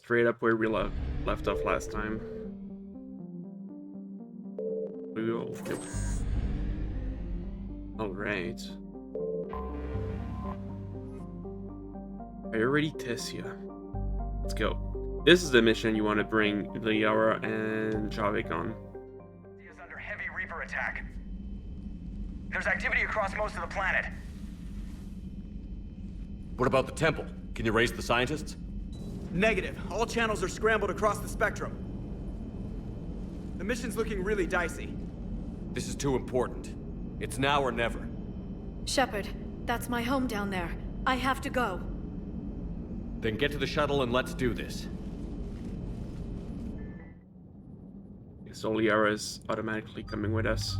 straight up where we left off last time. We will. Yep. All right. Are you ready, Tessia? Let's go. This is the mission you want to bring Liara and Javik on. Is under heavy Reaper attack. There's activity across most of the planet. What about the temple? Can you raise the scientists? Negative. All channels are scrambled across the spectrum. The mission's looking really dicey. This is too important. It's now or never. Shepard, that's my home down there. I have to go. Then get to the shuttle and let's do this. So Liara is automatically coming with us.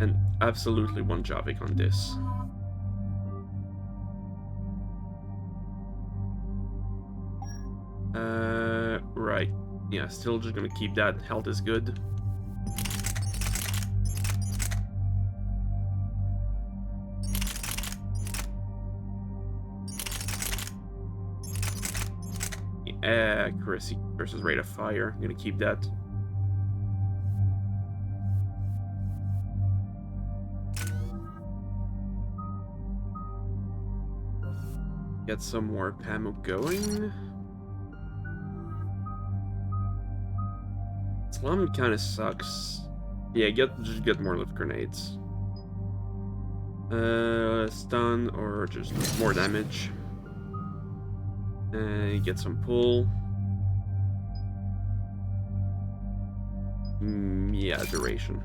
And absolutely want Javik on this. Right. Yeah, still just gonna keep that. Health is good. Accuracy versus rate of fire. I'm gonna keep that. Get some more Pamo going. Slum kind of sucks. Yeah, just get more lift grenades. Stun or just more damage. Get some pull. Yeah, duration.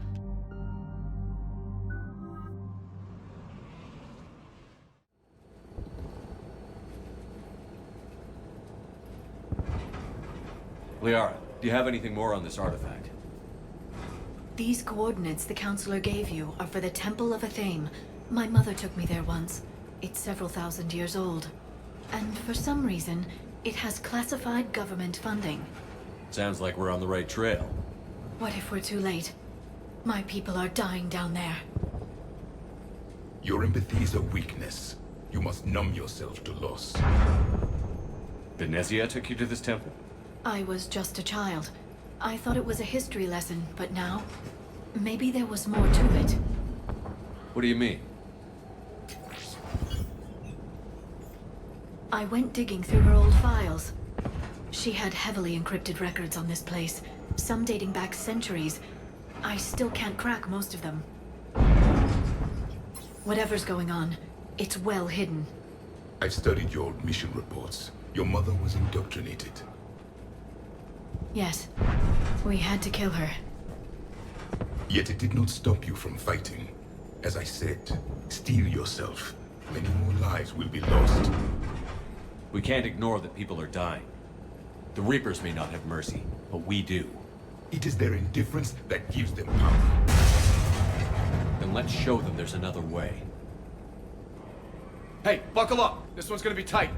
Liara, do you have anything more on this artifact? These coordinates the Counselor gave you are for the Temple of Athame. My mother took me there once. It's several thousand years old. And for some reason, it has classified government funding. Sounds like we're on the right trail. What if we're too late? My people are dying down there. Your empathy is a weakness. You must numb yourself to loss. Benezia took you to this temple? I was just a child. I thought it was a history lesson, but now, maybe there was more to it. What do you mean? I went digging through her old files. She had heavily encrypted records on this place, some dating back centuries. I still can't crack most of them. Whatever's going on, it's well hidden. I've studied your old mission reports. Your mother was indoctrinated. Yes, we had to kill her. Yet it did not stop you from fighting. As I said, steel yourself. Many more lives will be lost. We can't ignore that people are dying. The Reapers may not have mercy, but we do. It is their indifference that gives them power. Then let's show them there's another way. Hey, buckle up! This one's gonna be tight.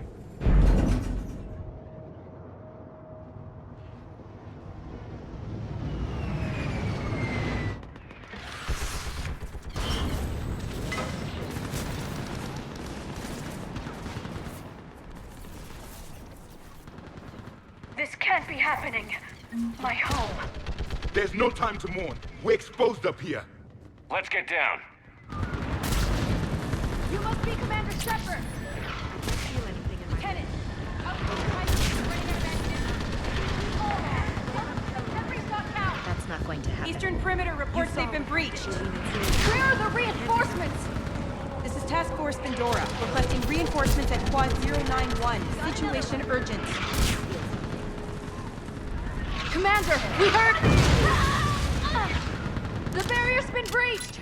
This can't be happening. My home. There's no time to mourn. We're exposed up here. Let's get down. You must be Commander Shepard! Feel anything in my Tenant! That's not going to happen. Eastern perimeter reports they've been breached. Where are the reinforcements? This is Task Force Pandora, requesting reinforcements at Quad 091. Situation urgent. Commander, we heard... The barrier's been breached!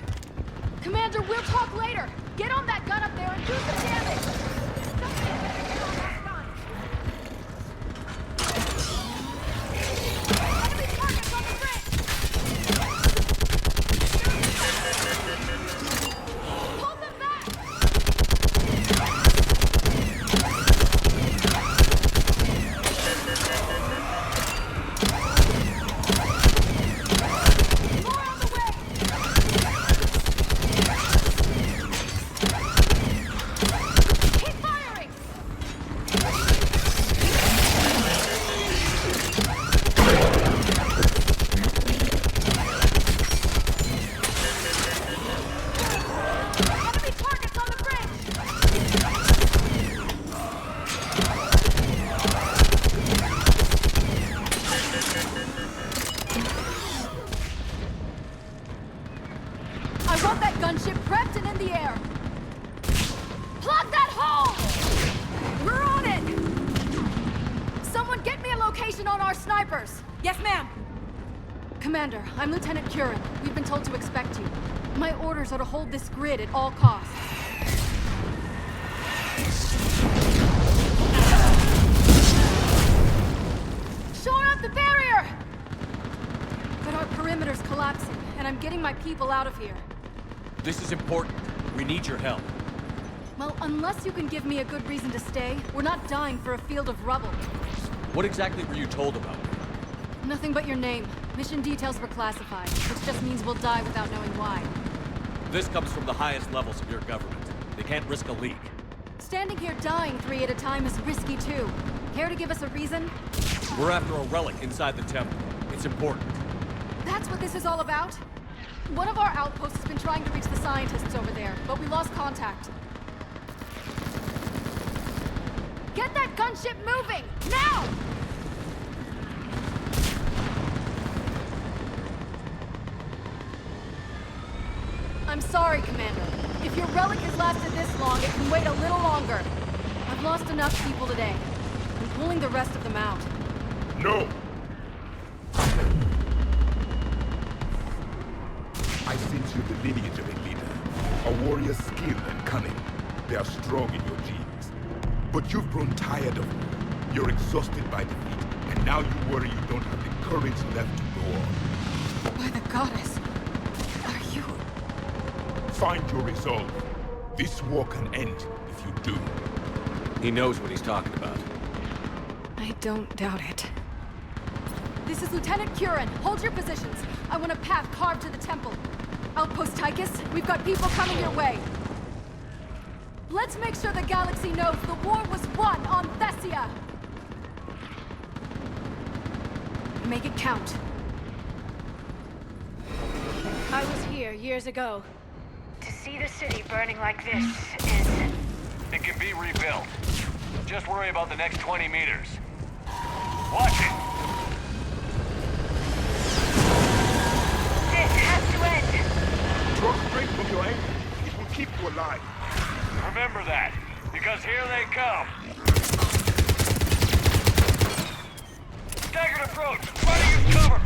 Commander, we'll talk later! Get on that gun up there and do some damage! Enemy targets on the bridge! Pull them back! More on the way! Hit location on our snipers! Yes, ma'am. Commander, I'm Lieutenant Curran. We've been told to expect you. My orders are to hold this grid at all costs. Shore up the barrier! But our perimeter's collapsing, and I'm getting my people out of here. This is important. We need your help. Well, unless you can give me a good reason to stay, we're not dying for a field of rubble. What exactly were you told about? Nothing but your name. Mission details were classified, which just means we'll die without knowing why. This comes from the highest levels of your government. They can't risk a leak. Standing here dying 3 at a time is risky too. Care to give us a reason? We're after a relic inside the temple. It's important. That's what this is all about? One of our outposts has been trying to reach the scientists over there, but we lost contact. Get that gunship moving! Now! I'm sorry, Commander. If your relic has lasted this long, it can wait a little longer. I've lost enough people today. I'm pulling the rest of them out. No! I sense you the lineage of a leader. A warrior's skill and cunning. They are strong in your genes. But you've grown tired of war. You're exhausted by defeat, and now you worry you don't have the courage left to go on. By the goddess, are you... Find your resolve. This war can end if you do. He knows what he's talking about. I don't doubt it. This is Lieutenant Curran. Hold your positions. I want a path carved to the temple. Outpost Tychus, we've got people coming your way. Let's make sure the galaxy knows the war was won on Thessia! Make it count. I was here years ago. To see the city burning like this is... It can be rebuilt. Just worry about the next 20 meters. Watch it! This has to end! Draw straight from your aim. It will keep you alive. Remember that, because here they come. Staggered approach. Try to use cover.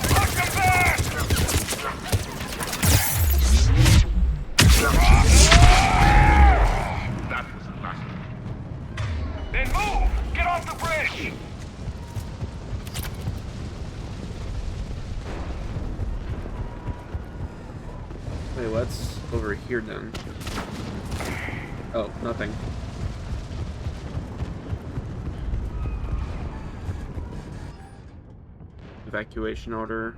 Push them back! That was last. Then move! Get off the bridge! Wait, what's over here then? Oh, nothing. Evacuation order.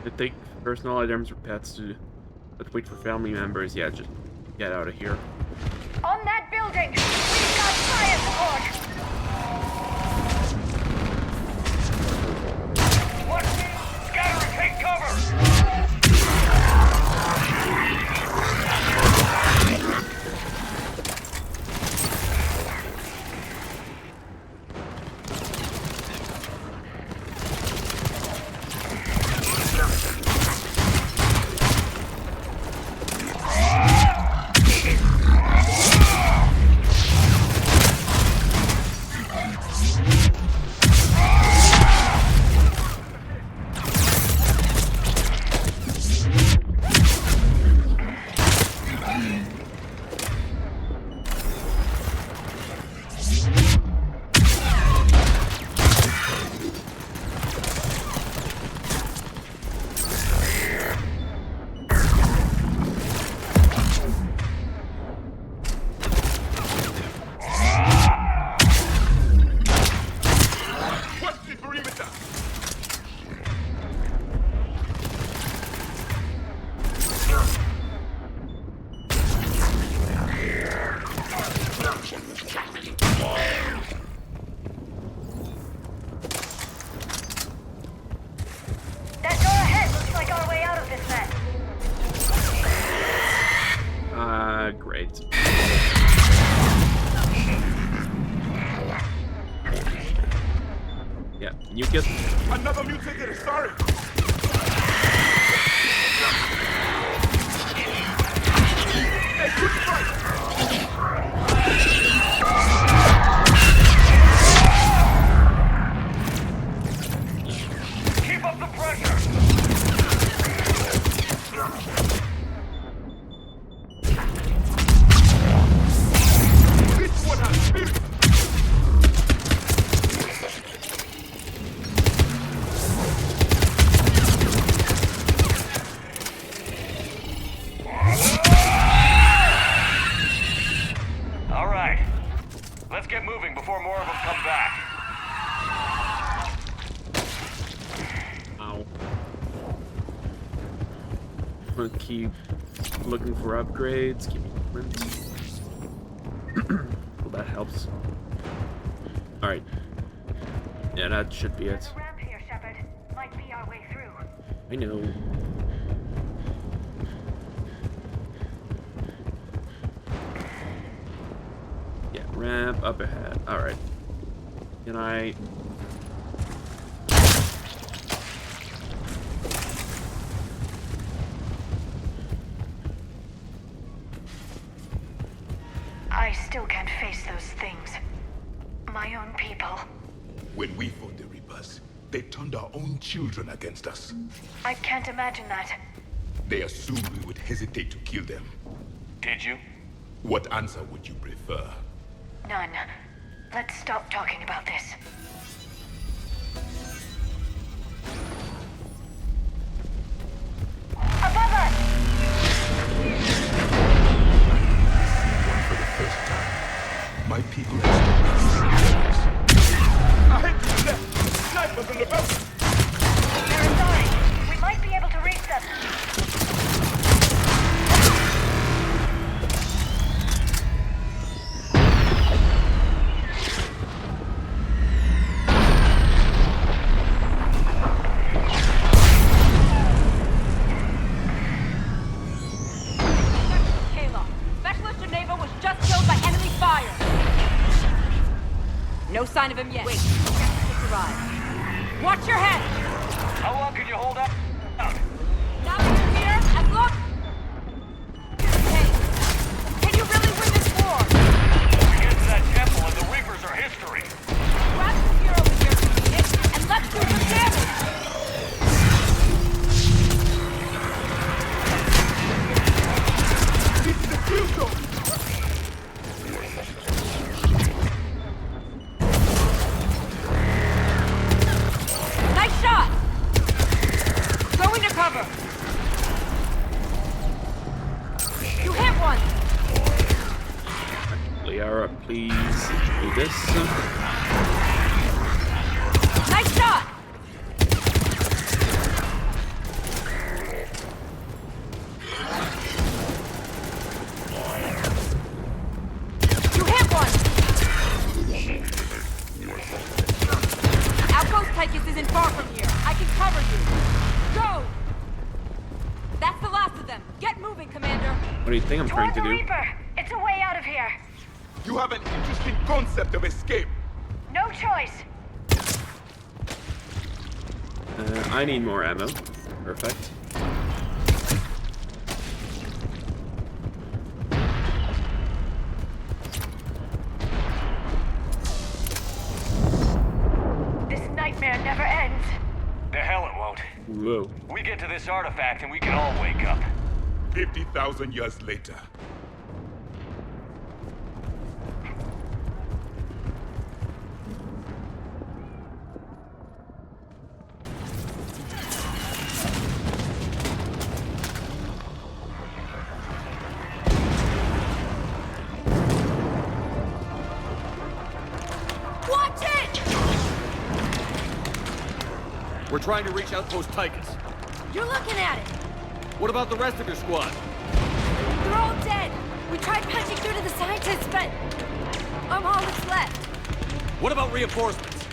To take personal items or pets to... Let's wait for family members. Yeah, just get out of here. On that building! We've got fire support! What? Scatter and take cover! That door ahead looks like our way out of this mess. Great. Yeah, You get. Another mutated, sorry! Hey, good fight! Keep up the pressure! This one has spirit! All right. Let's get moving before more of them come back. Ow. I'm gonna keep looking for upgrades, keep equipment. Well, that helps. Alright. Yeah, that should be it. There's a ramp here, Shepard. Might be our way through. I know. Yeah, ramp up ahead. Alright. Can I... I still can't face those things. My own people. When we fought the Reapers, they turned our own children against us. I can't imagine that. They assumed we would hesitate to kill them. Did you? What answer would you prefer? None. Let's stop talking about this. Above us! For the first time, my people have stopped. I hate you left! Snipers in the belt! They're inside. We might be able to reach them. Kayla, Specialist Geneva was just killed by enemy fire. No sign of him yet. Wait, just arrived. Watch your head! How long can you hold up? Out. Now that you're here, and look! Hey, can you really win this war? We get to that temple and the Reapers are history. Grab the gear over here, Phoenix, and let's do some damage! It's the kill zone! Nice shot! Go into cover! You hit one! Liara, please do this. Nice shot! You hit one! Outpost Tychus isn't far from here. I can cover you. Go! That's the last of them. Get moving, Commander. What do you think I'm trying Toward to the do? Reaper! It's a way out of here! You have an interesting concept of escape. No choice! I need more ammo. Perfect. This nightmare never ends. The hell it won't. Whoa. We get to this artifact and we can all wake up. 50,000 years later. Watch it! We're trying to reach Outpost Tychus. You're looking at it. What about the rest of your squad? They're all dead. We tried punching through to the scientists, but I'm all that's left. What about reinforcements?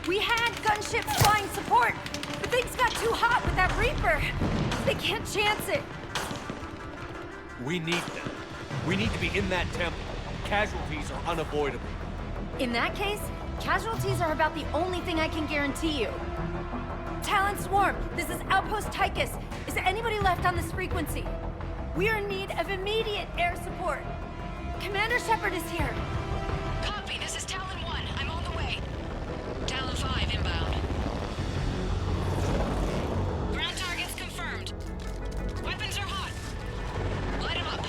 We had gunships flying support, but things got too hot with that Reaper. They can't chance it. We need them. We need to be in that temple. Casualties are unavoidable. In that case, Casualties are about the only thing I can guarantee you. Talon Swarm, this is Outpost Tychus. Is there anybody left on this frequency? We are in need of immediate air support. Commander Shepard is here. Copy, this is Talon 1. I'm on the way. Talon 5 inbound. Ground targets confirmed. Weapons are hot. Light them up.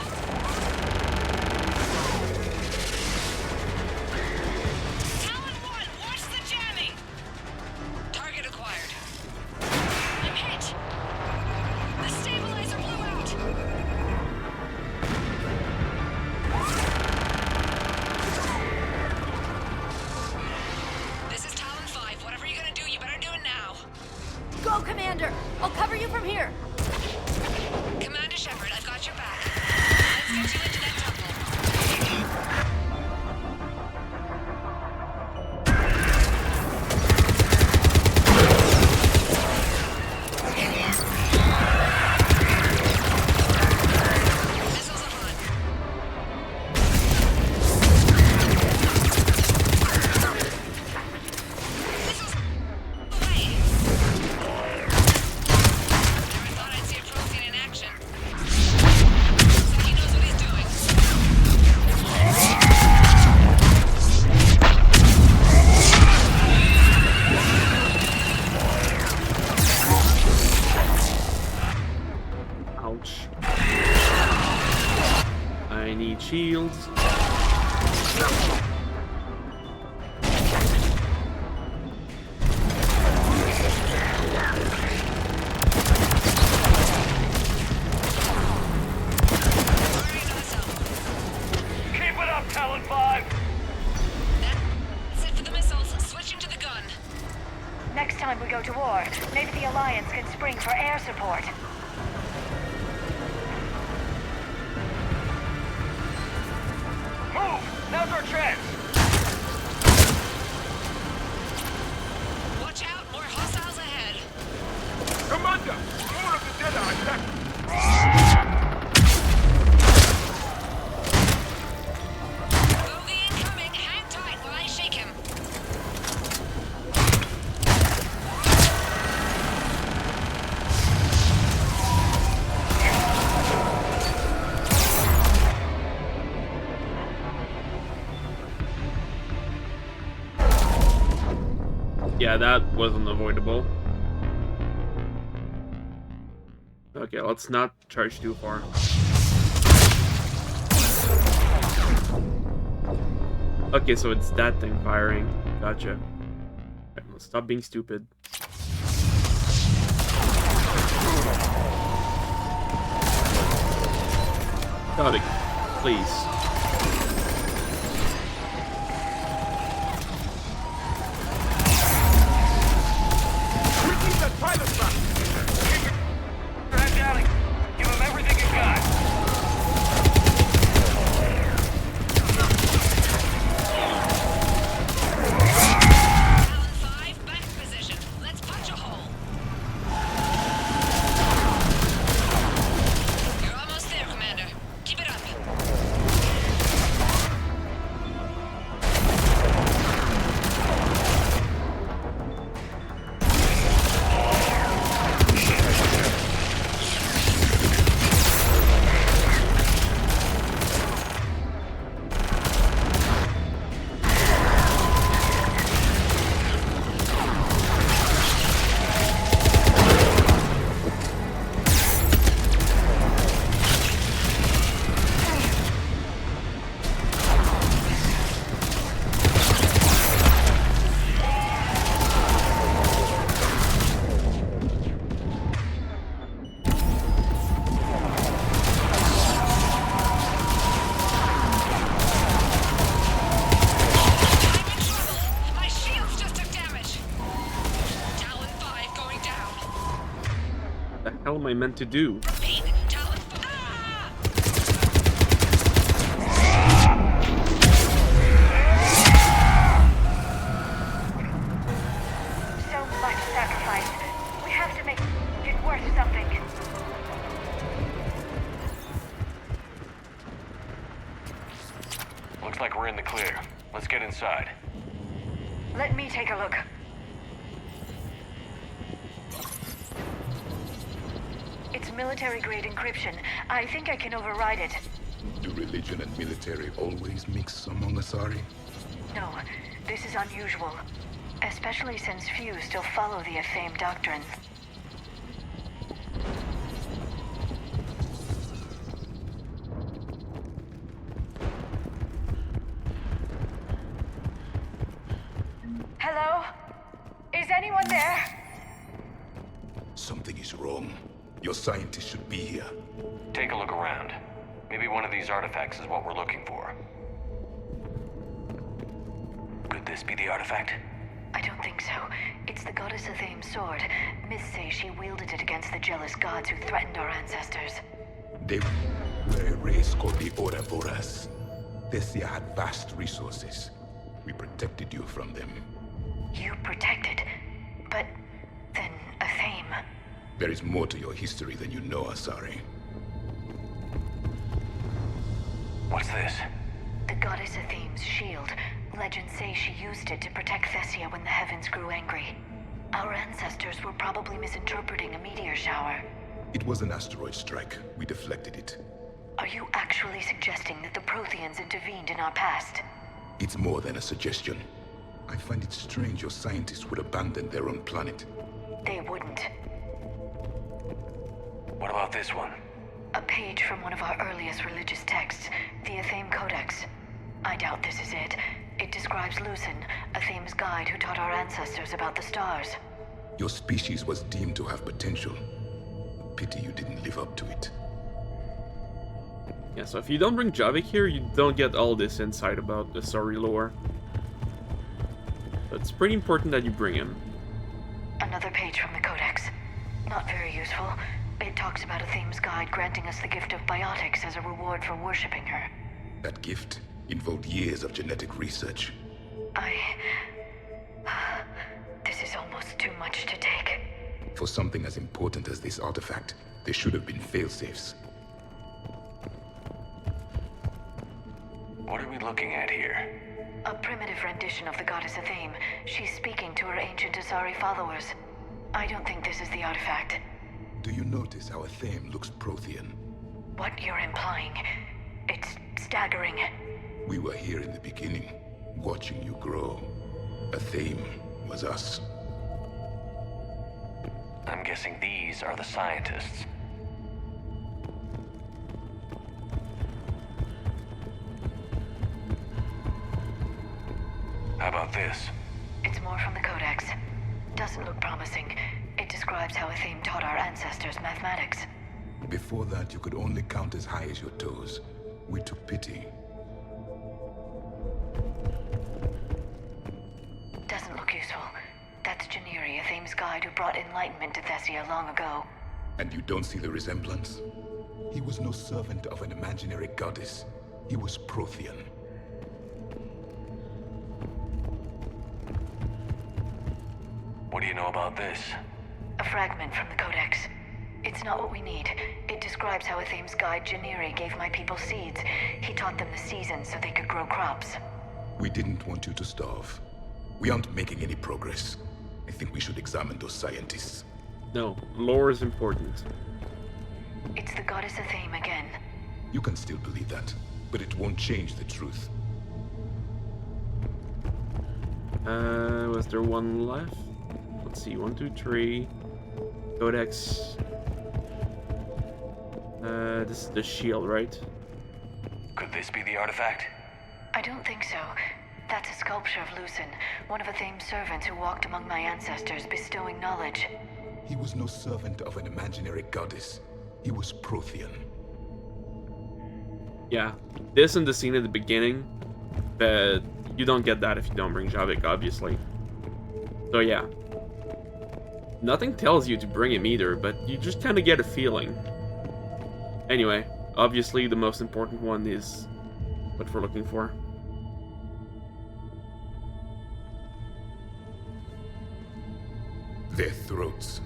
Talon 1, watch the jamming! Target acquired. I'm hit! The stabilizer blew out! This is Talon 5. Whatever you're gonna do, you better do it now. Go, Commander! I'll cover you from here. Commander Shepard, I've got your back. Let's get you into that temple. Missiles are hot. Missiles away. Never thought I'd see a Prothean in action. Looks like he knows what he's doing. Ouch. I need shields. Firing another cell. Keep it up, Talon 5! That's it for the missiles. Switching to the gun. Next time we go to war, maybe the Alliance can spring for air support. Move! Now's our chance! Watch out, more hostiles ahead. Commander! More of the dead are attacking! Bogey incoming. Hang tight while I shake him. Yeah, that wasn't avoidable. Okay, let's not charge too far. Okay, so it's that thing firing. Gotcha. Right, let's stop being stupid. God, please. We need that pilot back! Head Downing. Give him everything you got. Talon 5, back position. Let's punch a hole. You're almost there, Commander. Keep it up. hell am I meant to do? So much sacrifice. We have to make it worth something. Looks like we're in the clear. Let's get inside. Let me take a look. It's military-grade encryption. I think I can override it. Do religion and military always mix among Asari? No, this is unusual. Especially since few still follow the Athame doctrine. Hello? Is anyone there? Something is wrong. Your scientists should be here. Take a look around. Maybe one of these artifacts is what we're looking for. Could this be the artifact? I don't think so. It's the goddess Athame's sword. Myths say she wielded it against the jealous gods who threatened our ancestors. They were a race called the Ouroboros. Thessia had vast resources. We protected you from them. You protected? But then Athame... There is more to your history than you know, Asari. What's this? The goddess Athame's shield. Legends say she used it to protect Thessia when the heavens grew angry. Our ancestors were probably misinterpreting a meteor shower. It was an asteroid strike. We deflected it. Are you actually suggesting that the Protheans intervened in our past? It's more than a suggestion. I find it strange your scientists would abandon their own planet. They wouldn't. What about this one? A page from one of our earliest religious texts, the Athame Codex. I doubt this is it. It describes Lucen, Athame's guide who taught our ancestors about the stars. Your species was deemed to have potential. Pity you didn't live up to it. Yeah, so if you don't bring Javik here, you don't get all this insight about the Asari lore. So it's pretty important that you bring him. Another page from the Codex. Not very useful. It talks about Athame's guide granting us the gift of biotics as a reward for worshipping her. That gift involved years of genetic research. This is almost too much to take. For something as important as this artifact, there should have been failsafes. What are we looking at here? A primitive rendition of the goddess Athame. She's speaking to her ancient Asari followers. I don't think this is the artifact. Do you notice how Athame looks Prothean? What you're implying, it's staggering. We were here in the beginning, watching you grow. Athame was us. I'm guessing these are the scientists. How about this? It's more from the Codex. Doesn't look promising. It describes how Athame taught our ancestors mathematics. Before that, you could only count as high as your toes. We took pity. Doesn't look useful. That's Janiri, Athame's guide who brought enlightenment to Thessia long ago. And you don't see the resemblance? He was no servant of an imaginary goddess. He was Prothean. What do you know about this? A fragment from the Codex. It's not what we need. It describes how Athame's guide Janiri gave my people seeds. He taught them the seasons so they could grow crops. We didn't want you to starve. We aren't making any progress. I think we should examine those scientists. No, lore is important. It's the goddess Athame again. You can still believe that, but it won't change the truth. Was there one left? Let's see, 1, 2, 3. Codex. This is the shield, right? Could this be the artifact? I don't think so. That's a sculpture of Lucen, one of Athame's servants who walked among my ancestors, bestowing knowledge. He was no servant of an imaginary goddess. He was Prothean. Yeah, this and the scene at the beginning, but you don't get that if you don't bring Javik, obviously. So yeah. Nothing tells you to bring him either, but you just kind of get a feeling. Anyway, obviously the most important one is what we're looking for. Their throats.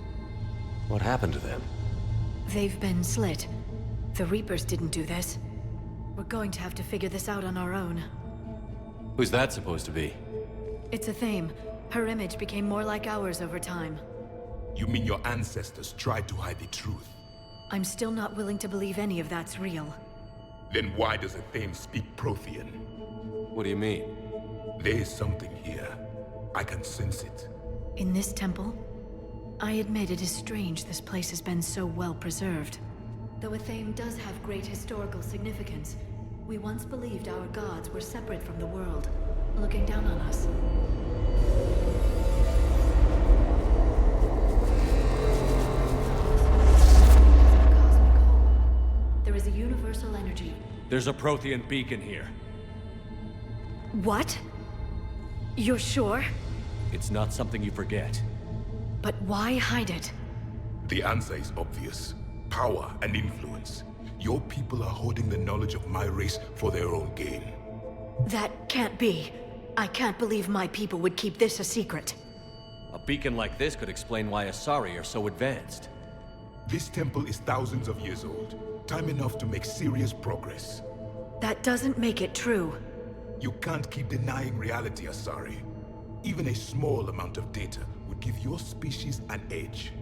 What happened to them? They've been slit. The Reapers didn't do this. We're going to have to figure this out on our own. Who's that supposed to be? It's a Thame. Her image became more like ours over time. You mean your ancestors tried to hide the truth? I'm still not willing to believe any of that's real. Then why does a Thame speak Prothean? What do you mean? There is something here. I can sense it. In this temple? I admit it is strange this place has been so well preserved. Though a Thame does have great historical significance, we once believed our gods were separate from the world, looking down on us. There is a universal energy. There's a Prothean beacon here. What? You're sure? It's not something you forget. But why hide it? The answer is obvious. Power and influence. Your people are hoarding the knowledge of my race for their own gain. That can't be. I can't believe my people would keep this a secret. A beacon like this could explain why Asari are so advanced. This temple is thousands of years old. Time enough to make serious progress. That doesn't make it true. You can't keep denying reality, Asari. Even a small amount of data would give your species an edge.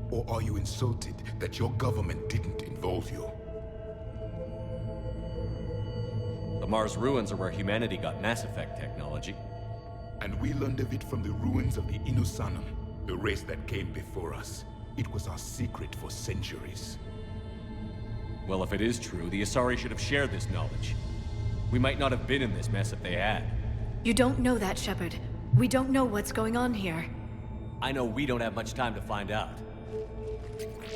Or are you insulted that your government didn't involve you? The Mars ruins are where humanity got Mass Effect technology. And we learned of it from the ruins of the Inusanum, the race that came before us. It was our secret for centuries. Well, if it is true, the Asari should have shared this knowledge. We might not have been in this mess if they had. You don't know that, Shepard. We don't know what's going on here. I know we don't have much time to find out.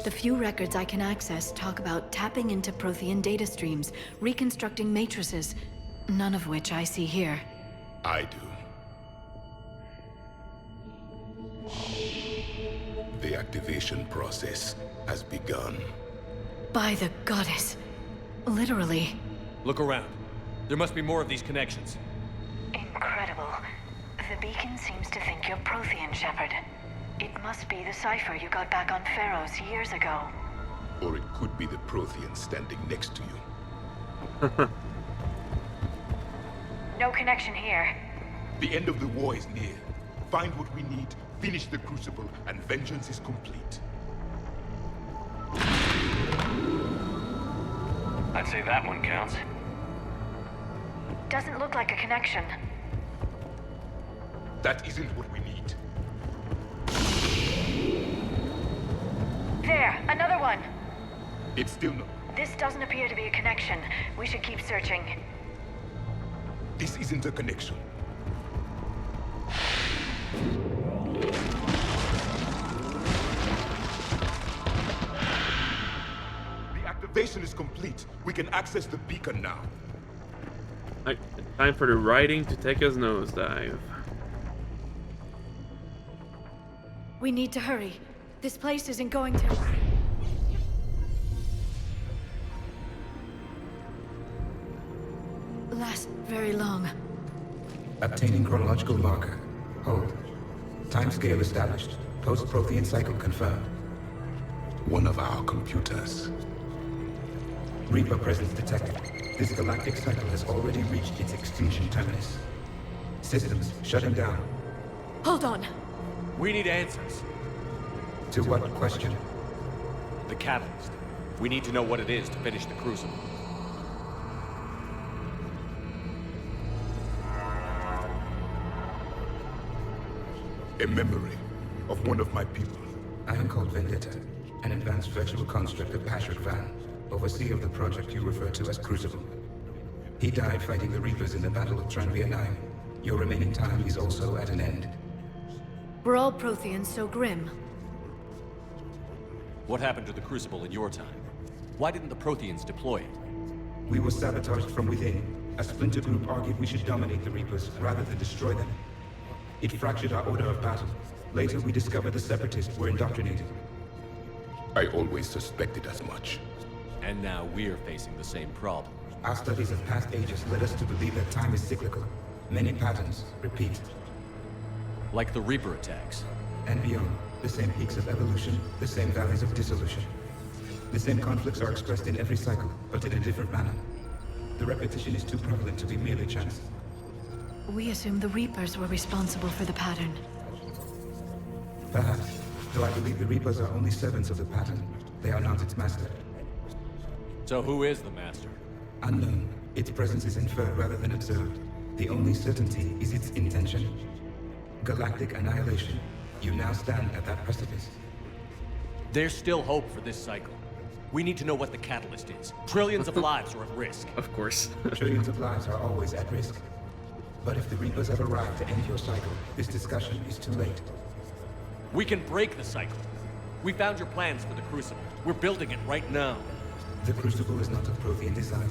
The few records I can access talk about tapping into Prothean data streams, reconstructing matrices, none of which I see here. I do. The activation process has begun. By the goddess. Literally. Look around. There must be more of these connections. Incredible. The beacon seems to think you're Prothean, Shepard. It must be the cipher you got back on Pharaohs years ago. Or it could be the Prothean standing next to you. No connection here. The end of the war is near. Find what we need, finish the Crucible, and vengeance is complete. I'd say that one counts. Doesn't look like a connection. That isn't what we need. There, another one. It's still not. This doesn't appear to be a connection. We should keep searching. This isn't a connection. The activation is complete. We can access the beacon now. Right, time for the writing to take us nosedive. We need to hurry. This place isn't going to... last very long. Obtaining chronological marker. Hold. Timescale established. Post-Prothean cycle confirmed. One of our computers. Reaper presence detected. This galactic cycle has already reached its extinction terminus. Systems shutting down. Hold on. We need answers. To what question? The catalyst. We need to know what it is to finish the Crucible. A memory of one of my people. I am called Vendetta, an advanced virtual construct of Patrick Van, overseer of the project you refer to as Crucible. He died fighting the Reapers in the Battle of Tranvia 9. Your remaining time is also at an end. We're all Protheans so grim. What happened to the Crucible in your time? Why didn't the Protheans deploy it? We were sabotaged from within. A splinter group argued we should dominate the Reapers rather than destroy them. It fractured our order of battle. Later, we discovered the Separatists were indoctrinated. I always suspected as much. And now we're facing the same problem. Our studies of past ages led us to believe that time is cyclical. Many patterns repeat. Like the Reaper attacks. And beyond, the same peaks of evolution, the same valleys of dissolution. The same conflicts are expressed in every cycle, but in a different manner. The repetition is too prevalent to be merely chance. We assumed the Reapers were responsible for the pattern. Perhaps, though I believe the Reapers are only servants of the pattern. They are not its master. So who is the master? Unknown. Its presence is inferred rather than observed. The only certainty is its intention. Galactic annihilation. You now stand at that precipice. There's still hope for this cycle. We need to know what the catalyst is. Trillions of lives are at risk. Of course. Trillions of lives are always at risk. But if the Reapers have arrived to end your cycle, this discussion is too late. We can break the cycle. We found your plans for the Crucible. We're building it right now. The Crucible is not of Prothean design.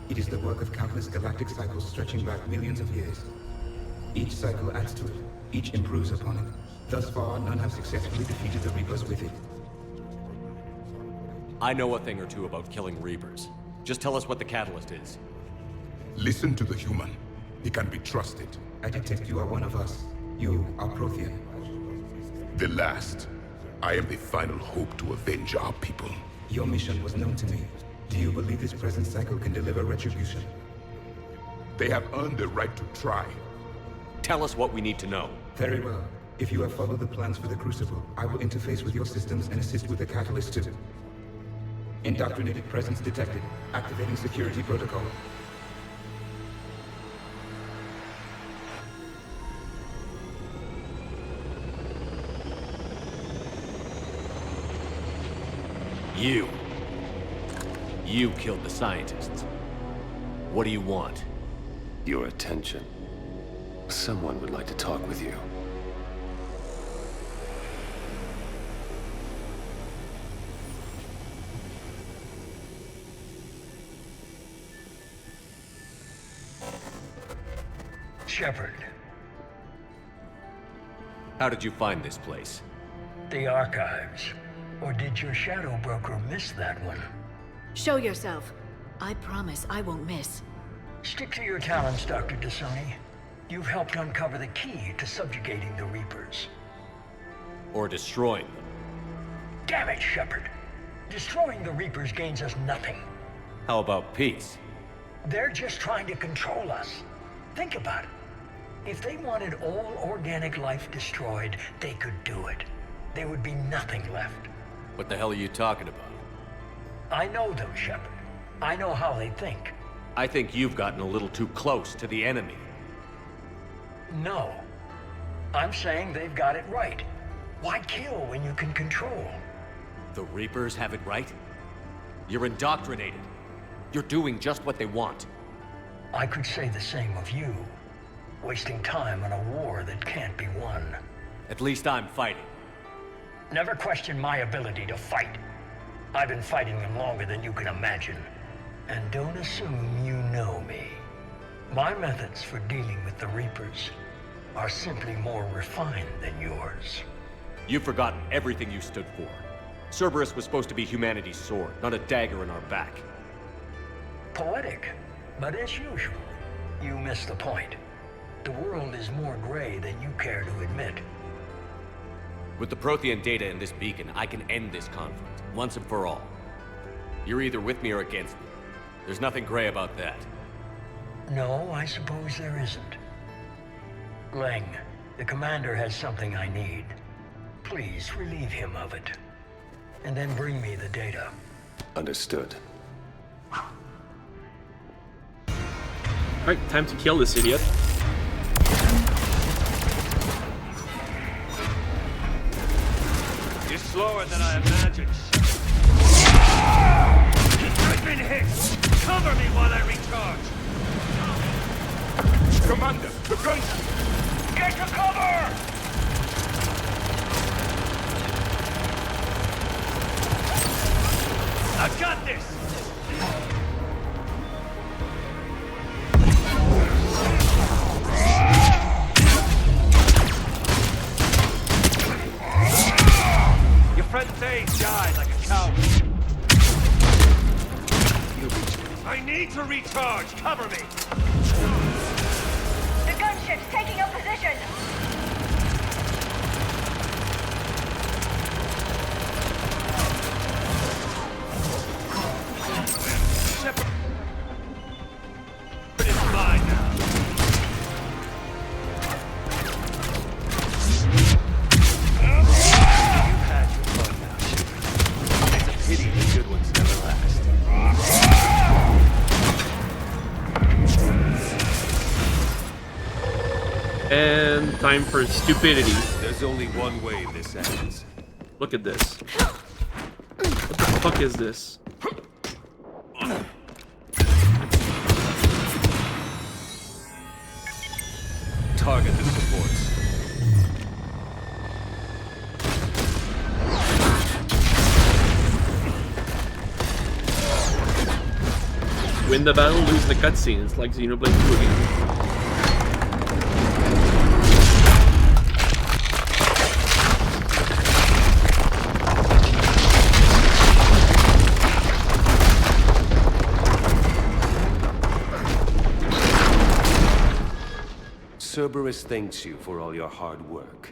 It is the work of countless galactic cycles stretching back millions of years. Each cycle adds to it. Each improves upon it. Thus far, none have successfully defeated the Reapers with it. I know a thing or two about killing Reapers. Just tell us what the catalyst is. Listen to the human. He can be trusted. I detect you are one of us. You are Prothean. The last. I am the final hope to avenge our people. Your mission was known to me. Do you believe this present cycle can deliver retribution? They have earned the right to try. Tell us what we need to know. Very well. If you have followed the plans for the Crucible, I will interface with your systems and assist with the catalyst too. Indoctrinated presence detected. Activating security protocol. You killed the scientists. What do you want? Your attention. Someone would like to talk with you. Shepard. How did you find this place? The archives. Or did your shadow broker miss that one? Show yourself. I promise I won't miss. Stick to your talents, Dr. T'Soni. You've helped uncover the key to subjugating the Reapers. Or destroying them. Damn it, Shepard. Destroying the Reapers gains us nothing. How about peace? They're just trying to control us. Think about it. If they wanted all organic life destroyed, they could do it. There would be nothing left. What the hell are you talking about? I know them, Shepard. I know how they think. I think you've gotten a little too close to the enemy. No. I'm saying they've got it right. Why kill when you can control? The Reapers have it right? You're indoctrinated. You're doing just what they want. I could say the same of you. Wasting time on a war that can't be won. At least I'm fighting. Never question my ability to fight. I've been fighting them longer than you can imagine. And don't assume you know me. My methods for dealing with the Reapers are simply more refined than yours. You've forgotten everything you stood for. Cerberus was supposed to be humanity's sword, not a dagger in our back. Poetic, but as usual, you miss the point. The world is more gray than you care to admit. With the Prothean data in this beacon, I can end this conflict, once and for all. You're either with me or against me. There's nothing gray about that. No, I suppose there isn't. Leng, the commander has something I need. Please relieve him of it. And then bring me the data. Understood. Alright, time to kill this idiot. You're slower than I imagined. I've been hit! Cover me while I recharge! Commander, the guns! Get to cover! I've got this! Your friend Dave died like a coward. I need to recharge. Cover me. The gunship's taking up position. It's mine now. time for stupidity. There's only one way this ends. Look at this. What the fuck is this? Target the supports. Win the battle, lose the cutscene. It's like Xenoblade 2 again. Cerberus thanks you for all your hard work.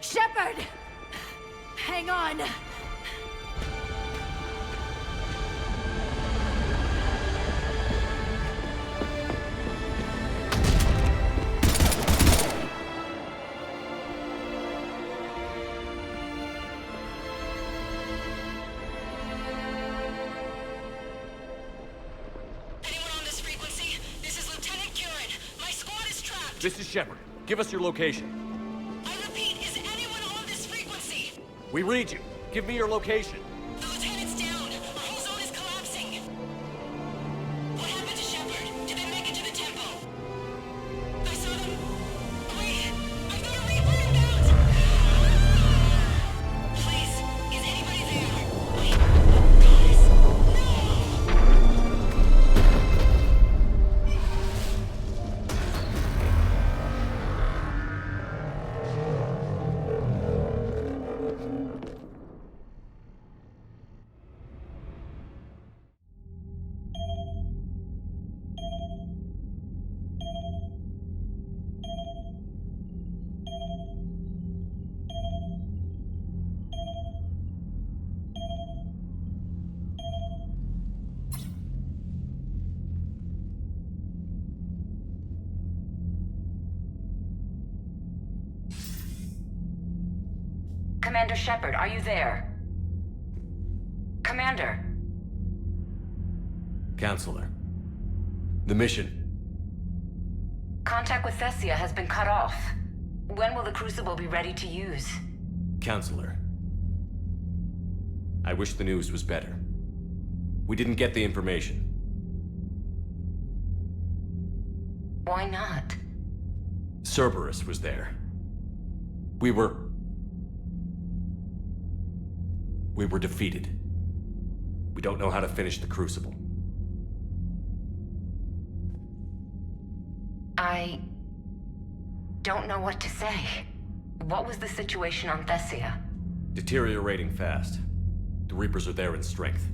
Shepard! Hang on! This is Shepard. Give us your location. I repeat, is anyone on this frequency? We read you. Give me your location. The lieutenant's down. Our whole zone is collapsing. What happened to Shepard? Did they make it to the temple? I saw them. Wait, I've got a Reaper inbound. Please, is anybody there? Wait, guys, Commander Shepard, are you there? Commander. Counselor. The mission. Contact with Thessia has been cut off. When will the Crucible be ready to use? Counselor. I wish the news was better. We didn't get the information. Why not? Cerberus was there. We were defeated. We don't know how to finish the Crucible. I don't know what to say. What was the situation on Thessia? Deteriorating fast. The Reapers are there in strength.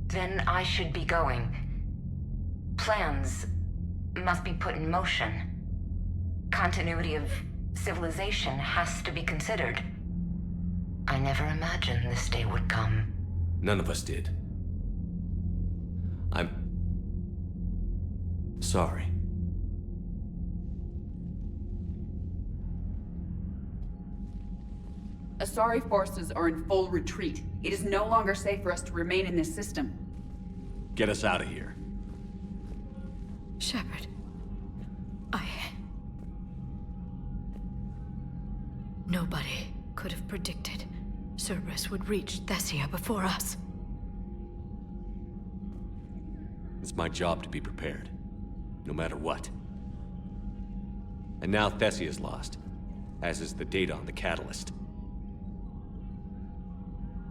Then I should be going. Plans must be put in motion. Continuity of civilization has to be considered. I never imagined this day would come. None of us did. I'm sorry. Asari forces are in full retreat. It is no longer safe for us to remain in this system. Get us out of here. Shepard. Nobody could have predicted Cerberus would reach Thessia before us. It's my job to be prepared, no matter what. And now Thessia's lost, as is the data on the catalyst.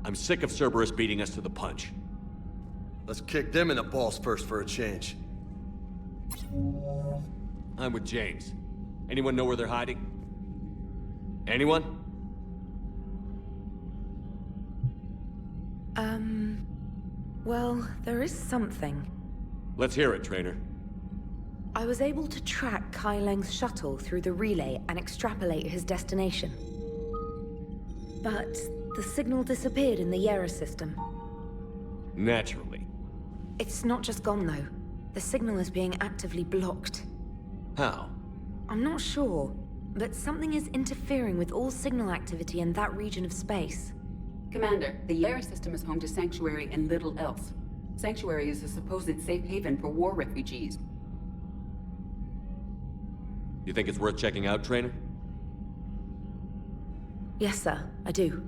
I'm sick of Cerberus beating us to the punch. Let's kick them in the balls first for a change. I'm with James. Anyone know where they're hiding? Anyone? Well, there is something. Let's hear it, Trainer. I was able to track Kai Leng's shuttle through the relay and extrapolate his destination. But the signal disappeared in the Yera system. Naturally. It's not just gone, though. The signal is being actively blocked. How? I'm not sure, but something is interfering with all signal activity in that region of space. Commander, the Yera system is home to Sanctuary and little else. Sanctuary is a supposed safe haven for war refugees. You think it's worth checking out, Trainer? Yes, sir, I do.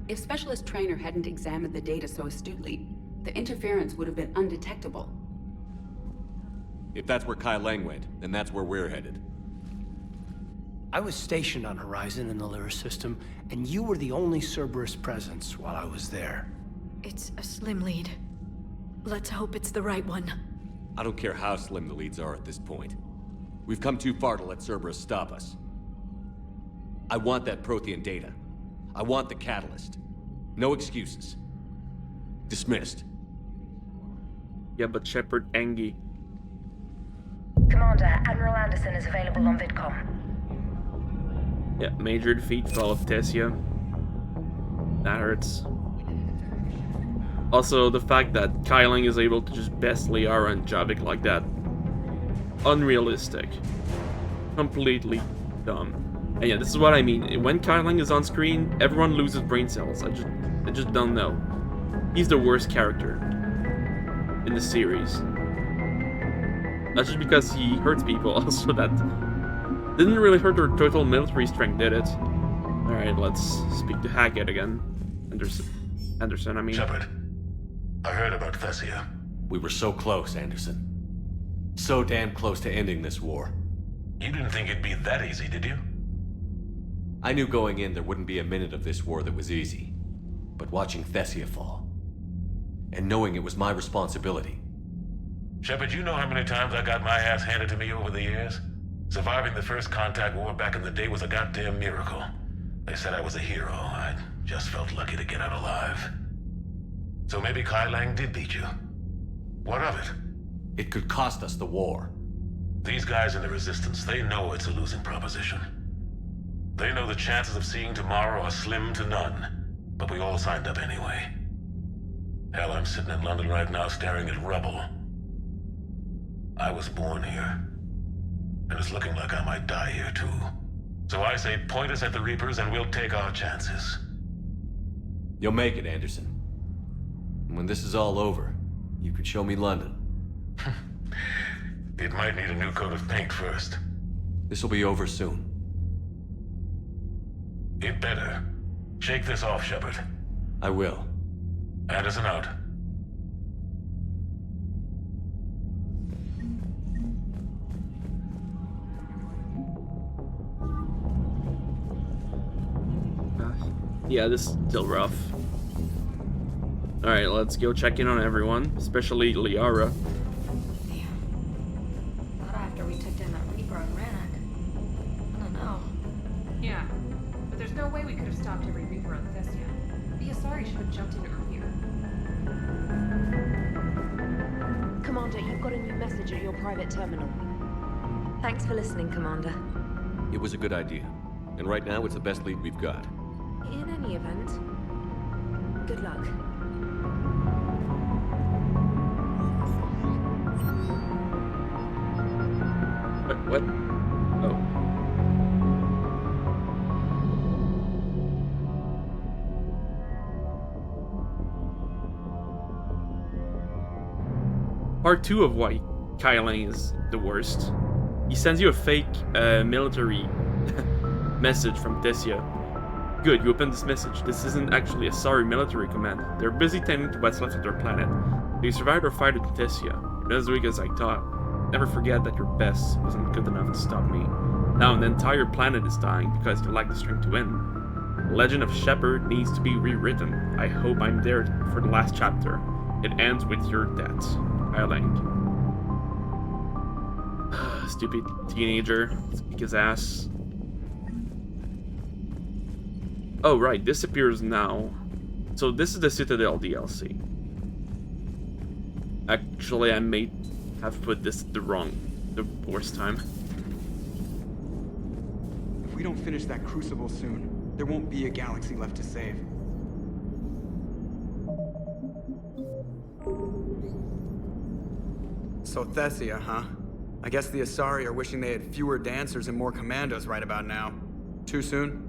If Specialist Trainer hadn't examined the data so astutely, the interference would have been undetectable. If that's where Kai Leng went, then that's where we're headed. I was stationed on Horizon in the Lyra system, and you were the only Cerberus presence while I was there. It's a slim lead. Let's hope it's the right one. I don't care how slim the leads are at this point. We've come too far to let Cerberus stop us. I want that Prothean data. I want the catalyst. No excuses. Dismissed. Yeah, but Shepard Engi. Commander, Admiral Anderson is available on VidCom. Yeah, major defeat fell of Tessia. That hurts. Also, the fact that Kai Leng is able to just best Liara and Javik like that. Unrealistic. Completely dumb. And yeah, this is what I mean. When Kai Leng is on screen, everyone loses brain cells. I just don't know. He's the worst character in the series. Not just because he hurts people, also that didn't really hurt their total military strength, did it? Alright, let's speak to Hackett again. Anderson, I mean. Shepard, I heard about Thessia. We were so close, Anderson. So damn close to ending this war. You didn't think it'd be that easy, did you? I knew going in there wouldn't be a minute of this war that was easy. But watching Thessia fall, and knowing it was my responsibility. Shepard, you know how many times I got my ass handed to me over the years? Surviving the first contact war back in the day was a goddamn miracle. They said I was a hero. I just felt lucky to get out alive. So maybe Kai Leng did beat you. What of it? It could cost us the war. These guys in the Resistance, they know it's a losing proposition. They know the chances of seeing tomorrow are slim to none. But we all signed up anyway. Hell, I'm sitting in London right now staring at rubble. I was born here. And it's looking like I might die here too. So I say point us at the Reapers and we'll take our chances. You'll make it, Anderson. And when this is all over, you could show me London. It might need a new coat of paint first. This will be over soon. It better. Shake this off, Shepard. I will. Anderson out. Yeah, this is still rough. Alright, let's go check in on everyone, especially Liara. Not after we took down that Reaper on Rannoch. I don't know. Yeah, but there's no way we could have stopped every Reaper on Thessia. The Asari should have jumped in earlier. Commander, you've got a new message at your private terminal. Thanks for listening, Commander. It was a good idea. And right now, it's the best lead we've got. In any event, good luck. What? Oh. Part 2 of why Kai Leng is the worst. He sends you a fake military message from Thessia. Good, you opened this message. This isn't actually a sorry military command. They're busy tending to what's left of their planet. You survived our fight at Thessia. Not as weak as I thought. Never forget that your best wasn't good enough to stop me. Now an entire planet is dying because you lack the strength to win. The Legend of Shepard needs to be rewritten. I hope I'm there for the last chapter. It ends with your death. Kyle Lang. Stupid teenager. Kick his ass. Oh right, this appears now. So this is the Citadel DLC. Actually, I may have put this the worst time. If we don't finish that crucible soon, there won't be a galaxy left to save. So Thessia, huh? I guess the Asari are wishing they had fewer dancers and more commandos right about now. Too soon?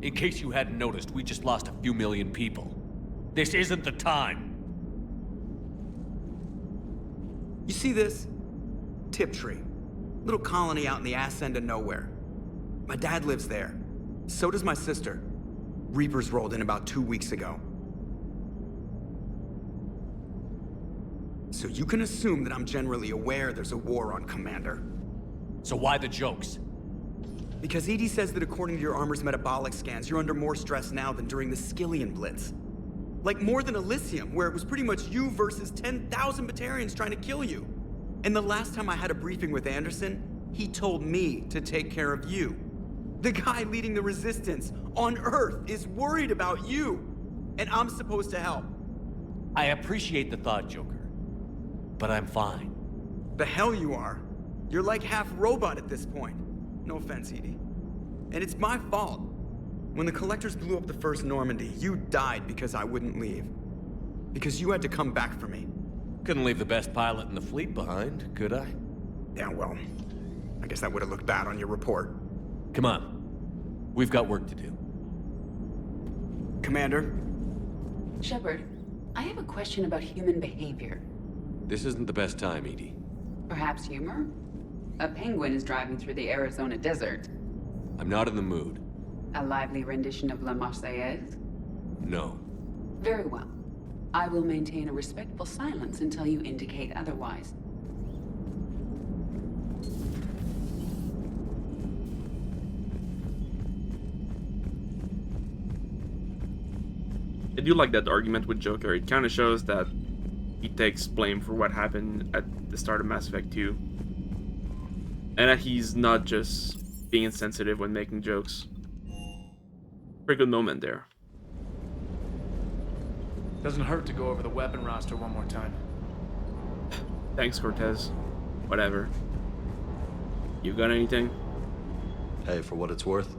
In case you hadn't noticed, we just lost a few million people. This isn't the time. You see this? Tiptree. Little colony out in the ass end of nowhere. My dad lives there. So does my sister. Reapers rolled in about 2 weeks ago. So you can assume that I'm generally aware there's a war on, Commander. So why the jokes? Because EDI says that according to your armor's metabolic scans, you're under more stress now than during the Skillian Blitz. Like more than Elysium, where it was pretty much you versus 10,000 Batarians trying to kill you. And the last time I had a briefing with Anderson, he told me to take care of you. The guy leading the resistance on Earth is worried about you. And I'm supposed to help. I appreciate the thought, Joker. But I'm fine. The hell you are. You're like half robot at this point. No offense, EDI. And it's my fault. When the Collectors blew up the first Normandy, you died because I wouldn't leave. Because you had to come back for me. Couldn't leave the best pilot in the fleet behind, could I? Yeah, well, I guess that would have looked bad on your report. Come on. We've got work to do. Commander? Shepard, I have a question about human behavior. This isn't the best time, EDI. Perhaps humor? A penguin is driving through the Arizona desert. I'm not in the mood. A lively rendition of La Marseillaise? No. Very well. I will maintain a respectful silence until you indicate otherwise. I do like that argument with Joker. It kind of shows that he takes blame for what happened at the start of Mass Effect 2. And that he's not just being insensitive when making jokes. Pretty good moment there. Doesn't hurt to go over the weapon roster one more time. Thanks, Cortez. Whatever. You got anything? Hey, for what it's worth,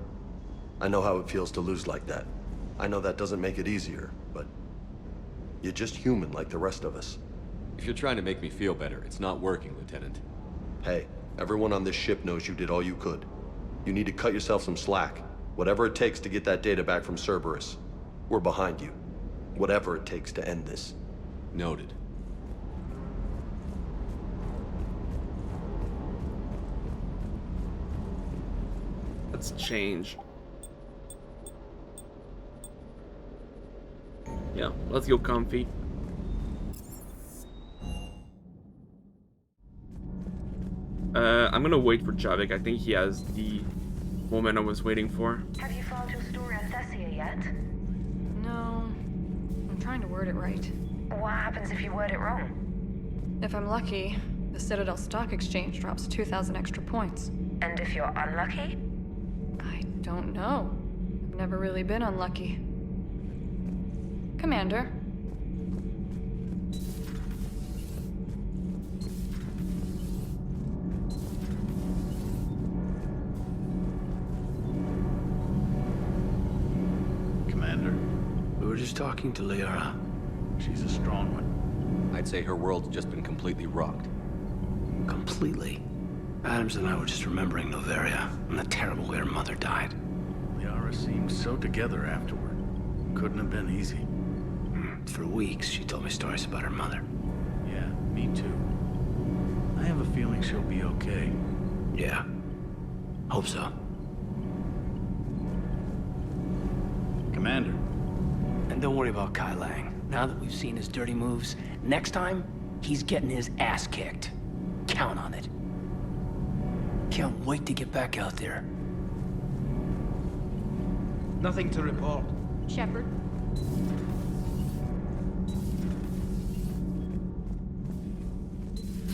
I know how it feels to lose like that. I know that doesn't make it easier, but you're just human like the rest of us. If you're trying to make me feel better, it's not working, Lieutenant. Hey, everyone on this ship knows you did all you could. You need to cut yourself some slack. Whatever it takes to get that data back from Cerberus. We're behind you. Whatever it takes to end this. Noted. Let's change. Yeah, let's go comfy. I'm gonna wait for Javik. I think he has the moment I was waiting for. Have you filed your story on Thessia yet? No. I'm trying to word it right. What happens if you word it wrong? If I'm lucky, the Citadel Stock Exchange drops 2,000 extra points. And if you're unlucky? I don't know. I've never really been unlucky. Commander. Commander, we were just talking to Liara. She's a strong one. I'd say her world's just been completely rocked. Completely. Adams and I were just remembering Noveria and the terrible way her mother died. Liara seemed so together afterward. Couldn't have been easy. For weeks, she told me stories about her mother. Yeah, me too. I have a feeling she'll be okay. Yeah. Hope so. Commander. And don't worry about Kai Lang. Now that we've seen his dirty moves, next time, he's getting his ass kicked. Count on it. can't wait to get back out there. Nothing to report. Shepard?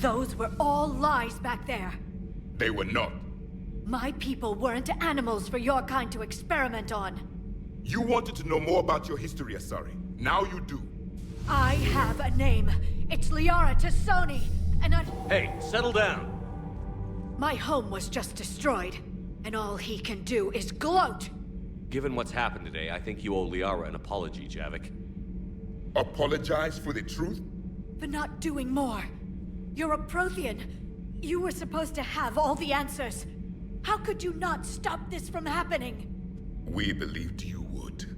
Those were all lies back there. They were not. My people weren't animals for your kind to experiment on. You wanted to know more about your history, Asari. Now you do. I have a name. It's Liara T'Soni, and Hey, settle down. my home was just destroyed, and all he can do is gloat. Given what's happened today, I think you owe Liara an apology, Javik. Apologize for the truth? For not doing more. You're a Prothean. You were supposed to have all the answers. How could you not stop this from happening? We believed you would.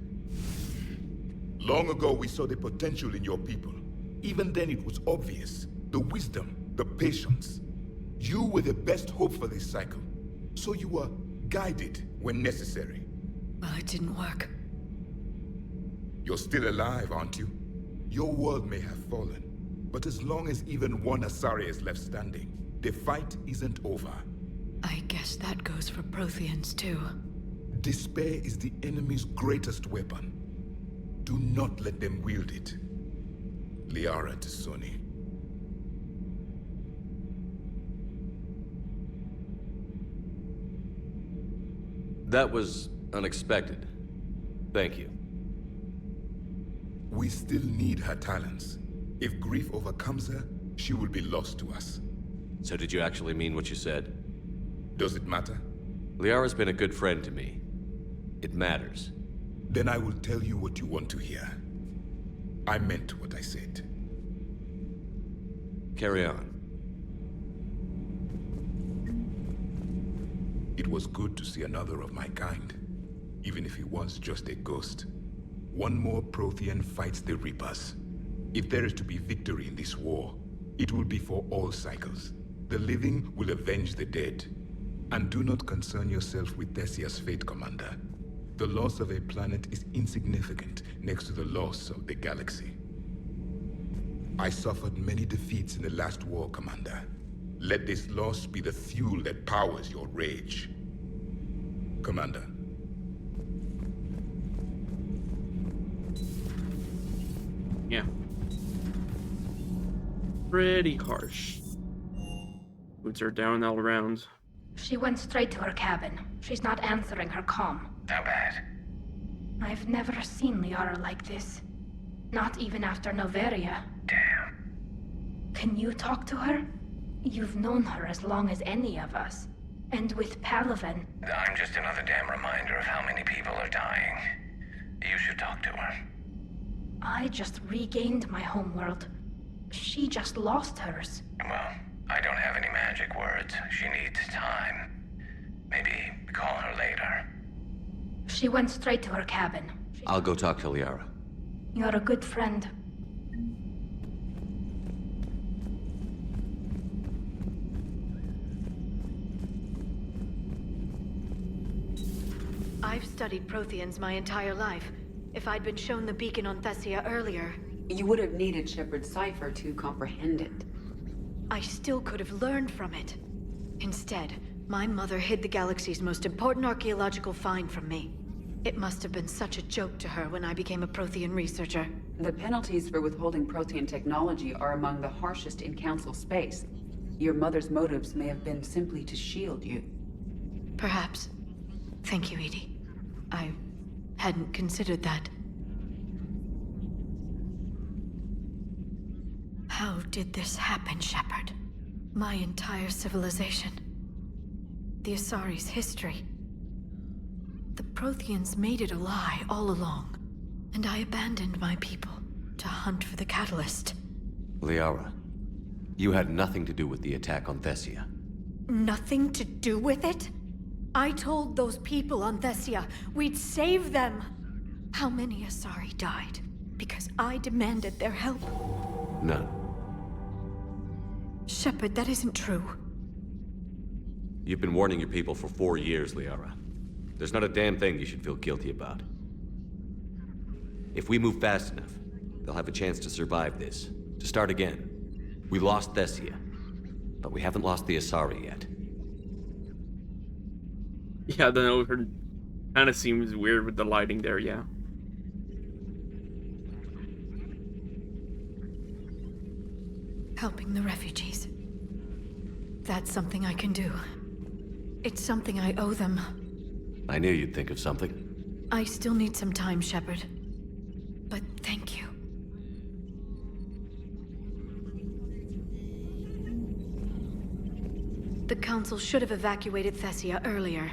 Long ago, we saw the potential in your people. Even then, it was obvious. The wisdom, the patience. You were the best hope for this cycle. So you were guided when necessary. Well, it didn't work. You're still alive, aren't you? Your world may have fallen, but as long as even one Asari is left standing, the fight isn't over. I guess that goes for Protheans, too. Despair is the enemy's greatest weapon. Do not let them wield it. Liara T'Soni. That was unexpected. Thank you. We still need her talents. If grief overcomes her, she will be lost to us. So did you actually mean what you said? Does it matter? Liara's been a good friend to me. It matters. Then I will tell you what you want to hear. I meant what I said. Carry on. It was good to see another of my kind, even if he was just a ghost. One more Prothean fights the Reapers. If there is to be victory in this war, it will be for all cycles. The living will avenge the dead. And do not concern yourself with Thessia's fate, Commander. The loss of a planet is insignificant next to the loss of the galaxy. I suffered many defeats in the last war, Commander. Let this loss be the fuel that powers your rage. Commander. Yeah. Pretty harsh. Boots are down all around. She went straight to her cabin. She's not answering her comm. How bad? I've never seen Liara like this. Not even after Noveria. Damn. Can you talk to her? You've known her as long as any of us. And with Palaven... I'm just another damn reminder of how many people are dying. You should talk to her. I just regained my homeworld. She just lost hers. Well, I don't have any magic words. She needs time. Maybe call her later. She went straight to her cabin. I'll go talk to Liara. You're a good friend. I've studied Protheans my entire life. If I'd been shown the beacon on Thessia earlier... You would have needed Shepard's cipher to comprehend it. I still could have learned from it. Instead, my mother hid the galaxy's most important archaeological find from me. It must have been such a joke to her when I became a Prothean researcher. The penalties for withholding Prothean technology are among the harshest in Council space. Your mother's motives may have been simply to shield you. Perhaps. Thank you, EDI. I hadn't considered that. How did this happen, Shepard? My entire civilization. The Asari's history. The Protheans made it a lie all along, and I abandoned my people to hunt for the catalyst. Liara, you had nothing to do with the attack on Thessia. Nothing to do with it? I told those people on Thessia we'd save them. How many Asari died because I demanded their help? None. Shepard, that isn't true. You've been warning your people for 4 years, Liara. There's not a damn thing you should feel guilty about. If we move fast enough, they'll have a chance to survive this, to start again. We lost Thessia, but we haven't lost the Asari yet. Yeah, the overhead kind of seems weird with the lighting there, yeah. Helping the refugees. That's something I can do. It's something I owe them. I knew you'd think of something. I still need some time, Shepard. But thank you. The Council should have evacuated Thessia earlier.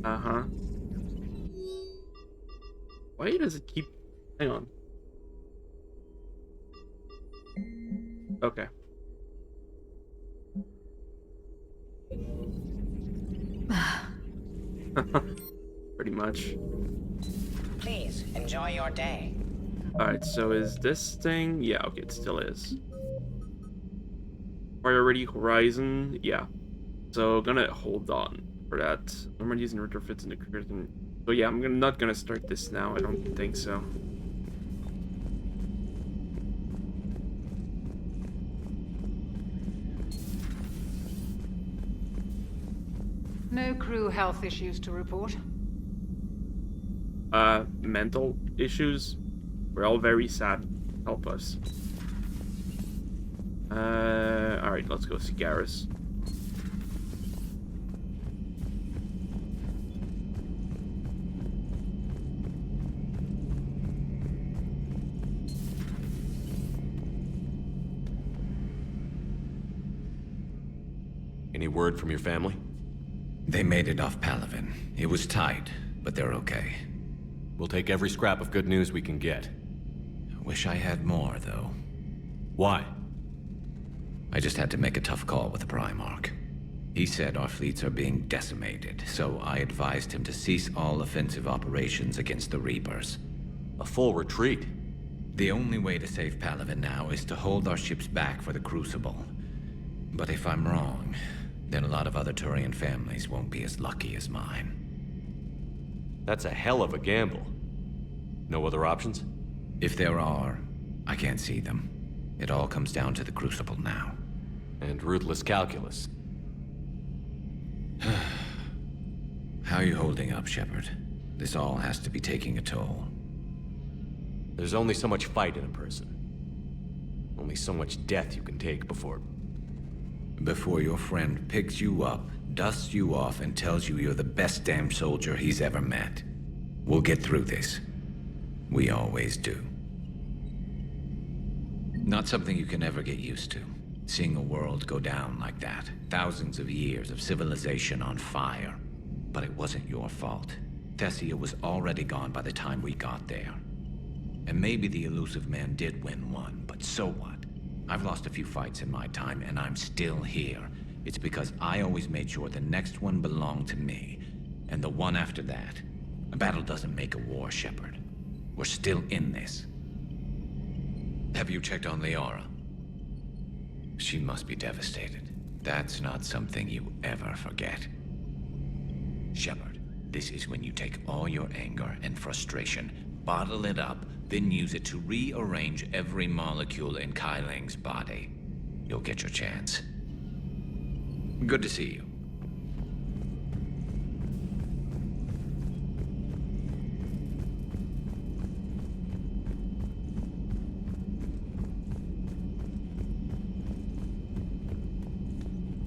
Uh-huh. Why does it keep... Hang on. Okay. Pretty much. Please, enjoy your day. Alright, so is this thing... Yeah, okay, it still is. Priority Horizon? Yeah. So, gonna hold on for that. I'm using retrofits in the curtain. So yeah, I'm not gonna start this now, I don't think so. No crew health issues to report. Mental issues? We're all very sad. Help us. Alright, let's go see Garrus. Any word from your family? They made it off Palaven. It was tight, but they're okay. We'll take every scrap of good news we can get. Wish I had more, though. Why? I just had to make a tough call with the Primarch. He said our fleets are being decimated, so I advised him to cease all offensive operations against the Reapers. A full retreat? The only way to save Palaven now is to hold our ships back for the Crucible. But if I'm wrong, then a lot of other Turian families won't be as lucky as mine. That's a hell of a gamble. No other options? If there are, I can't see them. It all comes down to the Crucible now. And ruthless calculus. How are you holding up, Shepard? This all has to be taking a toll. There's only so much fight in a person. Only so much death you can take before... Before your friend picks you up, dusts you off, and tells you you're the best damn soldier he's ever met. We'll get through this. We always do. Not something you can ever get used to. Seeing a world go down like that. Thousands of years of civilization on fire. But it wasn't your fault. Thessia was already gone by the time we got there. And maybe the Illusive Man did win one, but so what? I've lost a few fights in my time, and I'm still here. It's because I always made sure the next one belonged to me. And the one after that. A battle doesn't make a war, Shepard. We're still in this. Have you checked on Liara? She must be devastated. That's not something you ever forget. Shepard, this is when you take all your anger and frustration, bottle it up, then use it to rearrange every molecule in Kai Leng's body. You'll get your chance. Good to see you.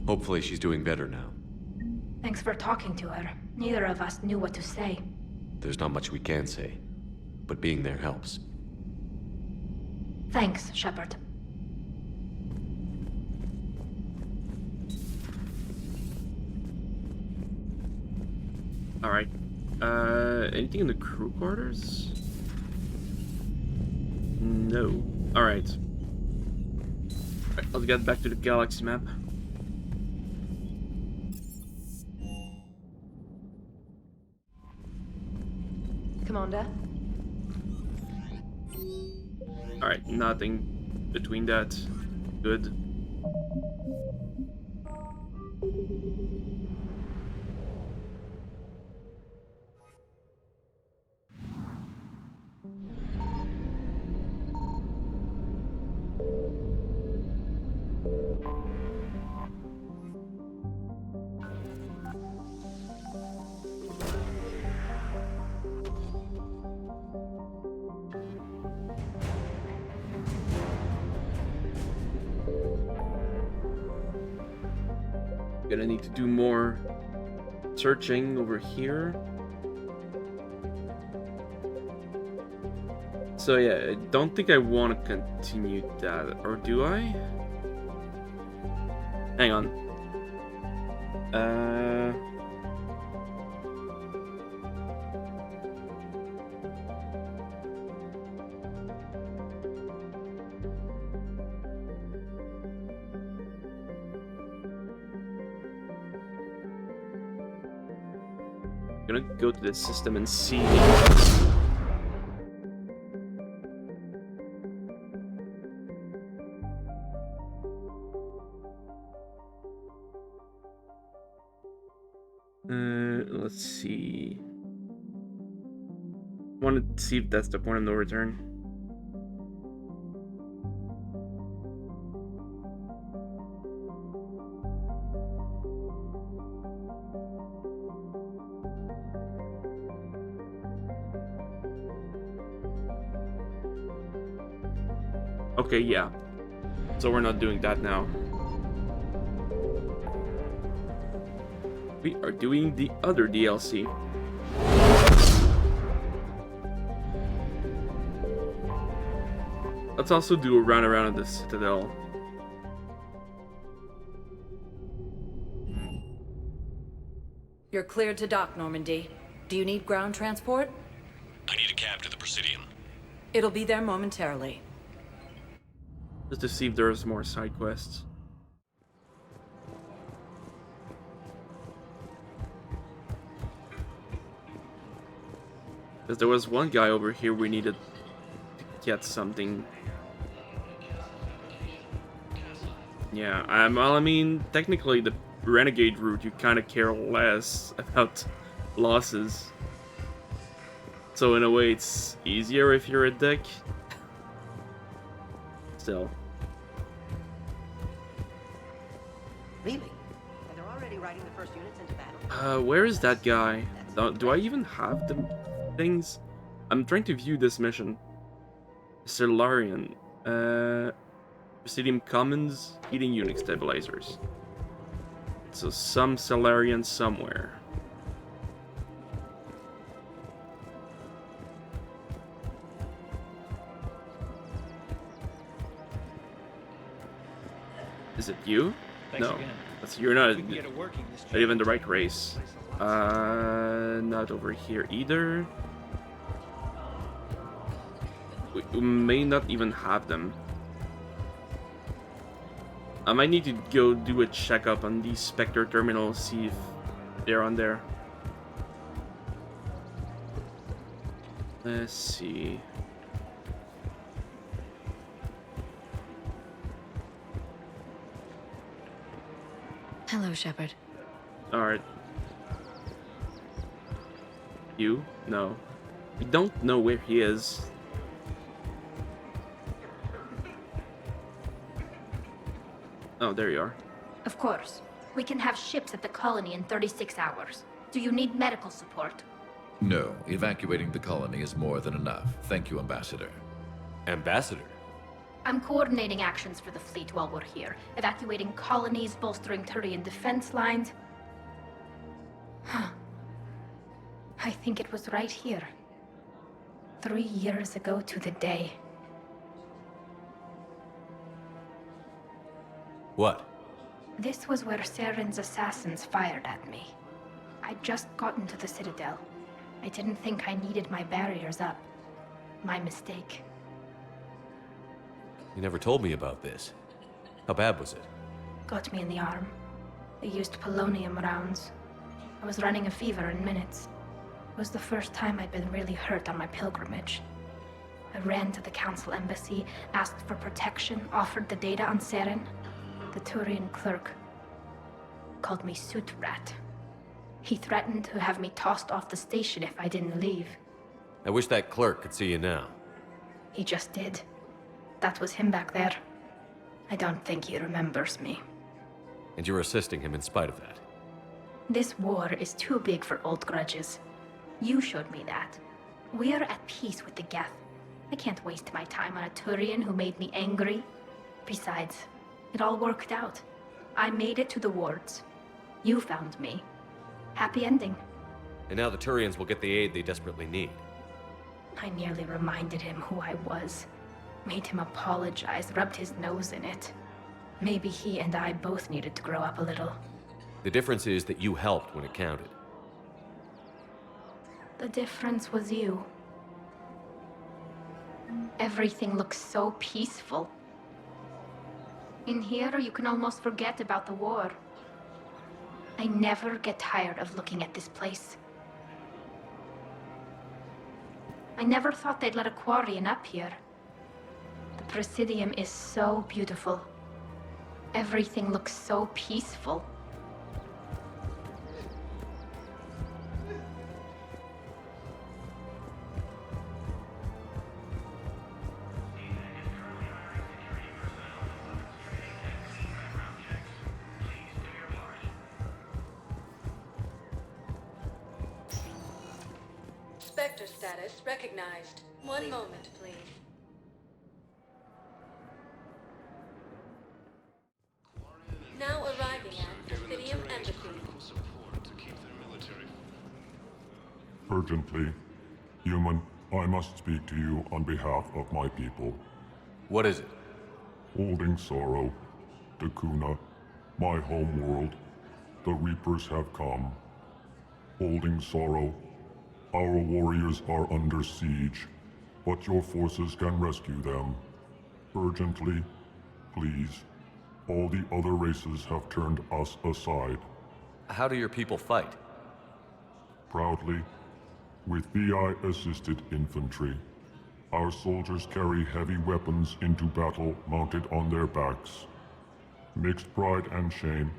Hopefully she's doing better now. Thanks for talking to her. Neither of us knew what to say. There's not much we can say, but being there helps. Thanks, Shepard. Alright. Anything in the crew quarters? No. Alright. Alright, let's get back to the galaxy map. Commander? Alright, nothing between that. Good. Gonna need to do more searching over here. So yeah, I don't think I want to continue that, or do I? Hang on. I'm gonna go to the system and see. Let's see. Want to see if that's the point of no return. Okay, yeah. So we're not doing that now. We are doing the other DLC. Let's also do a run around at the Citadel. You're cleared to dock, Normandy. Do you need ground transport? I need a cab to the Presidium. It'll be there momentarily. Just to see if there's more side quests. Because there was one guy over here we needed to get something. Yeah, well, I mean, technically the Renegade route, you kind of care less about losses. So in a way, it's easier if you're a dick. Still. Really? And they're already riding the first units into battle? Where is that guy? Do I even have the things? I'm trying to view this mission. Solarian. Presidium Commons, heating unit stabilizers. So some Solarian somewhere. Is it you? Thanks No, again. you're not We can get it working this not even the right race. Not over here either. We may not even have them. I might need to go do a checkup on these Spectre terminals, see if they're on there. Let's see. Hello, Shepard. Alright. You? No. We don't know where he is. Oh, there you are. Of course. We can have ships at the colony in 36 hours. Do you need medical support? No, evacuating the colony is more than enough. Thank you, Ambassador. Ambassador? I'm coordinating actions for the fleet while we're here. Evacuating colonies, bolstering Turian defense lines. I think it was right here. 3 years ago to the day. What? This was where Saren's assassins fired at me. I'd just gotten to the Citadel. I didn't think I needed my barriers up. My mistake. You never told me about this. How bad was it? Got me in the arm. They used polonium rounds. I was running a fever in minutes. It was the first time I'd been really hurt on my pilgrimage. I ran to the Council embassy, asked for protection, offered the data on Saren. The Turian clerk called me Soot Rat. He threatened to have me tossed off the station if I didn't leave. I wish that clerk could see you now. He just did. That was him back there. I don't think he remembers me. And you're assisting him in spite of that. This war is too big for old grudges. You showed me that. We are at peace with the Geth. I can't waste my time on a Turian who made me angry. Besides, it all worked out. I made it to the wards. You found me. Happy ending. And now the Turians will get the aid they desperately need. I nearly reminded him who I was. Made him apologize, rubbed his nose in it. Maybe he and I both needed to grow up a little. The difference is that you helped when it counted. The difference was you. Everything looks so peaceful. In here, you can almost forget about the war. I never get tired of looking at this place. I never thought they'd let a Quarian up here. The Presidium is so beautiful. Everything looks so peaceful. Spectre status recognized. One moment, please. Now arriving at Presidium Embassy. Urgently. Human, I must speak to you on behalf of my people. What is it? Holding Sorrow. Dakuna. My home world. The Reapers have come. Holding Sorrow. Our warriors are under siege, but your forces can rescue them. Urgently, please. All the other races have turned us aside. How do your people fight? Proudly, with VI-assisted infantry. Our soldiers carry heavy weapons into battle mounted on their backs. Mixed pride and shame,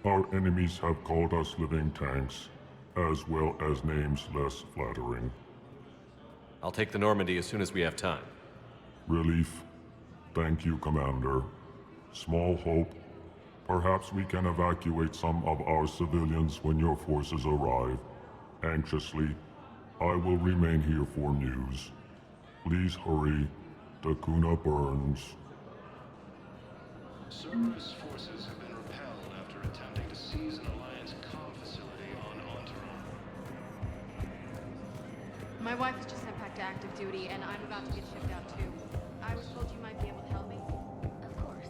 our enemies have called us living tanks, as well as names less flattering. I'll take the Normandy as soon as we have time. Relief. Thank you, Commander. Small hope. Perhaps we can evacuate some of our civilians when your forces arrive. Anxiously, I will remain here for news. Please hurry. Dakuna burns. Cerberus forces have been repelled after attempting to seize an Alliance comm facility on Onderon. My wife was just sent back to active duty, and I'm about to get shipped out too. I was told you might be able to help me. Of course.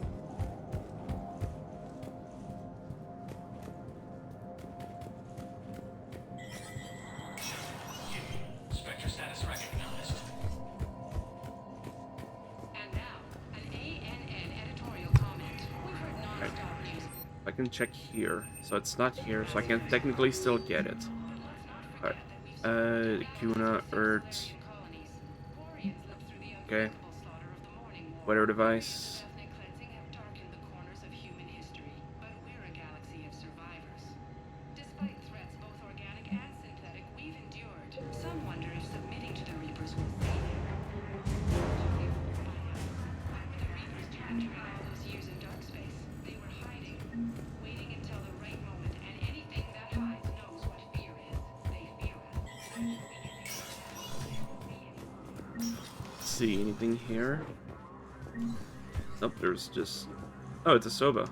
Spectre status recognized. And now, an ANN editorial comment. We've heard non-stop news. I can check here. So it's not here, so I can technically still get it. Alright. Kuna, Ert. Okay. Weather device. Despite threats both organic and synthetic, we've endured. Some wonder if submitting to the Reapers will save them. Why were the Reapers captured all those years in dark space? They were hiding, waiting until the right moment, and anything that hides knows what fear is. They fear us. See anything here? Nope, there's just... Oh, it's a Soba.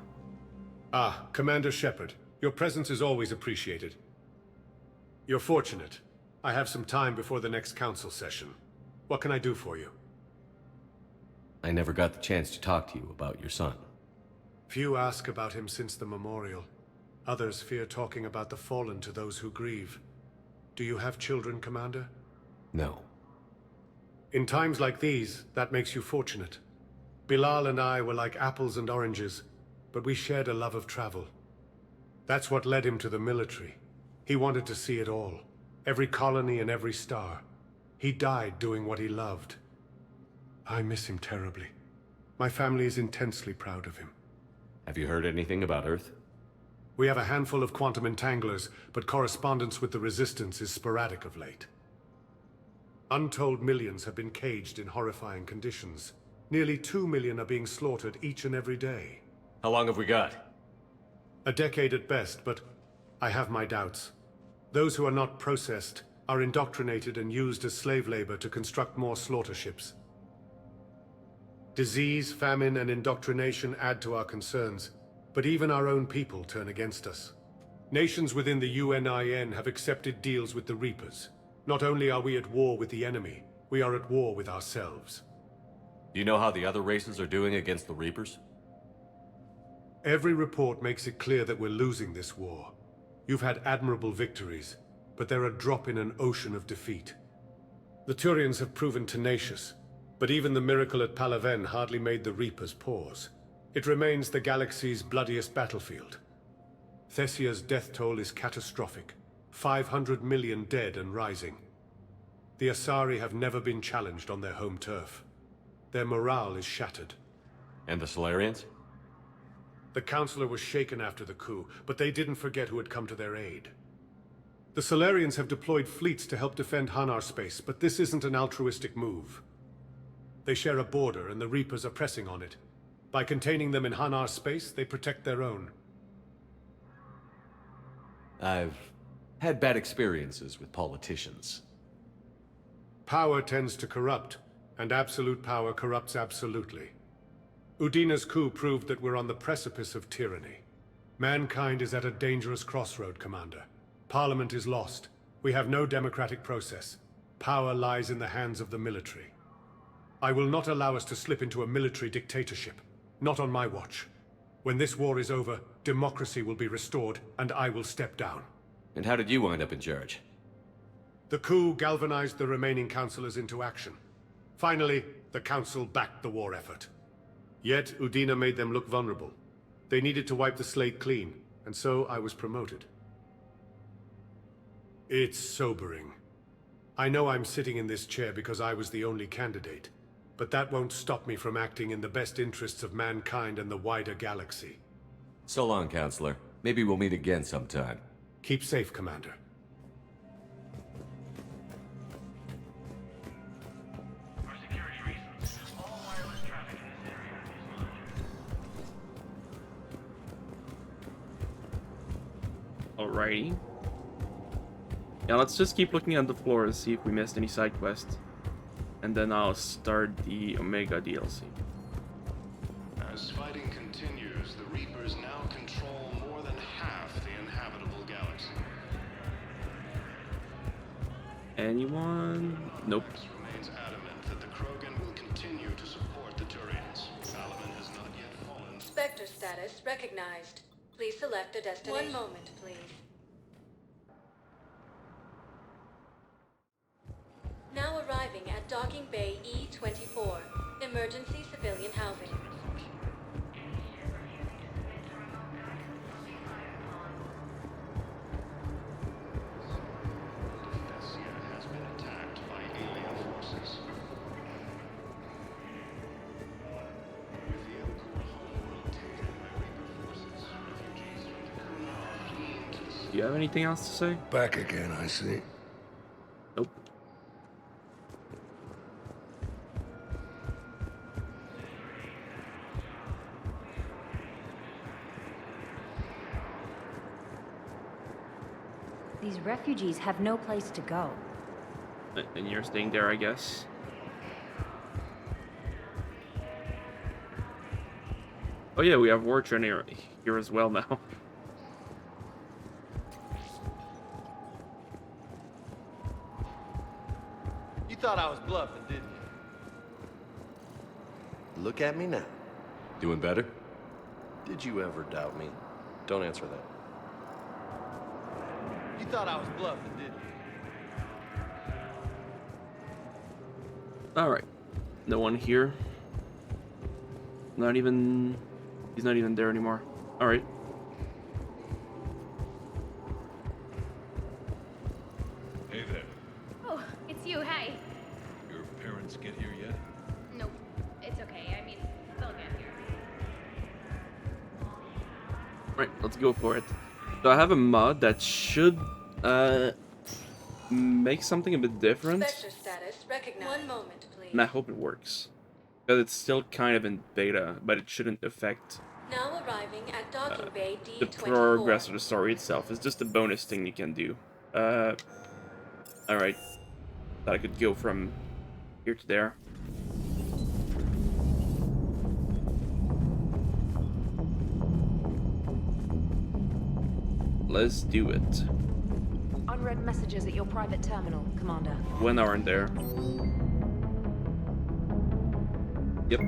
Ah, Commander Shepard. Your presence is always appreciated. You're fortunate. I have some time before the next council session. What can I do for you? I never got the chance to talk to you about your son. Few ask about him since the memorial. Others fear talking about the fallen to those who grieve. Do you have children, Commander? No. In times like these, that makes you fortunate. Bilal and I were like apples and oranges, but we shared a love of travel. That's what led him to the military. He wanted to see it all. Every colony and every star. He died doing what he loved. I miss him terribly. My family is intensely proud of him. Have you heard anything about Earth? We have a handful of quantum entanglers, but correspondence with the Resistance is sporadic of late. Untold millions have been caged in horrifying conditions. Nearly 2 million are being slaughtered each and every day. How long have we got? A decade at best, but I have my doubts. Those who are not processed are indoctrinated and used as slave labor to construct more slaughter ships. Disease, famine, and indoctrination add to our concerns, but even our own people turn against us. Nations within the UNIN have accepted deals with the Reapers. Not only are we at war with the enemy, we are at war with ourselves. Do you know how the other races are doing against the Reapers? Every report makes it clear that we're losing this war. You've had admirable victories, but they're a drop in an ocean of defeat. The Turians have proven tenacious, but even the miracle at Palaven hardly made the Reapers pause. It remains the galaxy's bloodiest battlefield. Thessia's death toll is catastrophic. 500 million dead and rising. The Asari have never been challenged on their home turf. Their morale is shattered. And the Solarians? The Councilor was shaken after the coup, but they didn't forget who had come to their aid. The Solarians have deployed fleets to help defend Hanar space, but this isn't an altruistic move. They share a border, and the Reapers are pressing on it. By containing them in Hanar space, they protect their own. I've had bad experiences with politicians. Power tends to corrupt, and absolute power corrupts absolutely. Udina's coup proved that we're on the precipice of tyranny. Mankind is at a dangerous crossroad, Commander. Parliament is lost. We have no democratic process. Power lies in the hands of the military. I will not allow us to slip into a military dictatorship. Not on my watch. When this war is over, democracy will be restored, and I will step down. And how did you wind up in charge? The coup galvanized the remaining councillors into action. Finally, the council backed the war effort. Yet, Udina made them look vulnerable. They needed to wipe the slate clean, and so I was promoted. It's sobering. I know I'm sitting in this chair because I was the only candidate, but that won't stop me from acting in the best interests of mankind and the wider galaxy. So long, Counselor. Maybe we'll meet again sometime. Keep safe, Commander. Alrighty. Yeah, let's just keep looking at the floor and see if we missed any side quests. And then I'll start the Omega DLC. As fighting continues, the Reapers now control more than half the inhabitable galaxy. Anyone? Nope. Remains adamant that the Krogan will continue to support the Turians. Palaven has not yet fallen. Spectre status recognized. Please select a destination. One moment, please. Now arriving at Docking Bay E-24, emergency civilian housing. Thessia has been attacked by alien forces. With the Elcor homeworld taken by Reaper forces, refugees from the Kuna are fleeing to the... Do you have anything else to say? Back again, I see. Nope. These refugees have no place to go. And you're staying there, I guess. Oh yeah, we have War Trainer here as well now. You thought I was bluffing, didn't you? Look at me now. Doing better? Did you ever doubt me? Don't answer that. You thought I was bluffing, didn't you? Alright. No one here. Not even... He's not even there anymore. Alright. Hey there. Oh, it's you. Hi. Your parents get here yet? Nope. It's okay. I mean, they'll get here. Right, let's go for it. So I have a mod that should make something a bit different. Spectre status recognized. One moment, please. And I hope it works. But it's still kind of in beta, but it shouldn't affect Now arriving at Docking Bay the D24. progress of the story itself. It's just a bonus thing you can do. Alright. Thought I could go from here to there. Let's do it. Unread messages at your private terminal, Commander. When aren't there? Yep.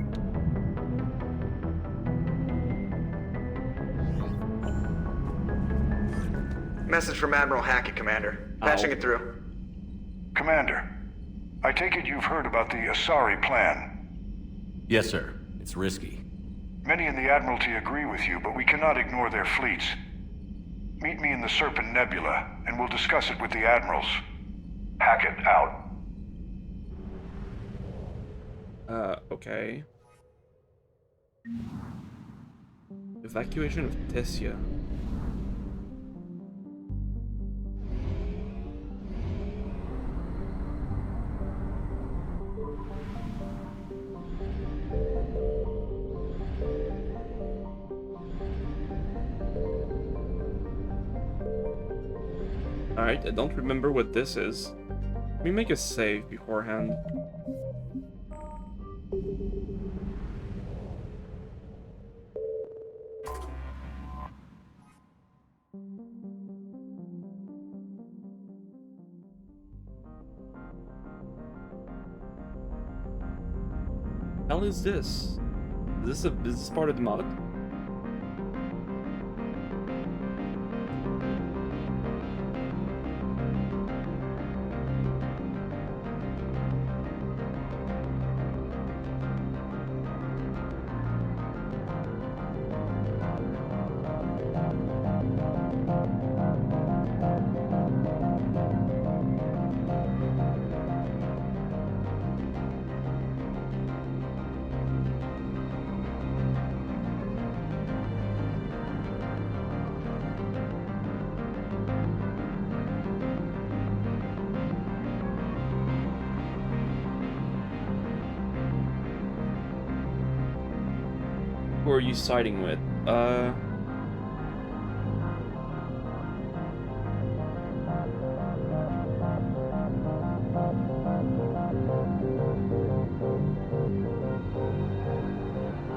Message from Admiral Hackett, Commander. Patching it through. Commander, I take it you've heard about the Asari plan. Yes, sir. It's risky. Many in the Admiralty agree with you, but we cannot ignore their fleets. Meet me in the Serpent Nebula, and we'll discuss it with the Admirals. Hackett out. Okay. Evacuation of Tessia. Alright, I don't remember what this is. Let me make a save beforehand. Hell is this? Is this part of the mod? Who are you siding with?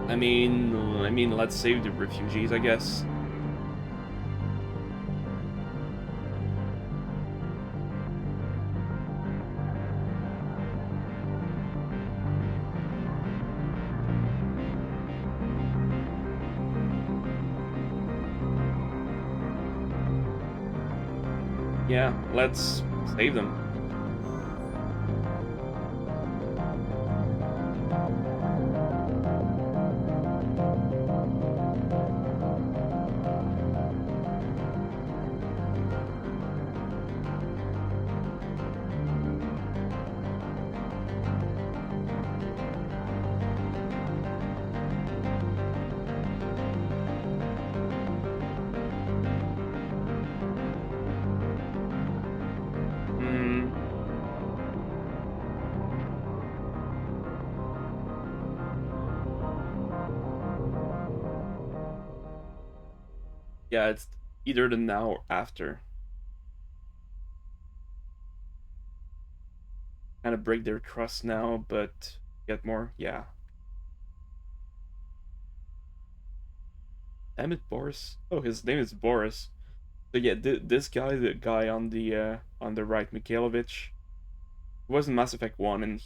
I mean, let's save the refugees, I guess. Yeah, let's save them. Yeah, it's either the now or after. Kind of break their trust now, but get more, yeah. Damn it, Boris. Oh, his name is Boris. So yeah, this guy, the guy on the right, Mikhailovich, was in Mass Effect 1, and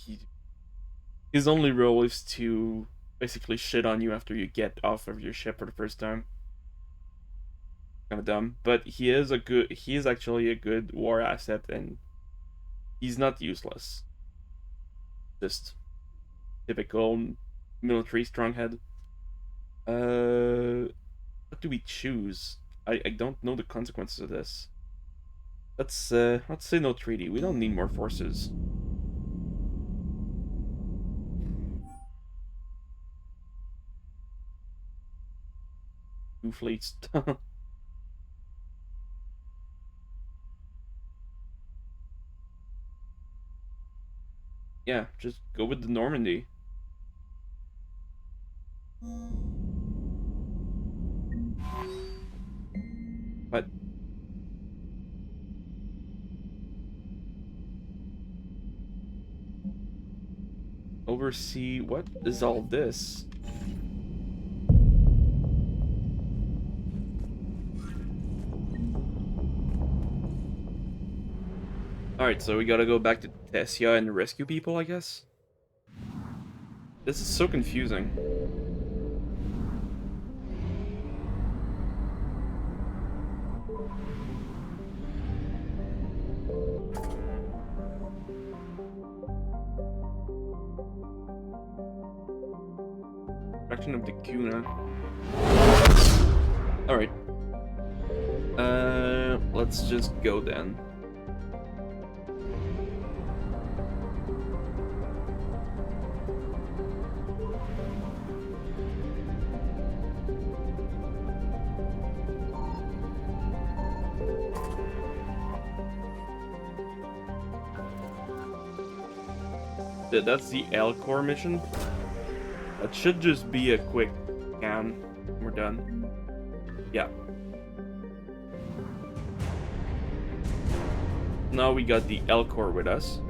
his only role is to basically shit on you after you get off of your ship for the first time. Kind of dumb, but he is actually a good war asset, and he's not useless. Just typical military stronghead. What do we choose? I don't know the consequences of this. Let's say no treaty. We don't need more forces. Two fleets. Yeah, just go with the Normandy. What? Oversee... What is all this? Alright, so we gotta go back to Tessia and rescue people, I guess? This is so confusing. Fraction of the Kuna. Alright. Let's just go then. That's the Elcor mission. That should just be a quick scan. We're done. Yeah. Now we got the Elcor with us.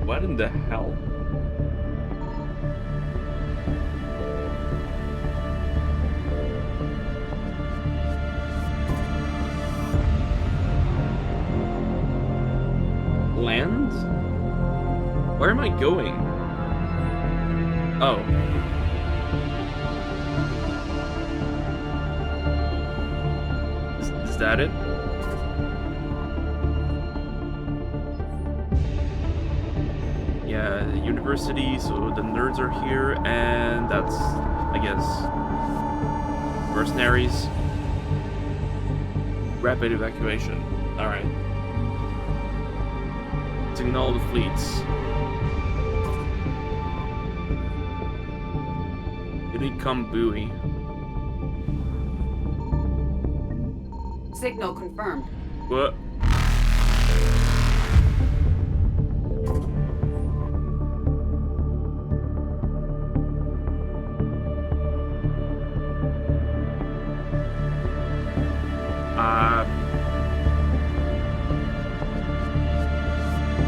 What in the hell? Land? Where am I going? Oh. Is that it? Yeah, university, so the nerds are here, and that's, I guess, mercenaries. Rapid evacuation. Alright. Signal the fleets. Unicum buoy. Signal confirmed. What?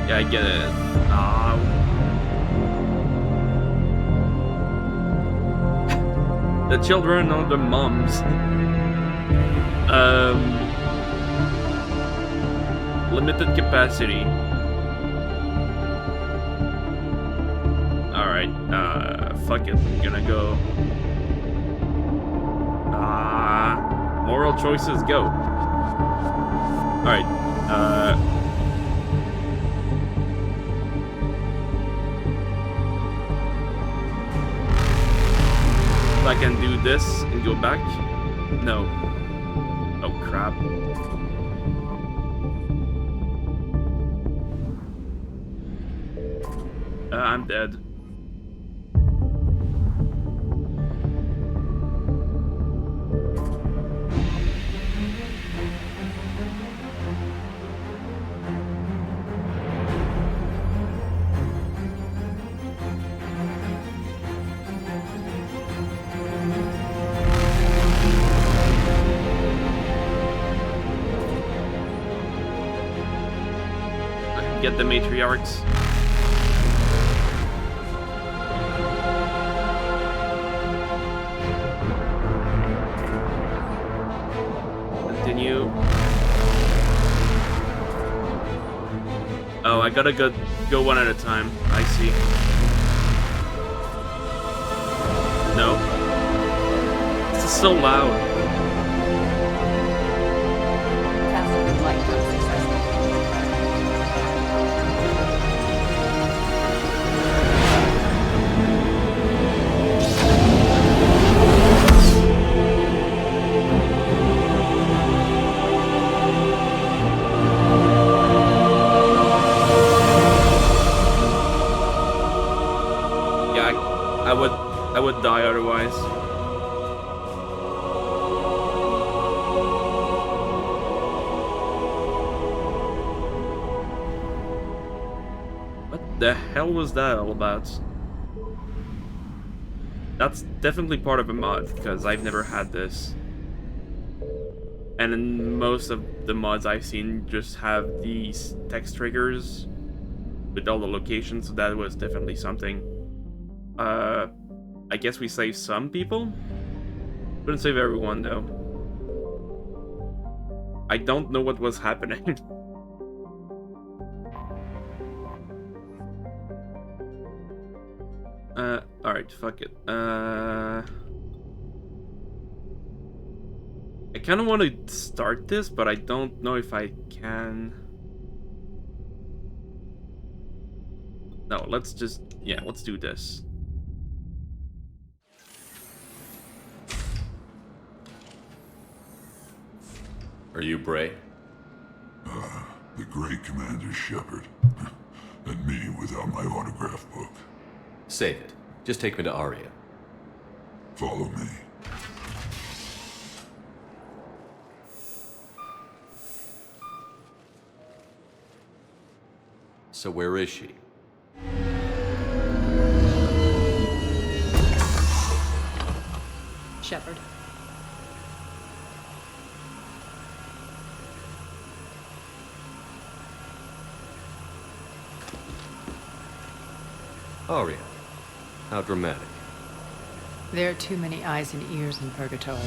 Yeah, I get it. The children are the moms. Limited capacity. Alright, fuck it. I'm gonna go. Moral choices, go. Alright, if I can do this and go back? No. Oh crap. I'm dead. Get the matriarchs. Continue. Oh, I gotta go one at a time. I see. No. This is so loud. I would die otherwise. What the hell was that all about? That's definitely part of a mod, because I've never had this. And in most of the mods I've seen just have these text triggers with all the locations, so that was definitely something. I guess we saved some people? Couldn't save everyone though. I don't know what was happening. Alright, fuck it. I kind of want to start this, but I don't know if I can. No, let's just, yeah, let's do this. Are you Bray? The great Commander Shepard. And me without my autograph book. Save it. Just take me to Aria. Follow me. So where is she? Shepard. Aria. How dramatic. There are too many eyes and ears in Purgatory.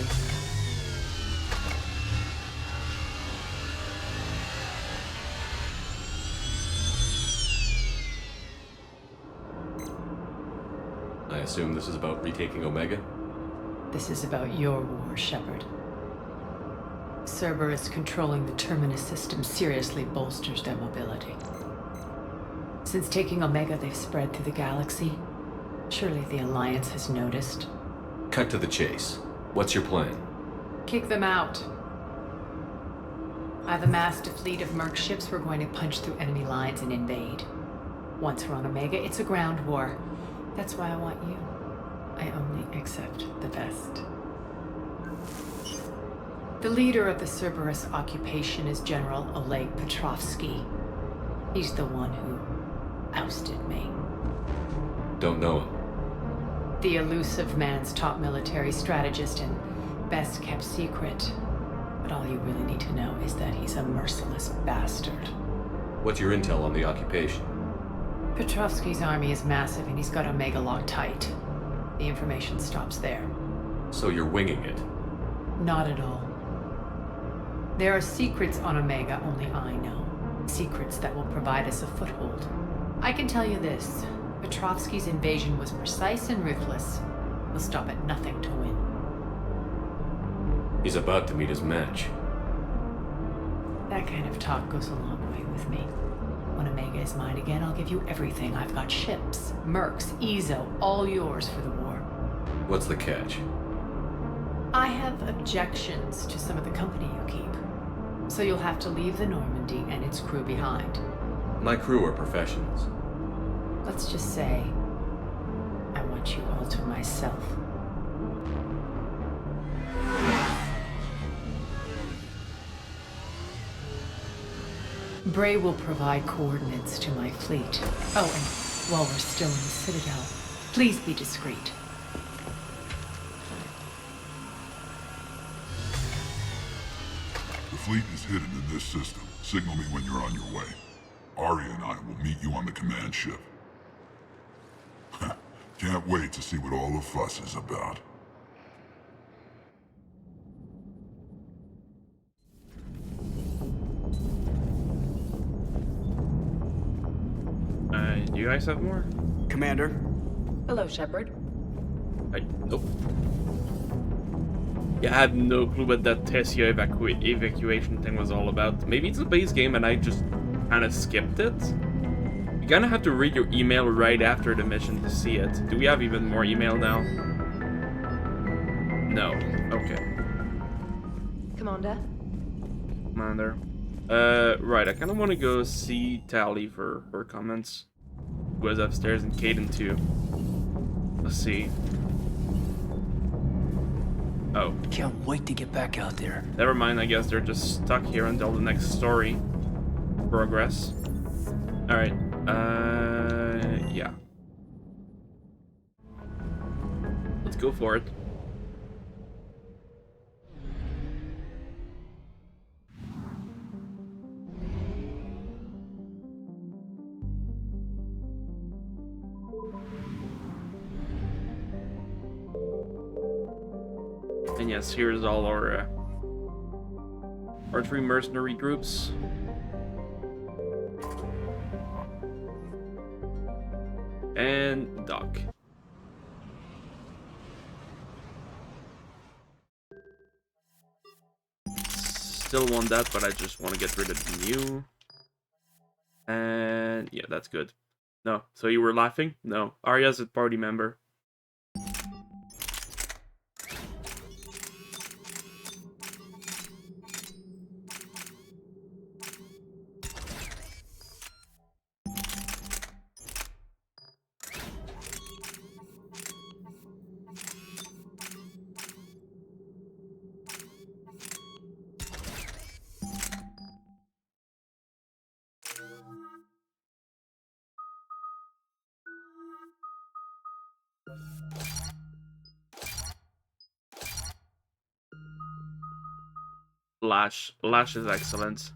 I assume this is about retaking Omega? This is about your war, Shepard. Cerberus controlling the Terminus system seriously bolsters their mobility. Since taking Omega, they've spread through the galaxy. Surely the Alliance has noticed. Cut to the chase. What's your plan? Kick them out. I've amassed a fleet of merc ships. We're going to punch through enemy lines and invade. Once we're on Omega, it's a ground war. That's why I want you. I only accept the best. The leader of the Cerberus occupation is General Oleg Petrovsky. He's the one who ousted me. Don't know him. The elusive man's top military strategist and best kept secret. But all you really need to know is that he's a merciless bastard. What's your intel on the occupation? Petrovsky's army is massive and he's got Omega locked tight. The information stops there. So you're winging it? Not at all. There are secrets on Omega only I know. Secrets that will provide us a foothold. I can tell you this. Petrovsky's invasion was precise and ruthless. He'll stop at nothing to win. He's about to meet his match. That kind of talk goes a long way with me. When Omega is mine again, I'll give you everything. I've got ships, mercs, Ezo, all yours for the war. What's the catch? I have objections to some of the company you keep. So you'll have to leave the Normandy and its crew behind. My crew are professionals. Let's just say, I want you all to myself. Bray will provide coordinates to my fleet. Oh, and while we're still in the Citadel, please be discreet. The fleet is hidden in this system. Signal me when you're on your way. Aria and I will meet you on the command ship. Can't wait to see what all the fuss is about. Do you guys have more? Commander. Hello, Shepard. Nope. Yeah, I had no clue what that Tessia evacuation thing was all about. Maybe it's a base game and I just kind of skipped it. You're gonna have to read your email right after the mission to see it. Do we have even more email now? No. Okay. Commander? Commander. Right, I kind of want to go see Tali for her comments. Who was upstairs and Caden too. Let's see. Oh. Can't wait to get back out there. Never mind, I guess they're just stuck here until the next story progress. Alright. Yeah. Let's go for it. And yes, here's all our 3 mercenary groups. And Doc. Still want that, but I just want to get rid of the new. And yeah, that's good. No, so you were laughing? No, Arya's a party member. Lash is excellent.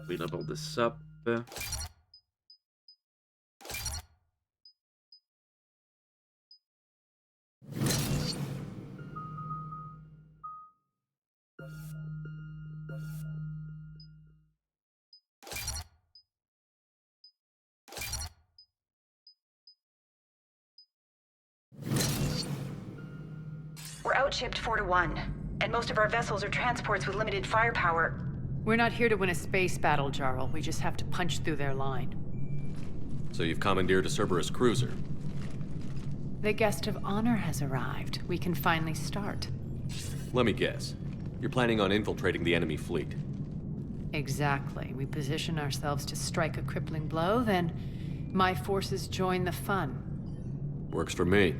We level this up. We're outshipped 4-1, and most of our vessels are transports with limited firepower. We're not here to win a space battle, Jarl. We just have to punch through their line. So you've commandeered a Cerberus cruiser. The guest of honor has arrived. We can finally start. Let me guess. You're planning on infiltrating the enemy fleet. Exactly. We position ourselves to strike a crippling blow, then my forces join the fun. Works for me.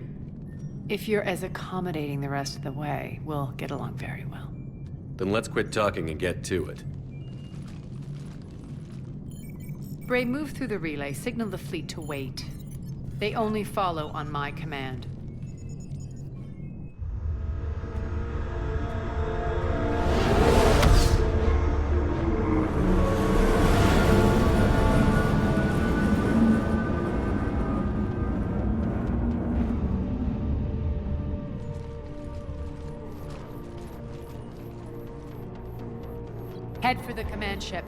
If you're as accommodating the rest of the way, we'll get along very well. Then let's quit talking and get to it. Bray, move through the relay. Signal the fleet to wait. They only follow on my command. Head for the command ship.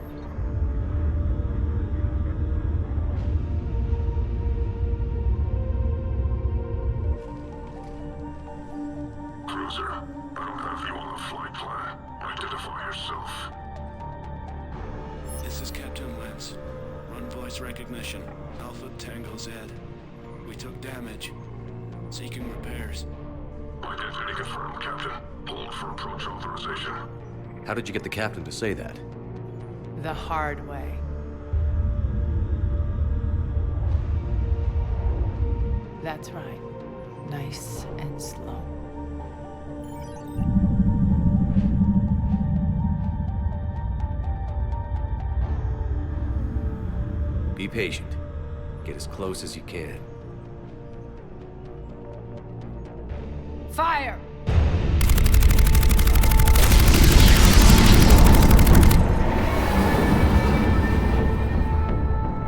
Cruiser, I don't have you on the flight plan. Identify yourself. This is Captain Lance. Run voice recognition. Alpha Tango Z. We took damage. Seeking repairs. Identity confirmed, Captain. Hold for approach authorization. How did you get the captain to say that? The hard way. That's right. Nice and slow. Be patient. Get as close as you can. Fire!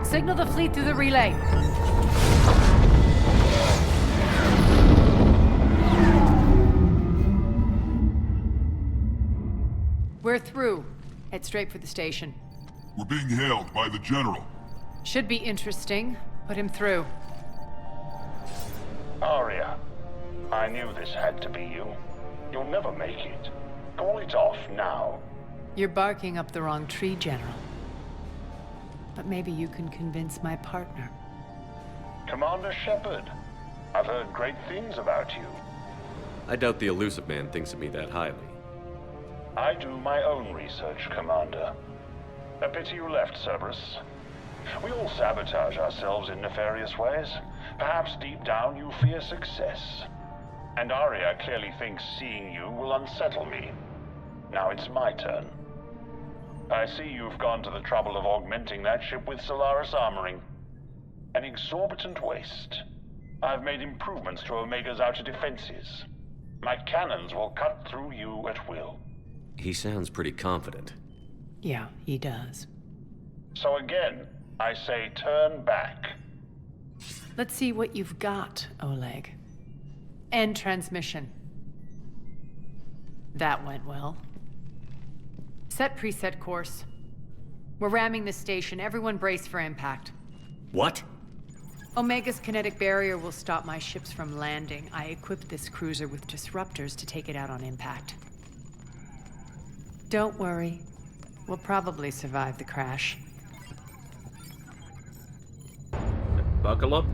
Signal the fleet through the relay. We're through. Head straight for the station. We're being hailed by the General. Should be interesting. Put him through. Arya, I knew this had to be you. You'll never make it. Call it off now. You're barking up the wrong tree, General. But maybe you can convince my partner. Commander Shepard, I've heard great things about you. I doubt the Illusive Man thinks of me that highly. I do my own research, Commander. A pity you left, Cerberus. We all sabotage ourselves in nefarious ways. Perhaps deep down you fear success. And Arya clearly thinks seeing you will unsettle me. Now it's my turn. I see you've gone to the trouble of augmenting that ship with Solaris armoring. An exorbitant waste. I've made improvements to Omega's outer defenses. My cannons will cut through you at will. He sounds pretty confident. Yeah, he does. So again, I say turn back. Let's see what you've got, Oleg. End transmission. That went well. Set preset course. We're ramming the station. Everyone brace for impact. What? Omega's kinetic barrier will stop my ships from landing. I equipped this cruiser with disruptors to take it out on impact. Don't worry. We'll probably survive the crash. Buckle up.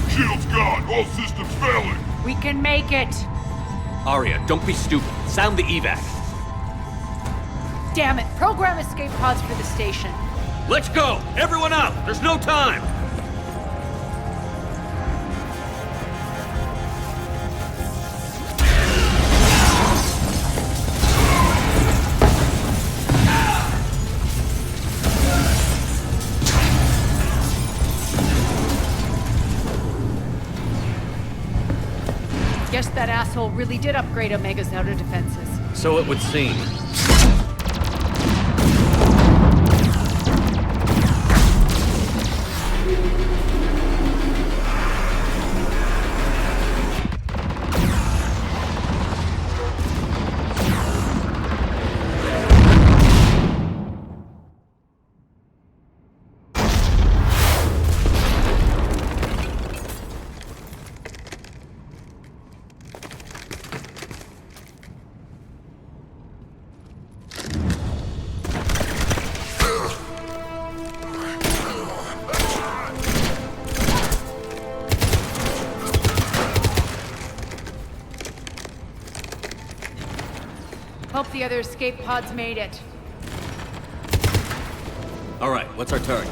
Shield's gone! All systems failing! We can make it! Arya, don't be stupid. Sound the evac. Damn it! Program escape pods for the station. Let's go! Everyone out! There's no time! Guess that asshole really did upgrade Omega's outer defenses. So it would seem. Hope the other escape pods made it. All right, what's our target?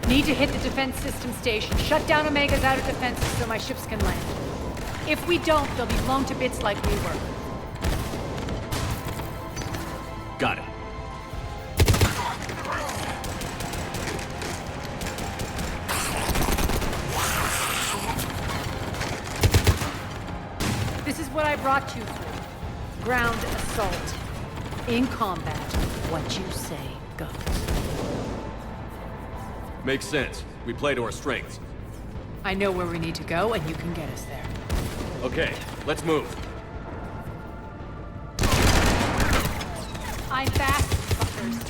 Need to hit the defense system station. Shut down Omega's outer defenses so my ships can land. If we don't, they'll be blown to bits like we were. Got it. This is what I brought you through. Ground assault. In combat, what you say goes. Makes sense. We play to our strengths. I know where we need to go, and you can get us there. Okay, let's move. I'm fast, fuckers.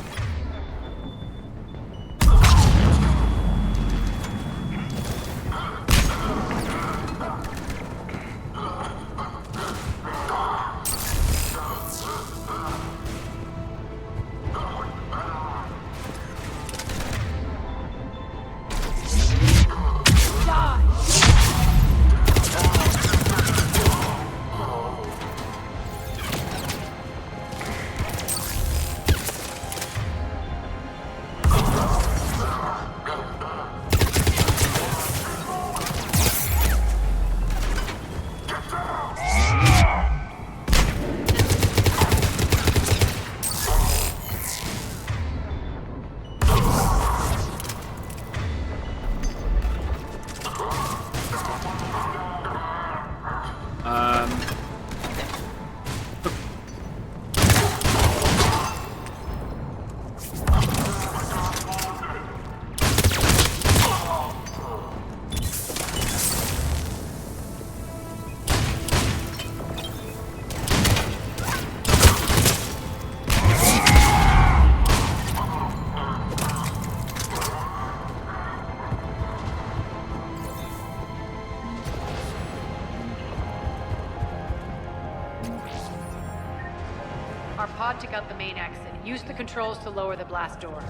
Our pod took out the main exit. Use the controls to lower the blast door.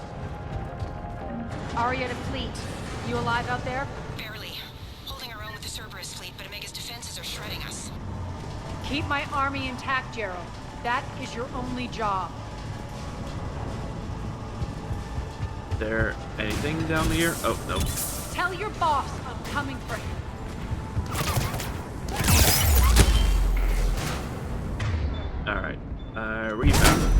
Aria to Fleet. You alive out there? Barely. Holding our own with the Cerberus fleet, but Omega's defenses are shredding us. Keep my army intact, Gerald. That is your only job. Is there anything down here? Oh, no. Tell your boss I'm coming for him. Alright. Rebound.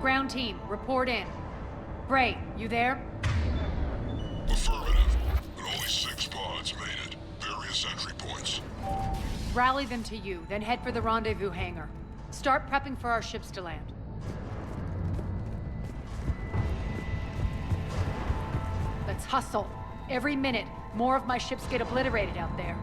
Ground team, report in. Bray, you there? Affirmative, but only 6 pods made it. Various entry points. Rally them to you, then head for the rendezvous hangar. Start prepping for our ships to land. Let's hustle. Every minute, more of my ships get obliterated out there.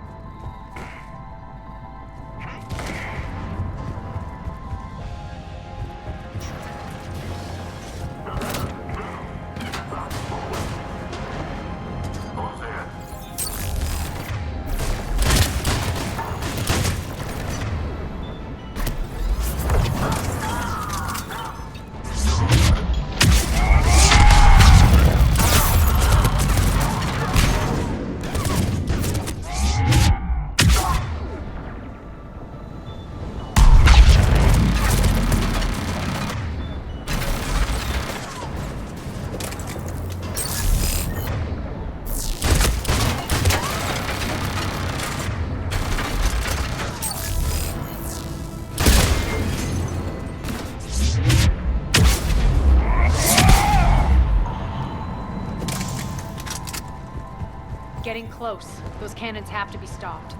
Getting close. Those cannons have to be stopped.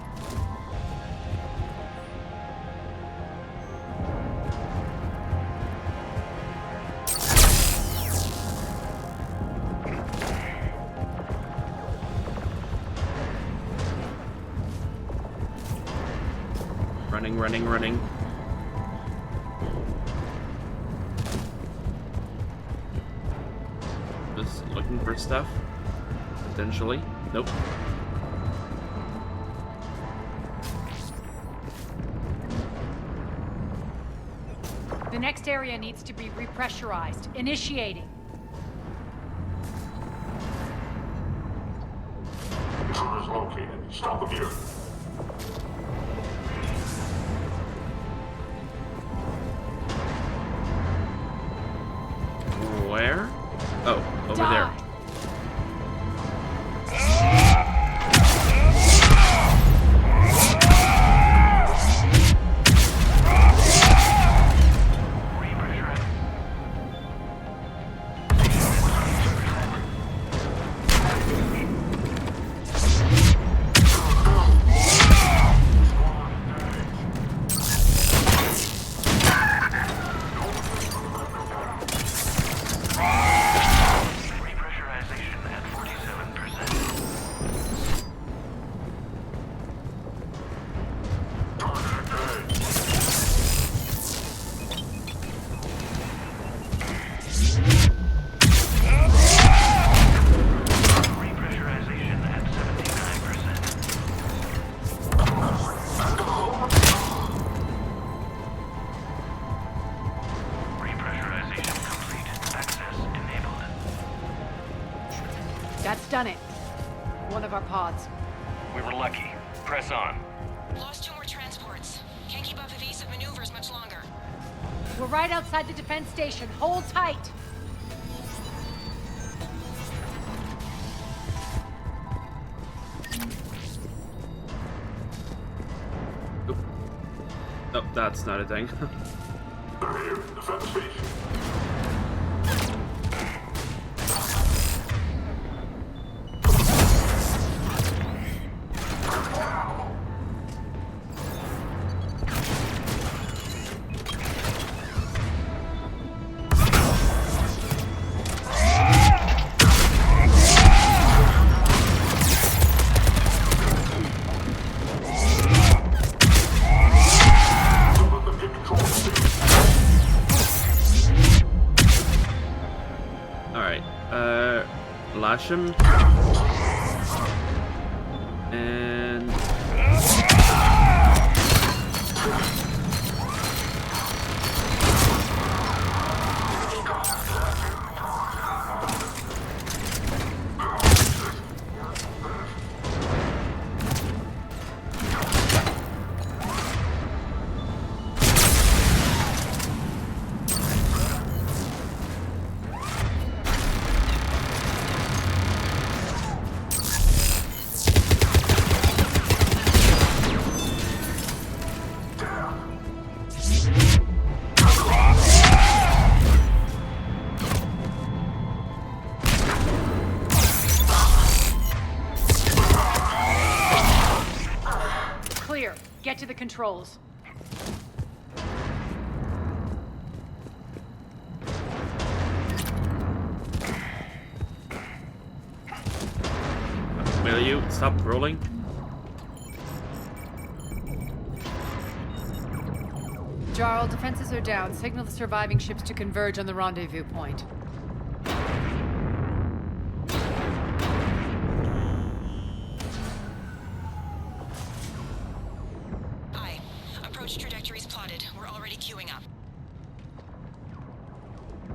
Running, running, running. Just looking for stuff. Potentially. Nope. The next area needs to be repressurized. Initiating. Intruders located. Stop them here. Where? Oh, over there. That's done it. One of our pods. We were lucky. Press on. Lost 2 more transports. Can't keep up evasive maneuvers much longer. We're right outside the defense station. Hold tight. That's not a thing. They're here. Defend the station. Lash him. And... Get to the controls. Will you stop rolling? Jarl, defenses are down. Signal the surviving ships to converge on the rendezvous point.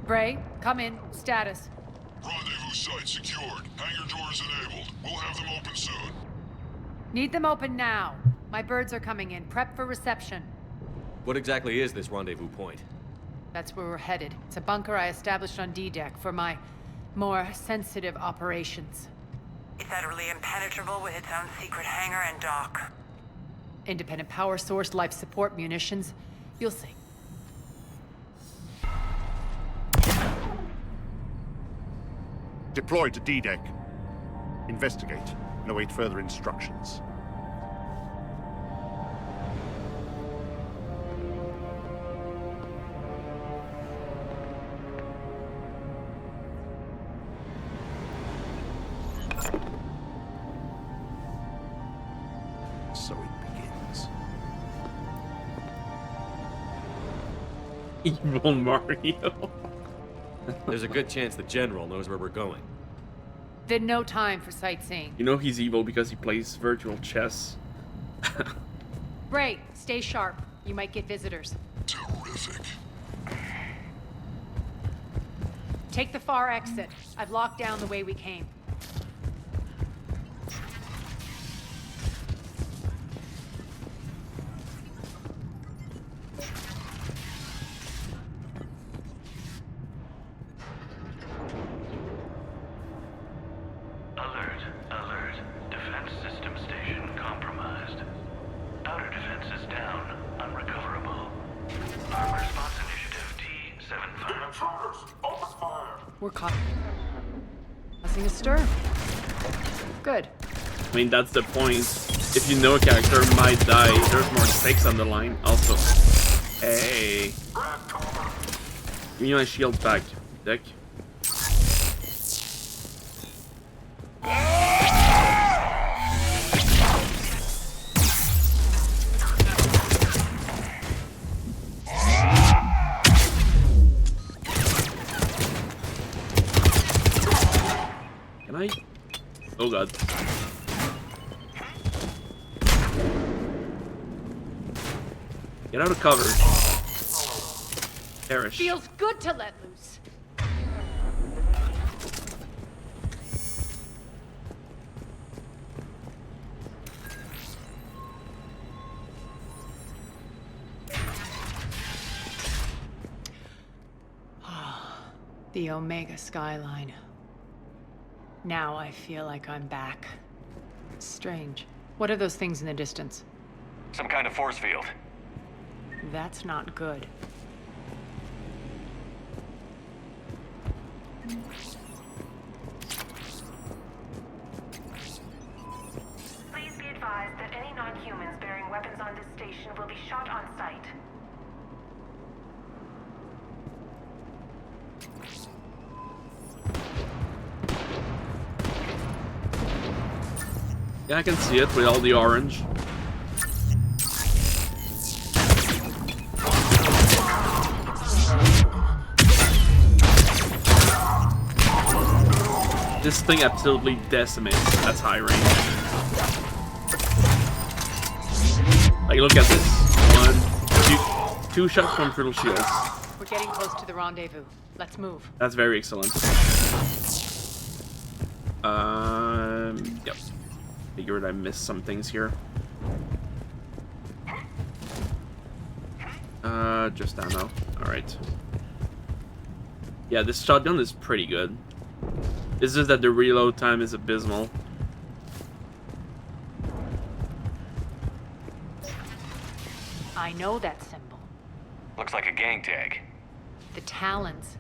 Bray, come in. Status. Rendezvous site secured. Hangar doors enabled. We'll have them open soon. Need them open now. My birds are coming in. Prep for reception. What exactly is this rendezvous point? That's where we're headed. It's a bunker I established on D-Deck for my more sensitive operations. It's utterly impenetrable with its own secret hangar and dock. Independent power source, life support, munitions. You'll see. Deploy to D-Deck. Investigate and await further instructions. So it begins. Evil Mario. There's a good chance the General knows where we're going. Then no time for sightseeing. You know he's evil because he plays virtual chess. Bray, stay sharp. You might get visitors. Terrific. Take the far exit. I've locked down the way we came. We're caught. Causing a stir. Good. I mean, that's the point. If you know a character might die, there's more stakes on the line. Also, hey, give me my shield back, Dick. Oh god. Get out of cover. Perish. Feels good to let loose. The Omega skyline. Now I feel like I'm back. It's strange. What are those things in the distance? Some kind of force field. That's not good. Please be advised that any non-humans bearing weapons on this station will be shot on sight. Yeah, I can see it with all the orange. This thing absolutely decimates at high range. Like, look at this. 2 shots from Turtle Shields. We're getting close to the rendezvous. Let's move. That's very excellent. Yep. Figured I missed some things here. Just ammo. Alright. Yeah, this shotgun is pretty good. It's just that the reload time is abysmal. I know that symbol. Looks like a gang tag. The Talons.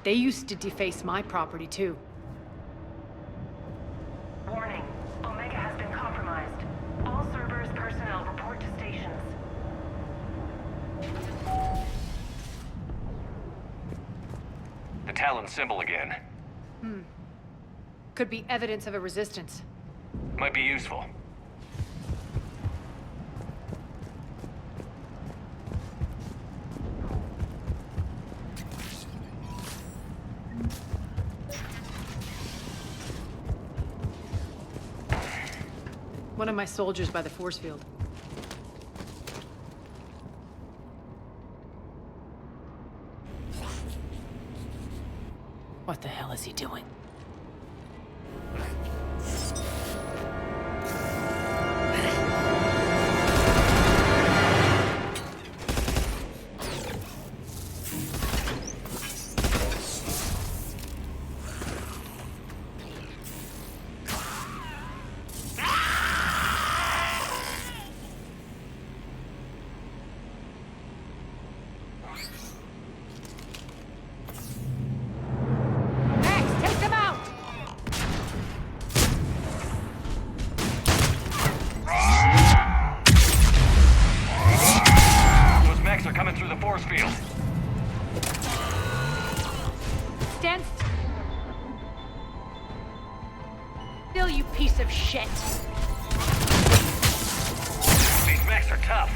They used to deface my property too. Warning. Omega has been compromised. All Cerberus personnel report to stations. The Talon symbol again. Could be evidence of a resistance. Might be useful. One of my soldiers by the force field. What the hell is he doing? Still, you piece of shit. These mechs are tough.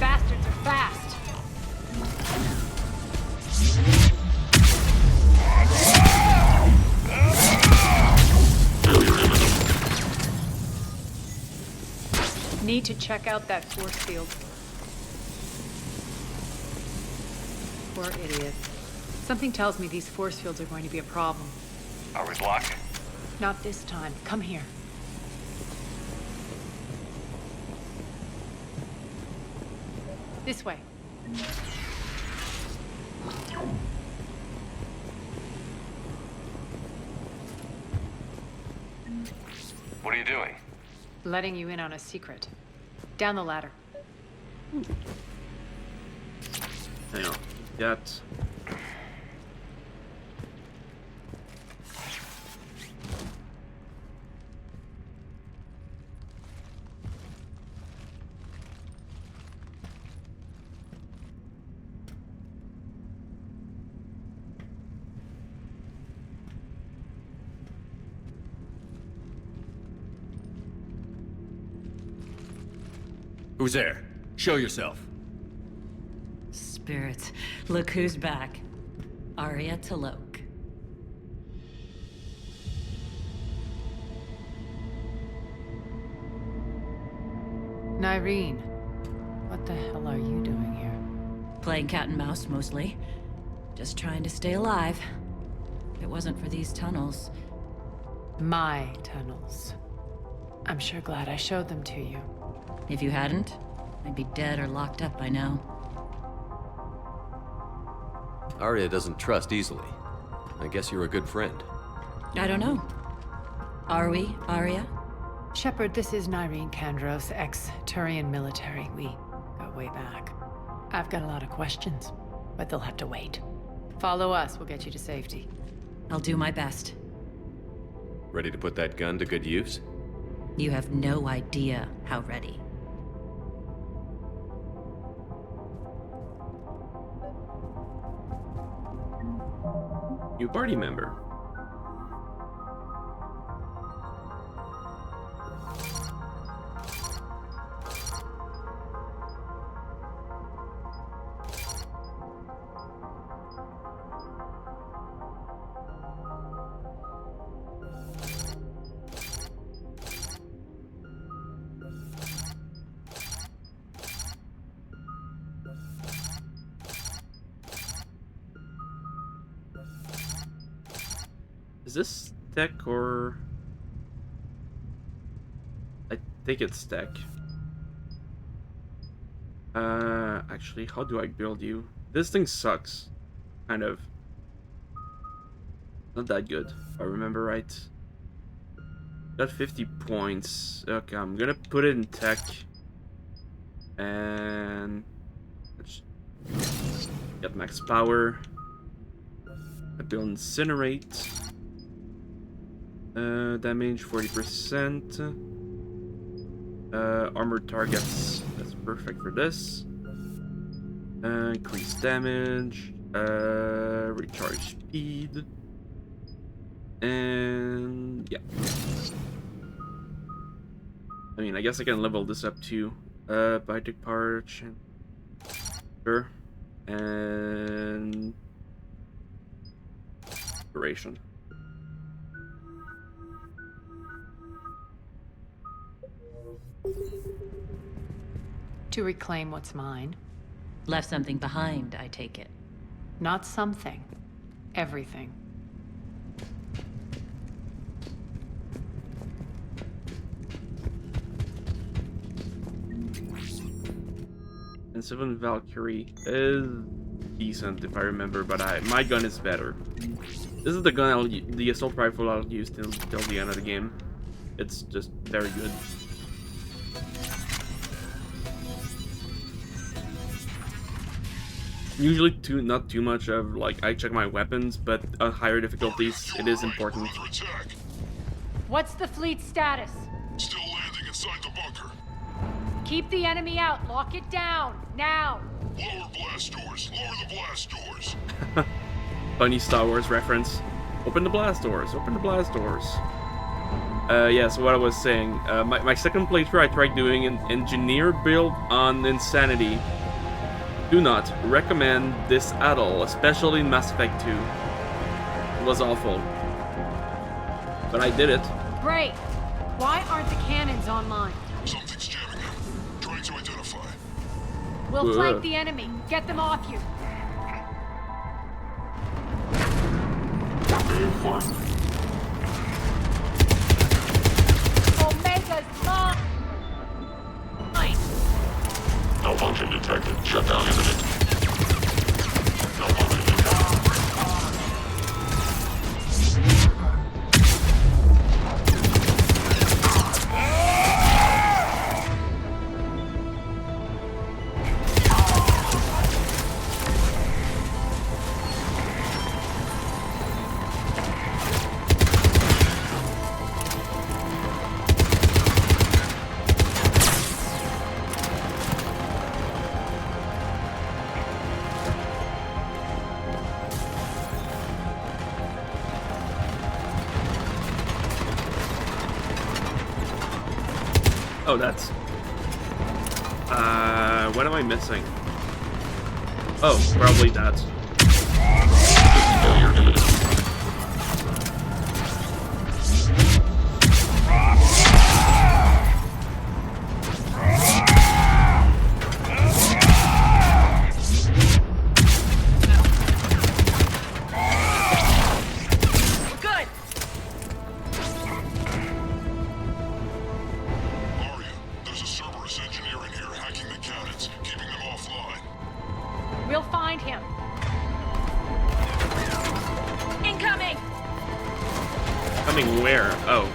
Bastards are fast. Need to check out that force field. Poor idiot. Something tells me these force fields are going to be a problem. Are we blocked? Not this time. Come here. This way. What are you doing? Letting you in on a secret. Down the ladder. Hang on. Got... Who's there? Show yourself. Spirits, look who's back. Arya T'Loak. Nyreen, what the hell are you doing here? Playing cat and mouse, mostly. Just trying to stay alive. If it wasn't for these tunnels, My tunnels. I'm sure glad I showed them to you. If you hadn't, I'd be dead or locked up by now. Arya doesn't trust easily. I guess you're a good friend. I don't know. Are we, Arya? Shepard, this is Nyreen Kandros, ex-Turian military. We go way back. I've got a lot of questions, but they'll have to wait. Follow us, we'll get you to safety. I'll do my best. Ready to put that gun to good use? You have no idea how ready. New party member. Is this tech or... I think it's tech. Actually, how do I build you? This thing sucks. Kind of. Not that good, if I remember right. Got 50 points. Okay, I'm gonna put it in tech. And... let's get max power. I build incinerate. Damage 40%. Armored targets. That's perfect for this. Increase damage. Recharge speed. And yeah. I mean, I guess I can level this up too. Biotic power. Sure. And duration. To reclaim what's mine. Left something behind, I take it. Not something. Everything. And 7 Valkyrie is decent if I remember, but my gun is better. This is the gun the assault rifle I'll use till the end of the game. It's just very good. Usually not too much of like I check my weapons, but on higher difficulties it is important. What's the fleet status? Still landing inside the bunker. Keep the enemy out. Lock it down. Now. Lower blast doors. Lower the blast doors. Funny Star Wars reference. Open the blast doors. Open the blast doors. Yeah, so what I was saying, my second playthrough I tried doing an engineer build on Insanity. Do not recommend this at all, especially in Mass Effect 2. It was awful. But I did it. Great. Why aren't the cannons online? Something's jamming them. Trying to identify. We'll flank the enemy. Get them off you. Omega's mine! Malfunction detected. Shutdown imminent. Malfunction Oh, that's... what am I missing? Oh, probably that. failure imminent. Good. Coming where? Oh.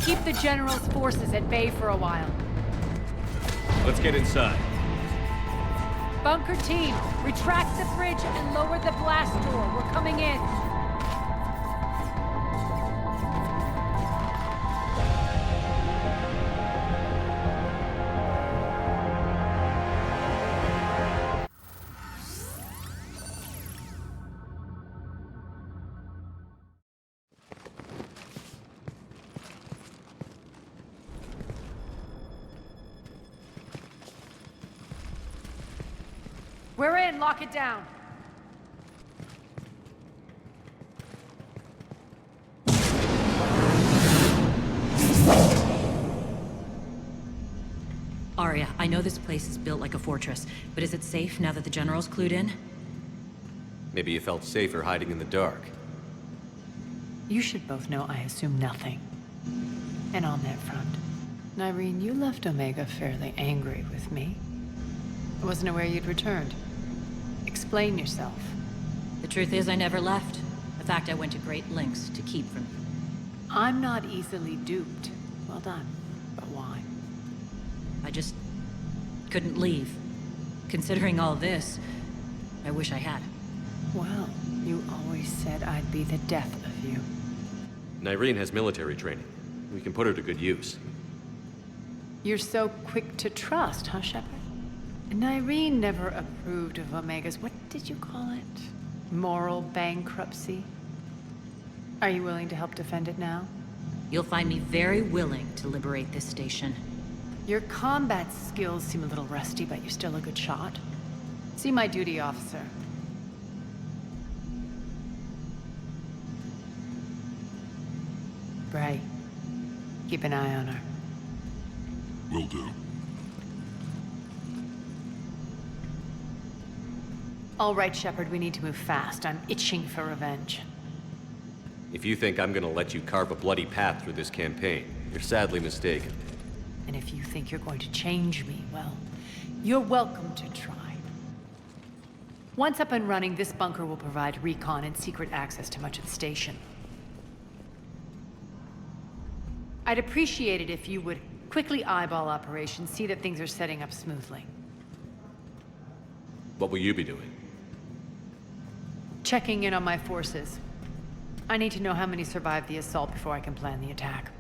Keep the General's forces at bay for a while. Let's get inside. Bunker team, retract the bridge and lower the blast door. We're coming in. We're in, lock it down. Arya, I know this place is built like a fortress, but is it safe now that the General's clued in? Maybe you felt safer hiding in the dark. You should both know I assume nothing. And on that front, Nyreen, you left Omega fairly angry with me. I wasn't aware you'd returned. Explain yourself. The truth is, I never left. In fact, I went to great lengths to keep from you. I'm not easily duped. Well done. But why? I just couldn't leave. Considering all this, I wish I had. Well, you always said I'd be the death of you. Nyreen has military training. We can put her to good use. You're so quick to trust, huh, Shepard? Nyreen never approved of Omega's, what did you call it? Moral bankruptcy? Are you willing to help defend it now? You'll find me very willing to liberate this station. Your combat skills seem a little rusty, but you're still a good shot. See my duty officer. Bray, keep an eye on her. Will do. All right, Shepard, we need to move fast. I'm itching for revenge. If you think I'm gonna let you carve a bloody path through this campaign, you're sadly mistaken. And if you think you're going to change me, well, you're welcome to try. Once up and running, this bunker will provide recon and secret access to much of the station. I'd appreciate it if you would quickly eyeball operations, see that things are setting up smoothly. What will you be doing? Checking in on my forces. I need to know how many survived the assault before I can plan the attack.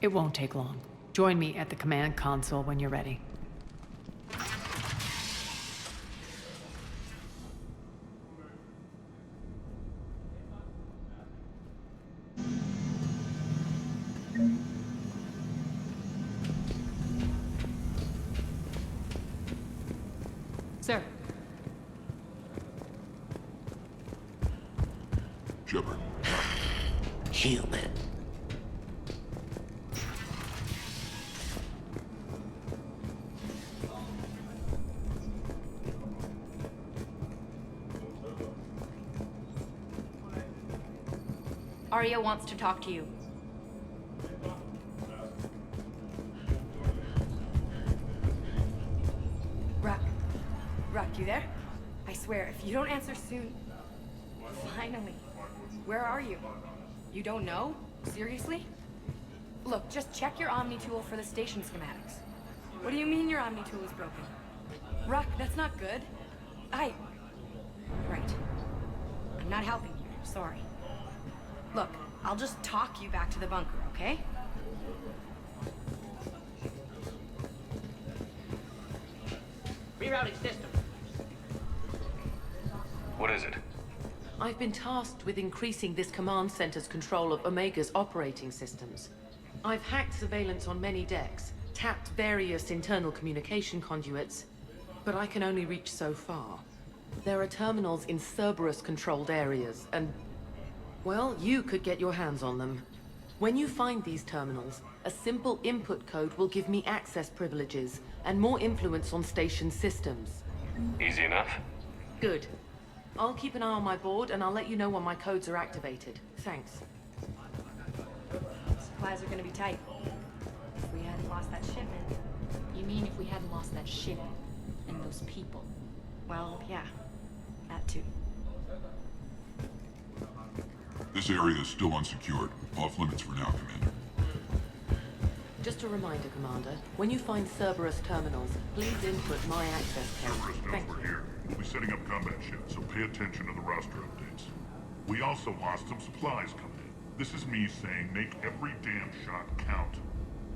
It won't take long. Join me at the command console when you're ready. Sir. Shepard. Human. Arya wants to talk to you. Ruck, you there? I swear, if you don't answer soon... Finally. Where are you? You don't know? Seriously? Look, just check your Omni tool for the station schematics. What do you mean your Omni tool is broken? Ruck, that's not good. Right. I'm not helping you. Sorry. Look, I'll just talk you back to the bunker, okay? Rerouting system. What is it? I've been tasked with increasing this command center's control of Omega's operating systems. I've hacked surveillance on many decks, tapped various internal communication conduits, but I can only reach so far. There are terminals in Cerberus-controlled areas, and... well, you could get your hands on them. When you find these terminals, a simple input code will give me access privileges and more influence on station systems. Easy enough. Good. I'll keep an eye on my board, and I'll let you know when my codes are activated. Thanks. Supplies are gonna be tight. If we hadn't lost that shipment. You mean if we hadn't lost that ship and those people? Well, yeah. That too. This area is still unsecured. Off limits for now, Commander. Just a reminder, Commander. When you find Cerberus terminals, please input my access code. Thank you. We're here. We'll be setting up combat ships, so pay attention to the roster updates. We also lost some supplies coming in. This is me saying make every damn shot count.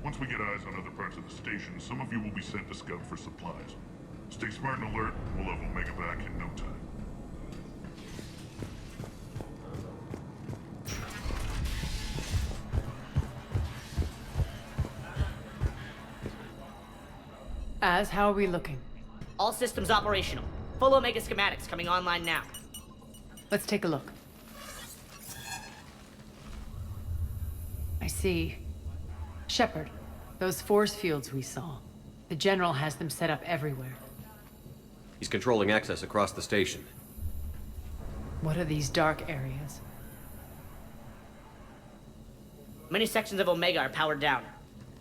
Once we get eyes on other parts of the station, some of you will be sent to scout for supplies. Stay smart and alert, we'll have Omega back in no time. How are we looking? All systems operational. Full Omega schematics coming online now. Let's take a look. I see. Shepard, those force fields we saw. The General has them set up everywhere. He's controlling access across the station. What are these dark areas? Many sections of Omega are powered down.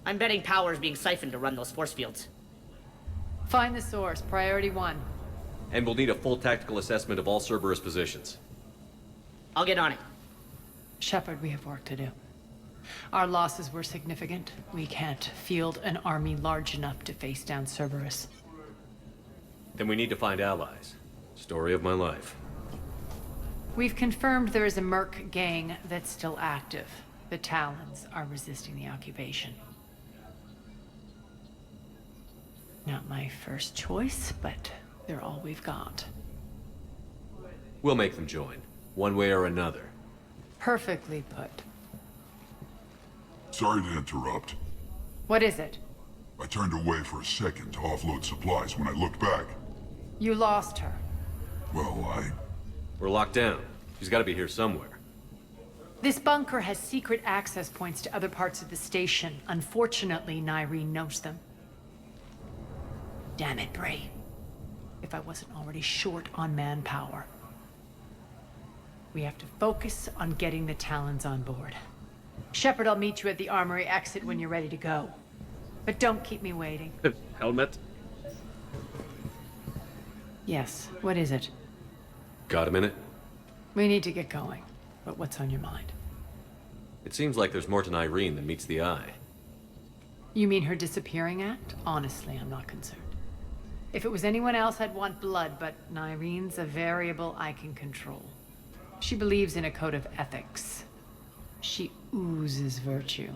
I'm betting power is being siphoned to run those force fields. Find the source, priority 1. And we'll need a full tactical assessment of all Cerberus positions. I'll get on it. Shepard, we have work to do. Our losses were significant. We can't field an army large enough to face down Cerberus. Then we need to find allies. Story of my life. We've confirmed there is a Merc gang that's still active. The Talons are resisting the occupation. Not my first choice, but they're all we've got. We'll make them join, one way or another. Perfectly put. Sorry to interrupt. What is it? I turned away for a second to offload supplies. When I looked back... You lost her. Well, We're locked down. She's gotta be here somewhere. This bunker has secret access points to other parts of the station. Unfortunately, Nyreen knows them. Damn it, Bray. if I wasn't already short on manpower. We have to focus on getting the Talons on board. Shepard, I'll meet you at the armory exit when you're ready to go. But don't keep me waiting. Helmet. Yes, what is it? Got a minute? We need to get going. But what's on your mind? It seems like there's more to Nyreen than meets the eye. You mean her disappearing act? Honestly, I'm not concerned. If it was anyone else, I'd want blood, but Nyreen's a variable I can control. She believes in a code of ethics. She oozes virtue.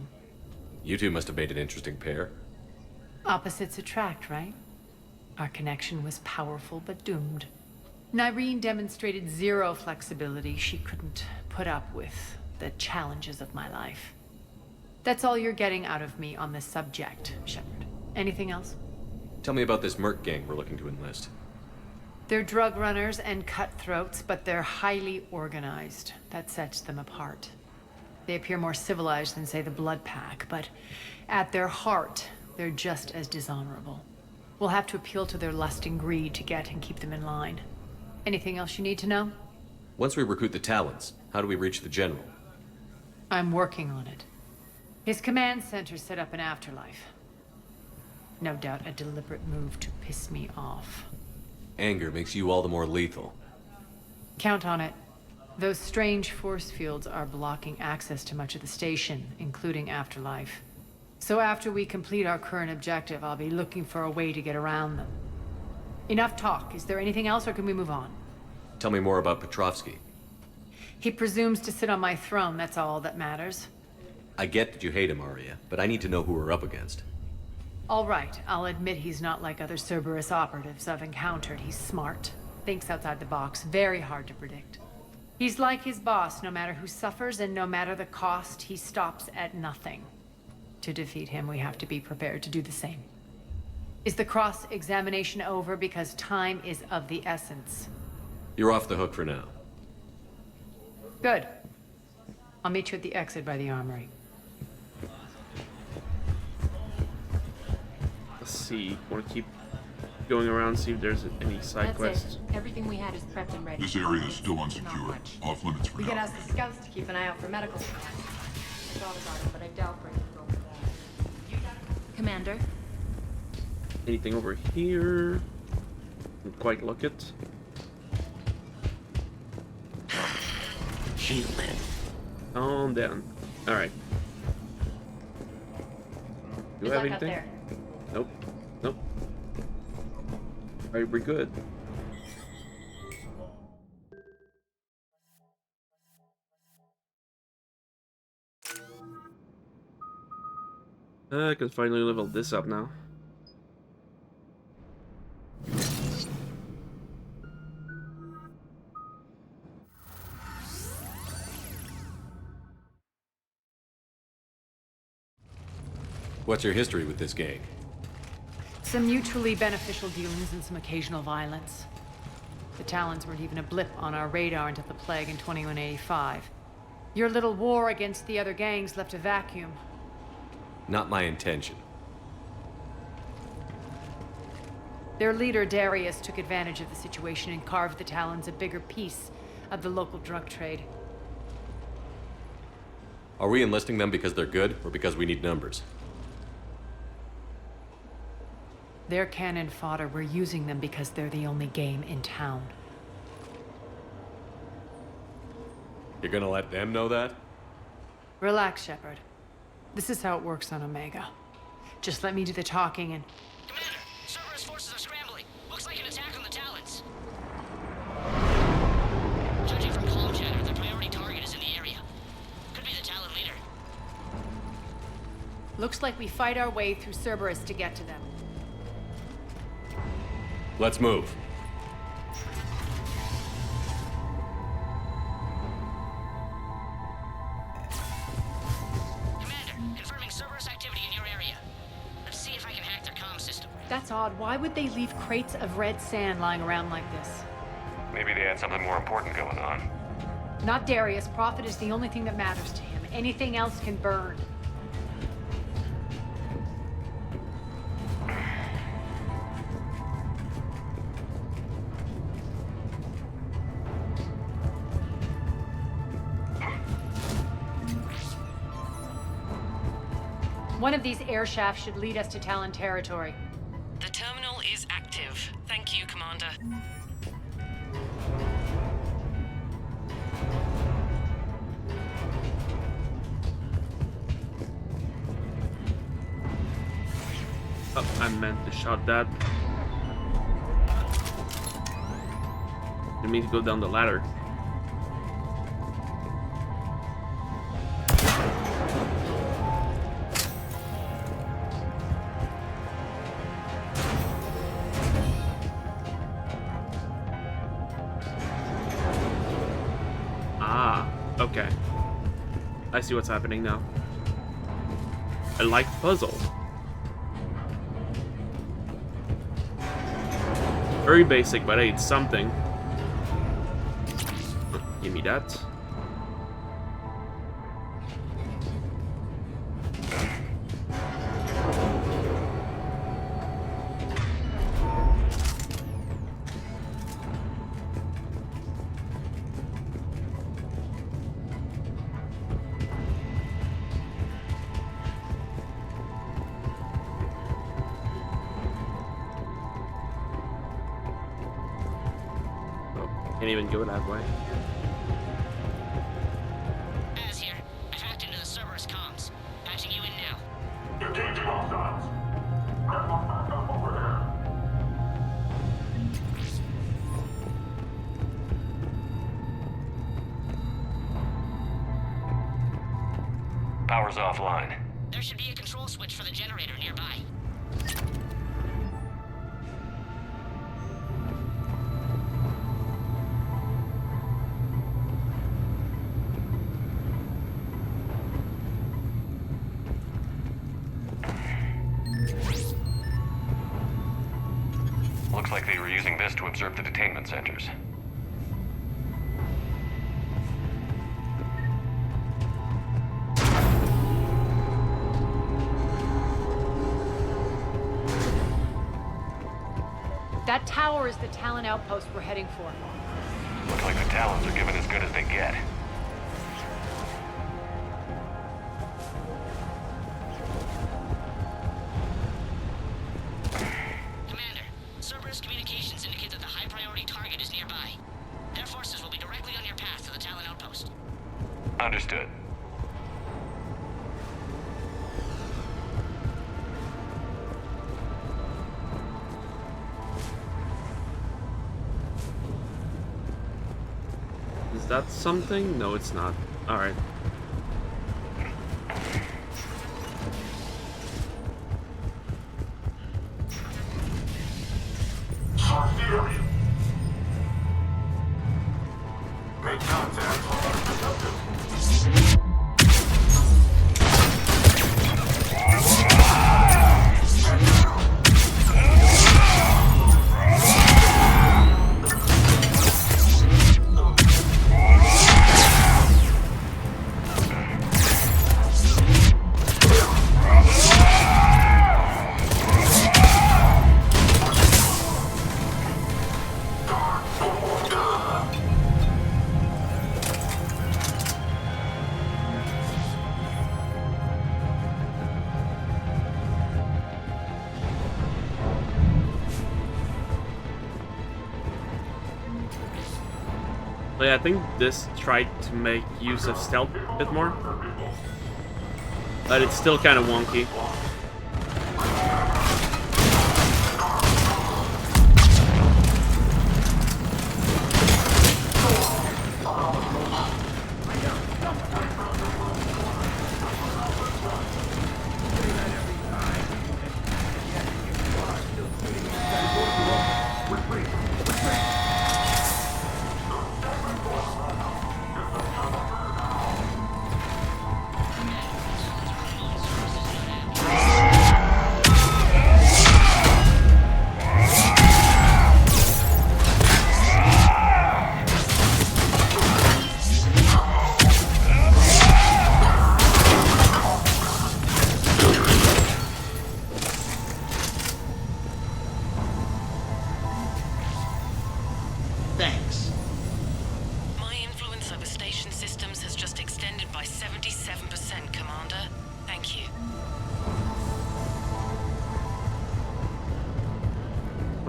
You two must have made an interesting pair. Opposites attract, right? Our connection was powerful but doomed. Nyreen demonstrated zero flexibility. She couldn't put up with the challenges of my life. That's all you're getting out of me on this subject, Shepard. Anything else? Tell me about this Merc gang we're looking to enlist. They're drug runners and cutthroats, but they're highly organized. That sets them apart. They appear more civilized than, say, the Blood Pack, but at their heart, they're just as dishonorable. We'll have to appeal to their lust and greed to get and keep them in line. Anything else you need to know? Once we recruit the Talons, how do we reach the General? I'm working on it. His command center set up an afterlife. No doubt a deliberate move to piss me off. Anger makes you all the more lethal. Count on it. Those strange force fields are blocking access to much of the station, including Afterlife. So after we complete our current objective, I'll be looking for a way to get around them. Enough talk. Is there anything else, or can we move on? Tell me more about Petrovsky. He presumes to sit on my throne, that's all that matters. I get that you hate him, Arya, but I need to know who we're up against. All right, I'll admit he's not like other Cerberus operatives I've encountered. He's smart, thinks outside the box, very hard to predict. He's like his boss, no matter who suffers and no matter the cost, he stops at nothing. To defeat him, we have to be prepared to do the same. Is the cross-examination over? Because time is of the essence. You're off the hook for now. Good. I'll meet you at the exit by the armory. Let's see. Want to keep going around, see if there's any side quests. Everything we had is prepped and ready. This area is still unsecured. Off limits for We now. can ask the scouts to keep an eye out for medical supplies. I thought about it, but I doubt Brady will go for that. Commander? Anything over here? Didn't quite look it. Human. Calm down. Alright. Do you have luck out anything? there. Nope. Nope. Alright, we're good. I can finally level this up now. What's your history with this gang? Some mutually beneficial dealings and some occasional violence. The Talons weren't even a blip on our radar until the plague in 2185. Your little war against the other gangs left a vacuum. Not my intention. Their leader, Darius, took advantage of the situation and carved the Talons a bigger piece of the local drug trade. Are we enlisting them because they're good, or because we need numbers? They're cannon fodder. We're using them because they're the only game in town. You're gonna let them know that? Relax, Shepard. This is how it works on Omega. Just let me do the talking and... Commander, Cerberus forces are scrambling. Looks like an attack on the Talons. Judging from comm chatter, their priority target is in the area. Could be the Talon leader. Looks like we fight our way through Cerberus to get to them. Let's move. Commander, confirming Cerberus activity in your area. Let's see if I can hack their comm system. That's odd. Why would they leave crates of red sand lying around like this? Maybe they had something more important going on. Not Darius. Profit is the only thing that matters to him. Anything else can burn. One of these air shafts should lead us to Talon territory. The terminal is active. Thank you, Commander. Oh, I meant to shot that. Didn't mean to go down the ladder. Ah, okay. I see what's happening now. I like puzzle. Very basic, but hey, it's something. Give me that. Can't even go that way. Az here. I've hacked into the Cerberus comms. Patching you in now. Engaging all sides. Back up over there. Power's offline. There should be a control switch for the generator nearby. Looks like they were using this to observe the detainment centers. That tower is the Talon outpost we're heading for. Looks like the Talons are giving as good as they get. Commander, Cerberus communications indicate that the high-priority target is nearby. Their forces will be directly on your path to the Talon outpost. Understood. Is that something? No, it's not. Alright. Make contact. But yeah, I think this tried to make use of stealth a bit more. But it's still kind of wonky.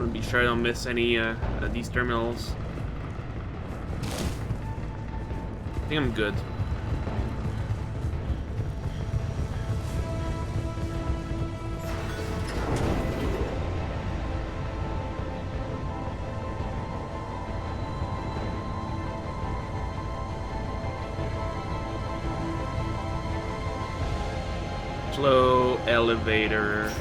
want to be sure I don't miss any these terminals. I think I'm good. Slow elevator.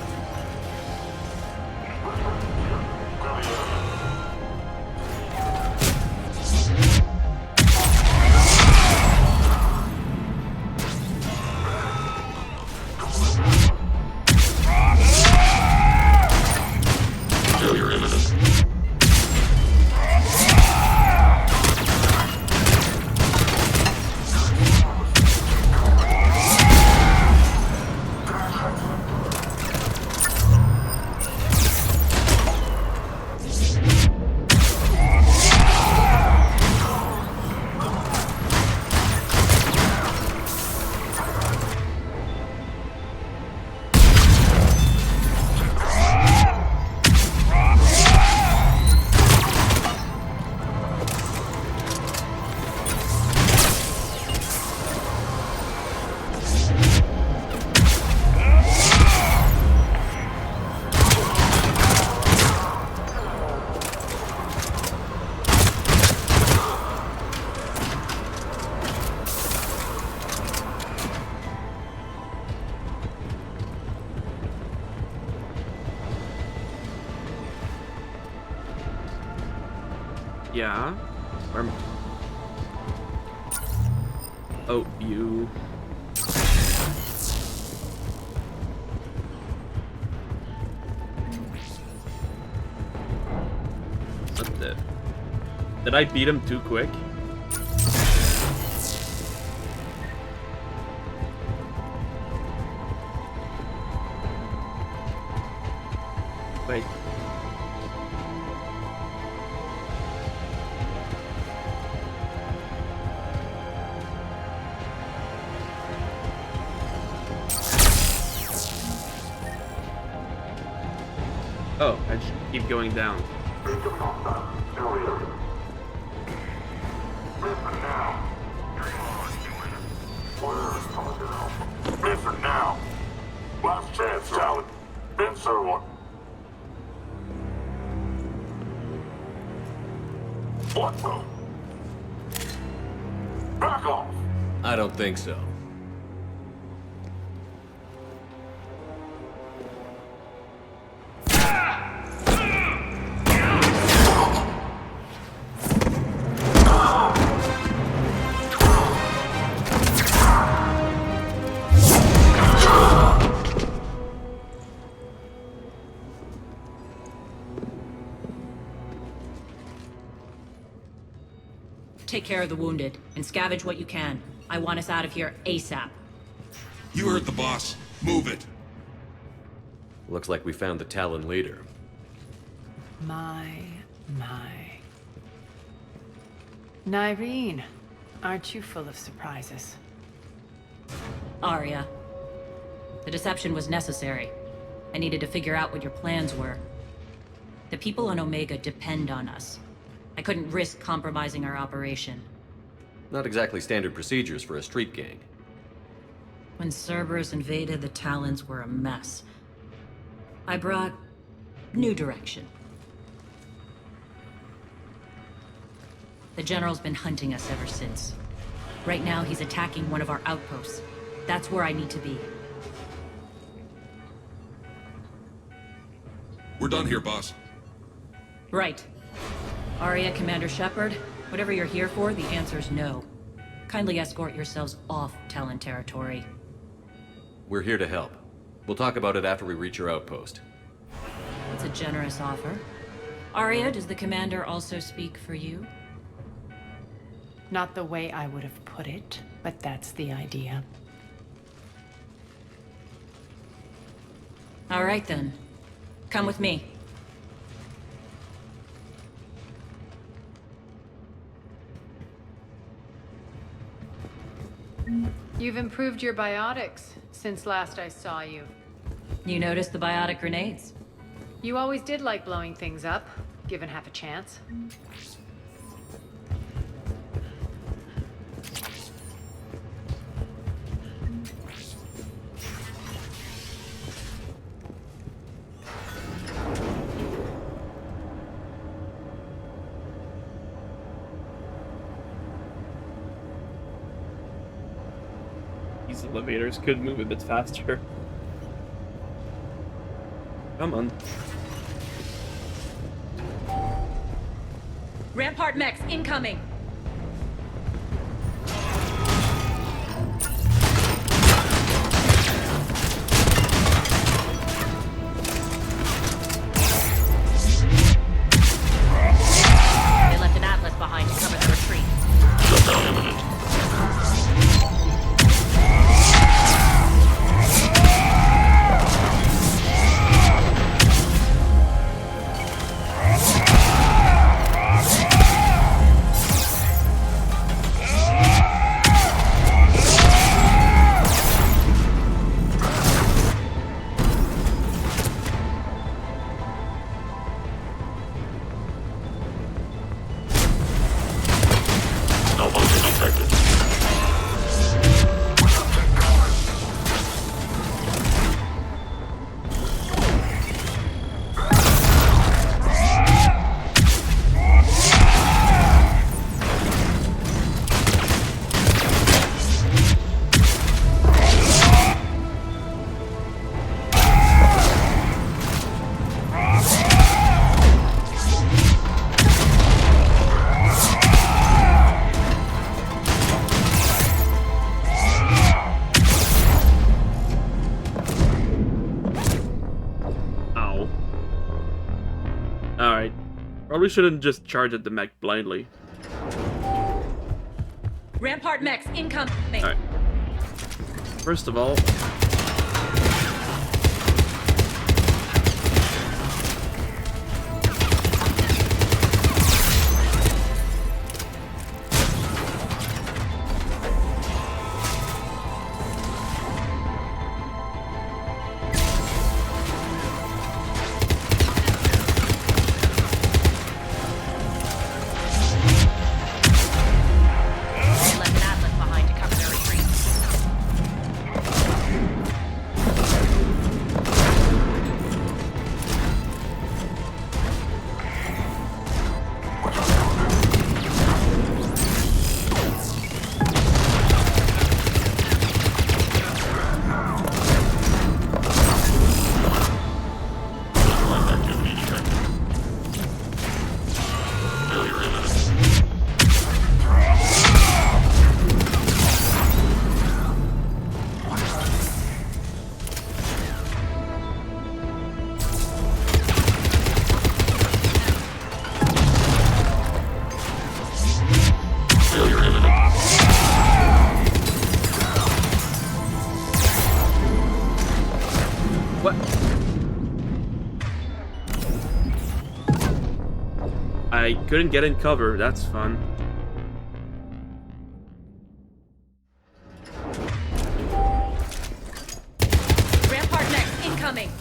Yeah. Where... Oh, you. What the? Did I beat him too quick? Wait. Oh, I just keep going down. Listen now. Last chance, Talon. Answer one. What the? Back off. I don't think so. Take care of the wounded, and scavenge what you can. I want us out of here ASAP. You heard the boss. Move it. Looks like we found the Talon leader. My. Nyreen, aren't you full of surprises? Arya. The deception was necessary. I needed to figure out what your plans were. The people on Omega depend on us. I couldn't risk compromising our operation. Not exactly standard procedures for a street gang. When Cerberus invaded, the Talons were a mess. I brought new direction. The General's been hunting us ever since. Right now, he's attacking one of our outposts. That's where I need to be. We're done here, boss. Right. Arya, Commander Shepard, whatever you're here for, the answer's no. Kindly escort yourselves off Talon territory. We're here to help. We'll talk about it after we reach your outpost. It's a generous offer. Arya, does the Commander also speak for you? Not the way I would have put it, but that's the idea. All right then. Come with me. You've improved your biotics since last I saw you. You noticed the biotic grenades? You always did like blowing things up, given half a chance. These elevators could move a bit faster. Come on. Rampart mechs incoming! They left an Atlas behind to cover the retreat. Probably shouldn't just charge at the mech blindly. Rampart mechs incoming. Alright. First of all, I couldn't get in cover. That's fun. Rampart mechs incoming.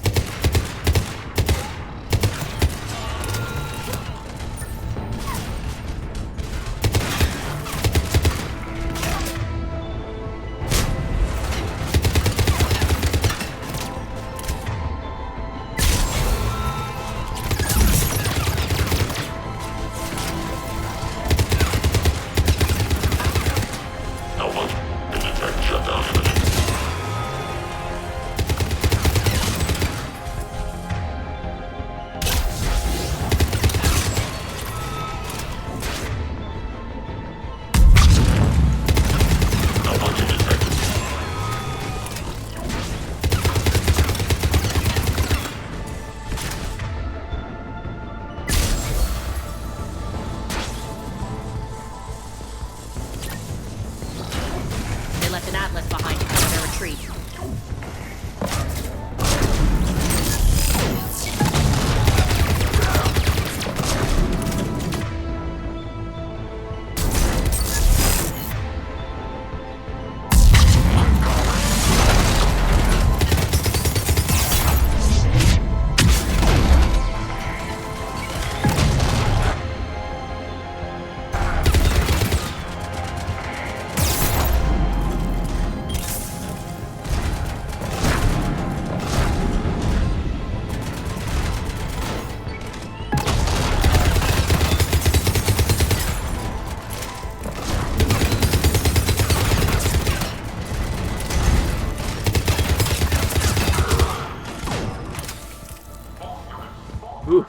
Oof.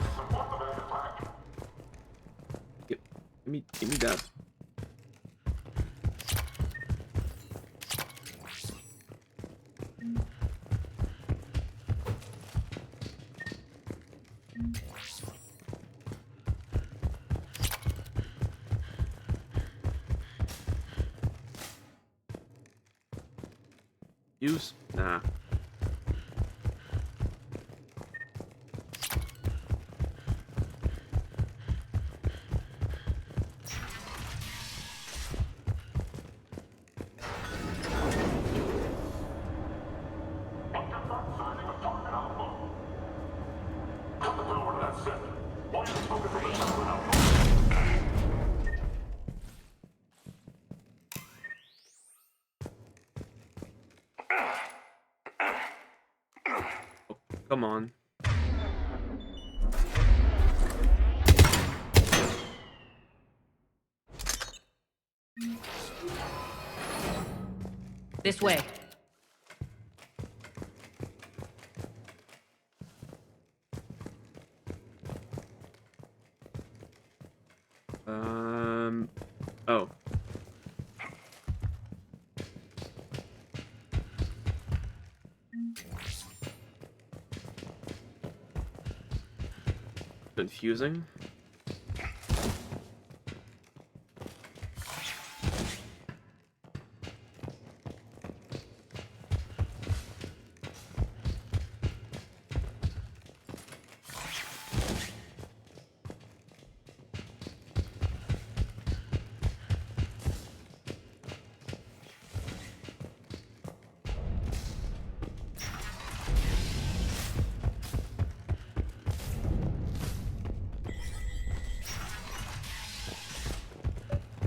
Give me that. Use? Nah. Come on. This way. Oh. Confusing.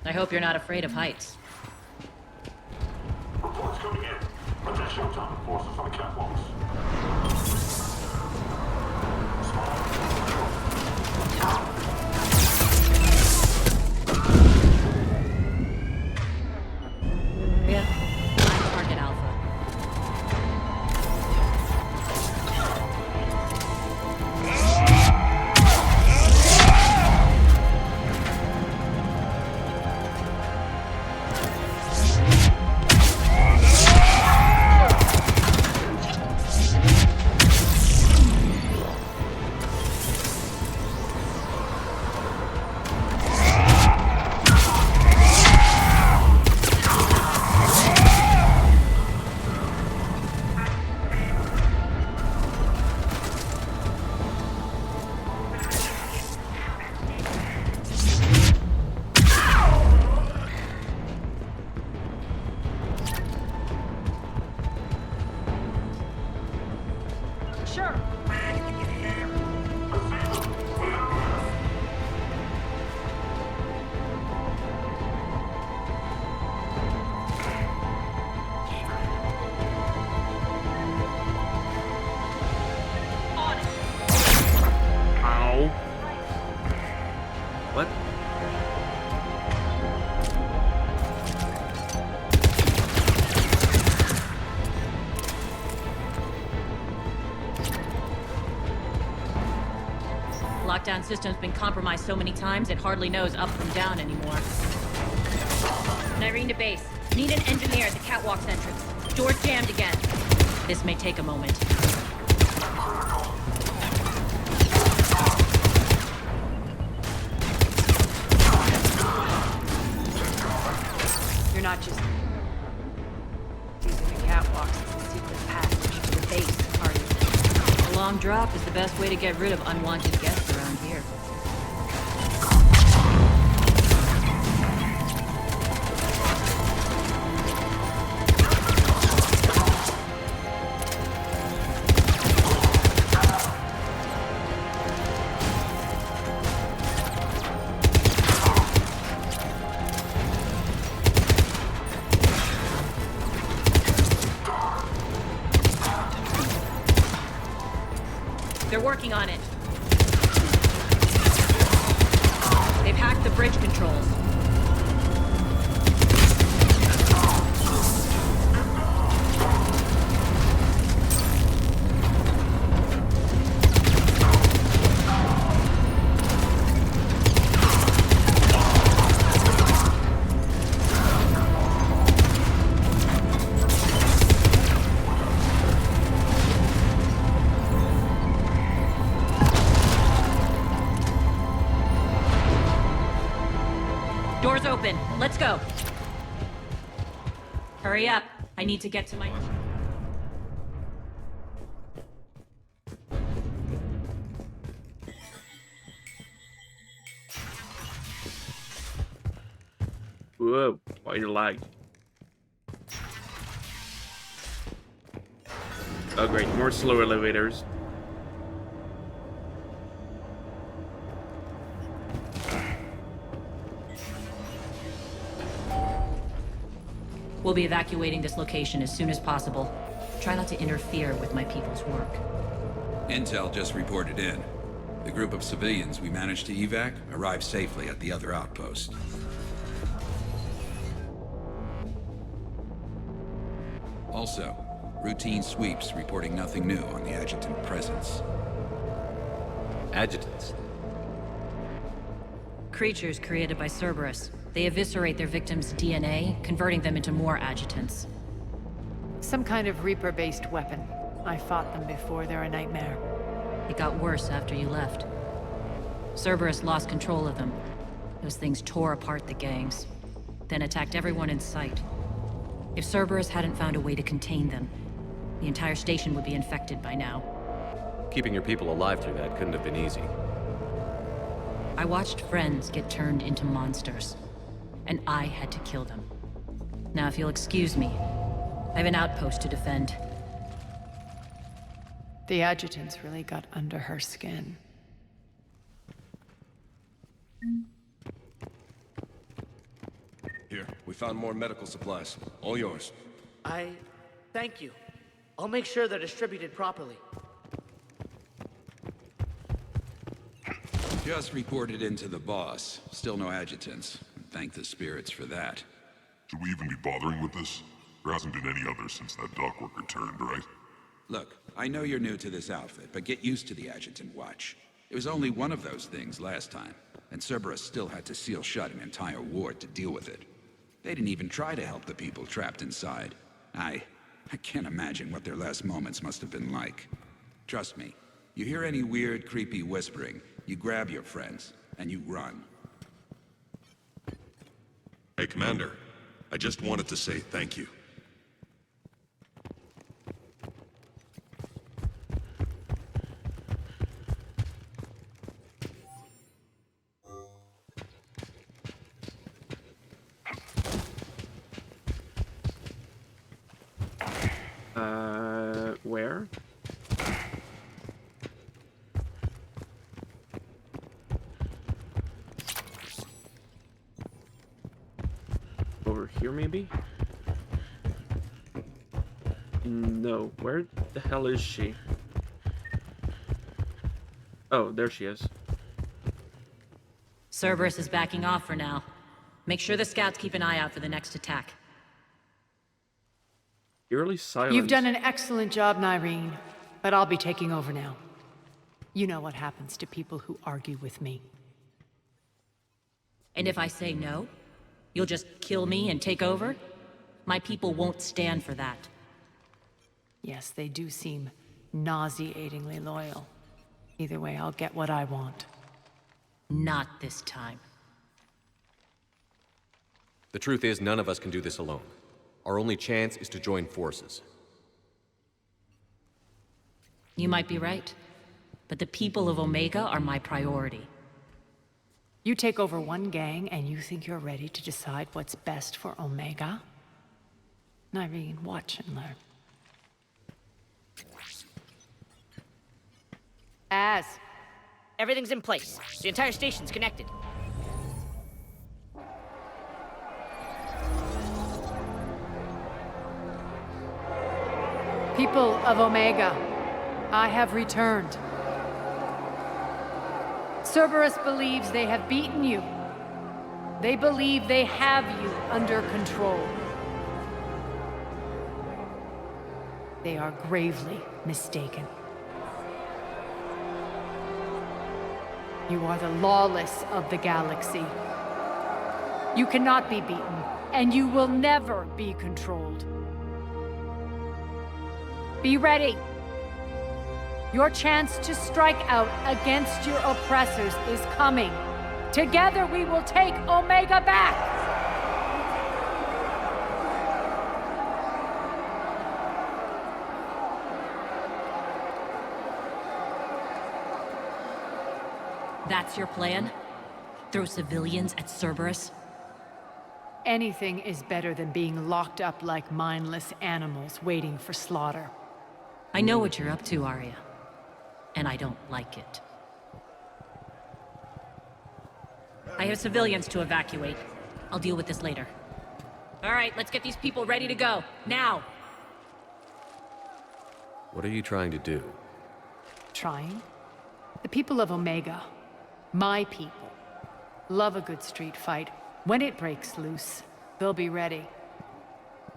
I hope you're not afraid of heights. Reports coming in. Additional time forces on the catwalks. Yeah. I'm target Alpha. What? Lockdown system's been compromised so many times it hardly knows up from down anymore. Nyreen to base. Need an engineer at the catwalk's entrance. Door's jammed again. This may take a moment. You're not just using the catwalks as a secret passage to the base, are you? A long drop is the best way to get rid of unwanted guests around here. They're working on it. They've hacked the bridge controls. Door's open. Let's go. Hurry up. I need to get to my... Whoa, why you lag? Oh great, more slow elevators. We'll be evacuating this location as soon as possible. Try not to interfere with my people's work. Intel just reported in. The group of civilians we managed to evac arrived safely at the other outpost. Also, routine sweeps reporting nothing new on the adjutant presence. Adjutants? Creatures created by Cerberus. They eviscerate their victims' DNA, converting them into more adjutants. Some kind of Reaper-based weapon. I fought them before, they're a nightmare. It got worse after you left. Cerberus lost control of them. Those things tore apart the gangs, then attacked everyone in sight. If Cerberus hadn't found a way to contain them, the entire station would be infected by now. Keeping your people alive through that couldn't have been easy. I watched friends get turned into monsters, and I had to kill them. Now, if you'll excuse me, I have an outpost to defend. The adjutants really got under her skin. Here, we found more medical supplies. All yours. Thank you. I'll make sure they're distributed properly. Just reported into the boss. Still no adjutants. Thank the spirits for that. Should we even be bothering with this? There hasn't been any others since that dockwork returned, right? Look, I know you're new to this outfit, but get used to the adjutant watch. It was only one of those things last time, and Cerberus still had to seal shut an entire ward to deal with it. They didn't even try to help the people trapped inside. I can't imagine what their last moments must have been like. Trust me, you hear any weird, creepy whispering, you grab your friends, and you run. Hey, Commander. I just wanted to say thank you. Where? Over here, maybe? No, where the hell is she? Oh, there she is. Cerberus is backing off for now. Make sure the scouts keep an eye out for the next attack. Eerily silent. You've done an excellent job, Nyreen, but I'll be taking over now. You know what happens to people who argue with me. And if I say no, you'll just kill me and take over? My people won't stand for that. Yes, they do seem nauseatingly loyal. Either way, I'll get what I want. Not this time. The truth is, none of us can do this alone. Our only chance is to join forces. You might be right, but the people of Omega are my priority. You take over one gang and you think you're ready to decide what's best for Omega? Nyreen, watch and learn. Everything's in place. The entire station's connected. People of Omega, I have returned. Cerberus believes they have beaten you. They believe they have you under control. They are gravely mistaken. You are the lawless of the galaxy. You cannot be beaten, and you will never be controlled. Be ready. Your chance to strike out against your oppressors is coming. Together we will take Omega back! That's your plan? Throw civilians at Cerberus? Anything is better than being locked up like mindless animals waiting for slaughter. I know what you're up to, Arya. And I don't like it. I have civilians to evacuate. I'll deal with this later. All right, let's get these people ready to go. Now! What are you trying to do? Trying? The people of Omega, my people, love a good street fight. When it breaks loose, they'll be ready.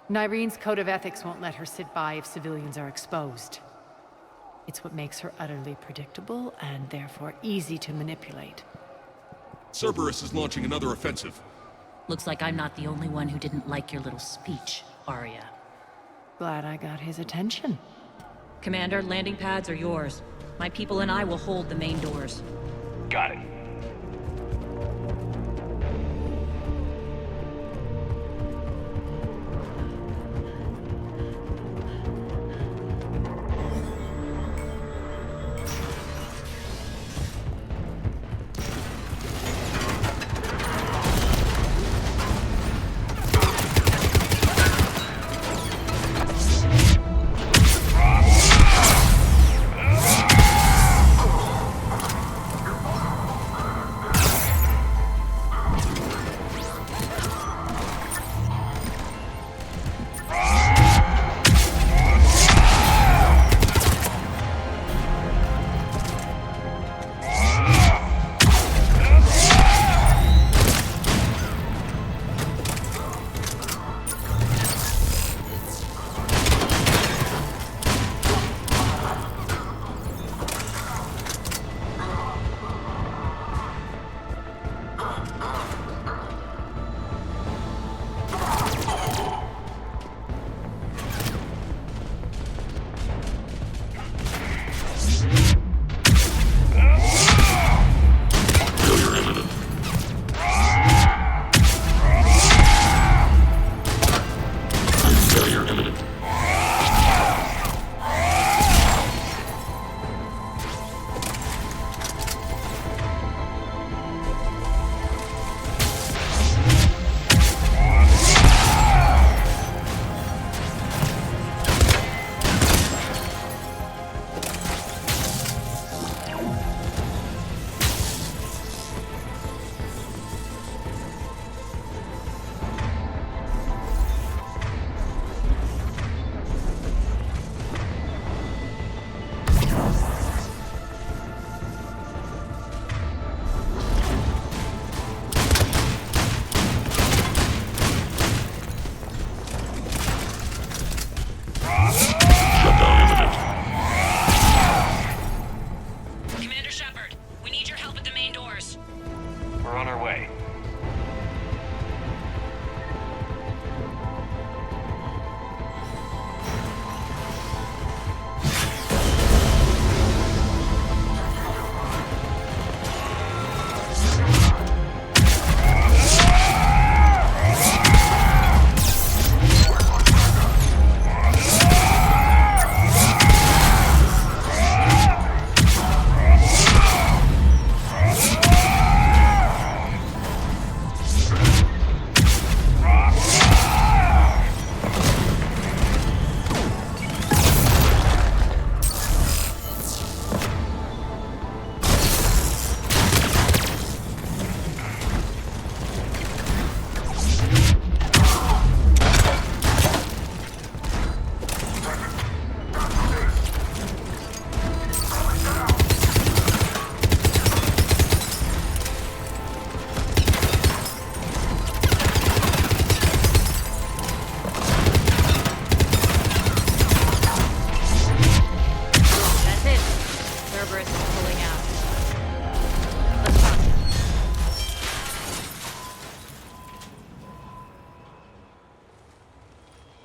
Nyrene's code of ethics won't let her sit by if civilians are exposed. It's what makes her utterly predictable and therefore easy to manipulate. Cerberus is launching another offensive. Looks like I'm not the only one who didn't like your little speech, Arya. Glad I got his attention. Commander, landing pads are yours. My people and I will hold the main doors. Got it.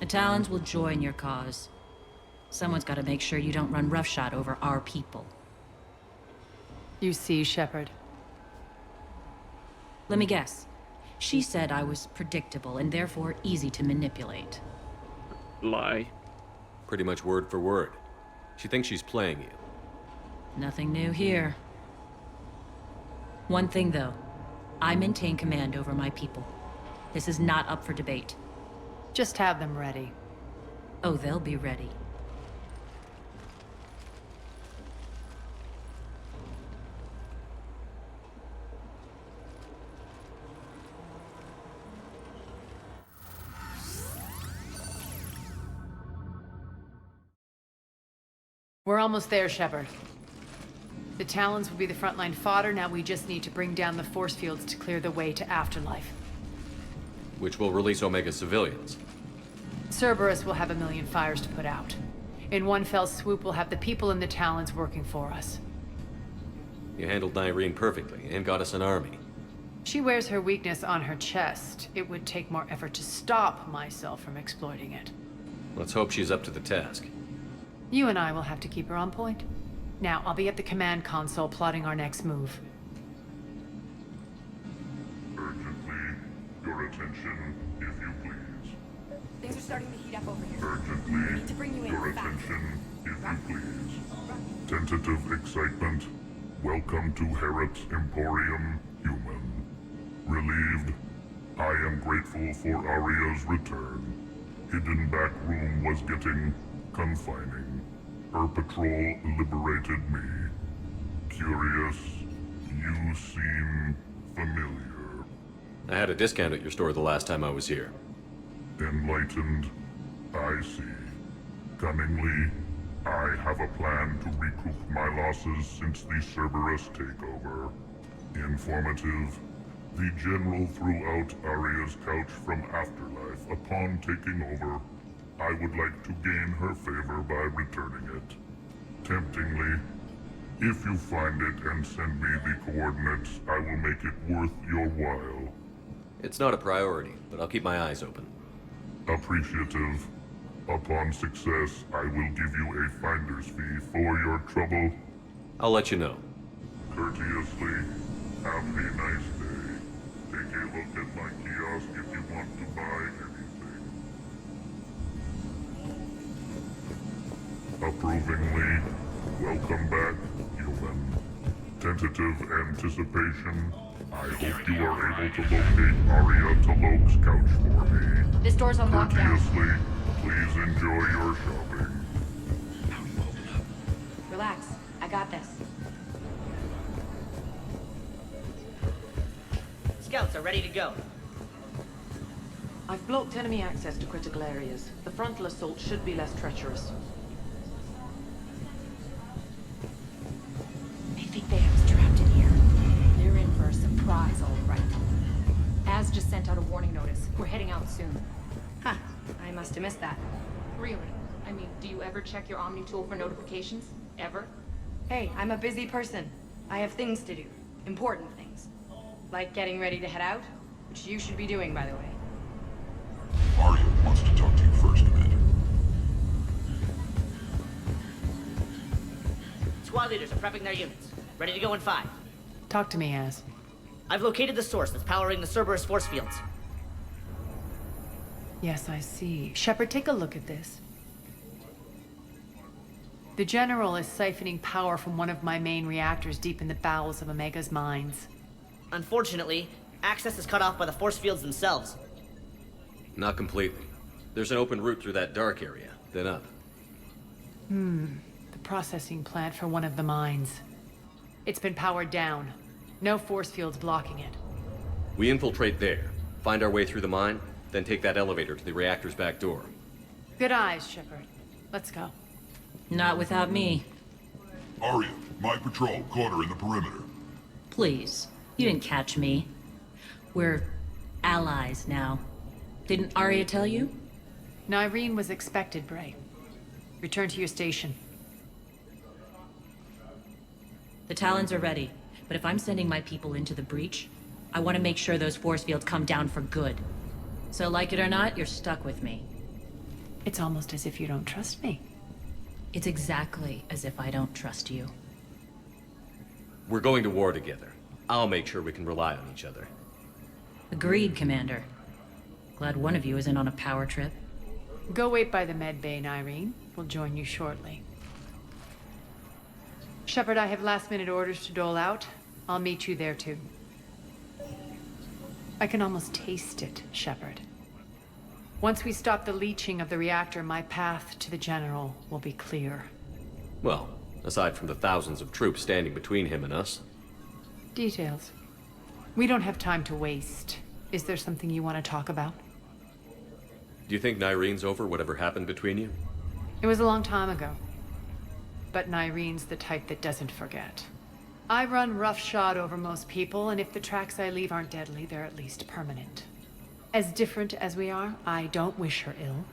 Talons will join your cause. Someone's got to make sure you don't run roughshod over our people. You see, Shepard. Let me guess. She said I was predictable and therefore easy to manipulate. Lie. Pretty much word for word. She thinks she's playing you. Nothing new here. One thing, though. I maintain command over my people. This is not up for debate. Just have them ready. Oh, they'll be ready. We're almost there, Shepard. The Talons will be the frontline fodder, now we just need to bring down the force fields to clear the way to Afterlife. Which will release Omega civilians. Cerberus will have 1,000,000 fires to put out. In one fell swoop, we'll have the people in the Talons working for us. You handled Nyreen perfectly, and got us an army. She wears her weakness on her chest. It would take more effort to stop myself from exploiting it. Let's hope she's up to the task. You and I will have to keep her on point. Now, I'll be at the command console plotting our next move. Urgently, your attention, if you please. Things are starting to heat up over here. Urgently, Need to bring you in your fast. attention, if you please. Tentative excitement. Welcome to Harrot's Emporium, human. Relieved. I am grateful for Aria's return. Hidden back room was getting confining. Her patrol liberated me. Curious, you seem familiar. I had a discount at your store the last time I was here. Enlightened, I see. Cunningly, I have a plan to recoup my losses since the Cerberus takeover. Informative, the General threw out Aria's couch from Afterlife upon taking over. I would like to gain her favor by returning it. Temptingly, if you find it and send me the coordinates, I will make it worth your while. It's not a priority, but I'll keep my eyes open. Appreciative. Upon success, I will give you a finder's fee for your trouble. I'll let you know. Courteously, have a nice day. Take a look at my kiosk if you want to buy anything. Approvingly, welcome back, human. Tentative anticipation. I hope you are able to locate Aria Talok's couch for me. This door's on lockdown. Courteously, please enjoy your shopping. Relax. I got this. Scouts are ready to go. I've blocked enemy access to critical areas. The frontal assault should be less treacherous. I think they have us trapped in here. They're in for a surprise, all right. Az just sent out a warning notice. We're heading out soon. Huh. I must have missed that. Really? I mean, do you ever check your Omni tool for notifications? Ever? Hey, I'm a busy person. I have things to do. Important things. Like getting ready to head out, which you should be doing, by the way. Aria wants to talk to you first, Commander. Squad leaders are prepping their units. Ready to go in 5. Talk to me, Az. I've located the source that's powering the Cerberus force fields. Yes, I see. Shepard, take a look at this. The General is siphoning power from one of my main reactors deep in the bowels of Omega's mines. Unfortunately, access is cut off by the force fields themselves. Not completely. There's an open route through that dark area, then up. The processing plant for one of the mines. It's been powered down. No force fields blocking it. We infiltrate there, find our way through the mine, then take that elevator to the reactor's back door. Good eyes, Shepard. Let's go. Not without me. Aria, my patrol caught her in the perimeter. Please. You didn't catch me. We're allies now. Didn't Aria tell you? Nyreen was expected, Bray. Return to your station. The Talons are ready, but if I'm sending my people into the breach, I want to make sure those force fields come down for good. So like it or not, you're stuck with me. It's almost as if you don't trust me. It's exactly as if I don't trust you. We're going to war together. I'll make sure we can rely on each other. Agreed, Commander. Glad one of you isn't on a power trip. Go wait by the med bay, Nyreen. We'll join you shortly. Shepard, I have last-minute orders to dole out. I'll meet you there, too. I can almost taste it, Shepard. Once we stop the leaching of the reactor, my path to the General will be clear. Well, aside from the thousands of troops standing between him and us. Details. We don't have time to waste. Is there something you want to talk about? Do you think Nyreen's over whatever happened between you? It was a long time ago. But Nyreen's the type that doesn't forget. I run roughshod over most people, and if the tracks I leave aren't deadly, they're at least permanent. As different as we are, I don't wish her ill.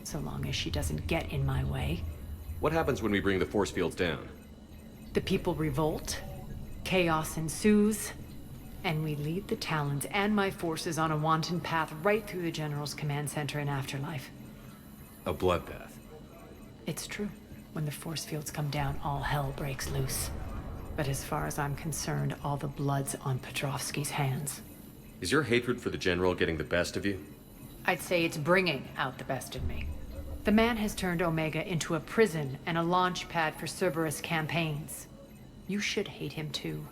So long as she doesn't get in my way. What happens when we bring the force fields down? The people revolt, chaos ensues, and we lead the Talons and my forces on a wanton path right through the General's command center and afterlife. A bloodbath. It's true. When the force fields come down, all hell breaks loose. But as far as I'm concerned, all the blood's on Petrovsky's hands. Is your hatred for the General getting the best of you? I'd say it's bringing out the best in me. The man has turned Omega into a prison and a launch pad for Cerberus campaigns. You should hate him too.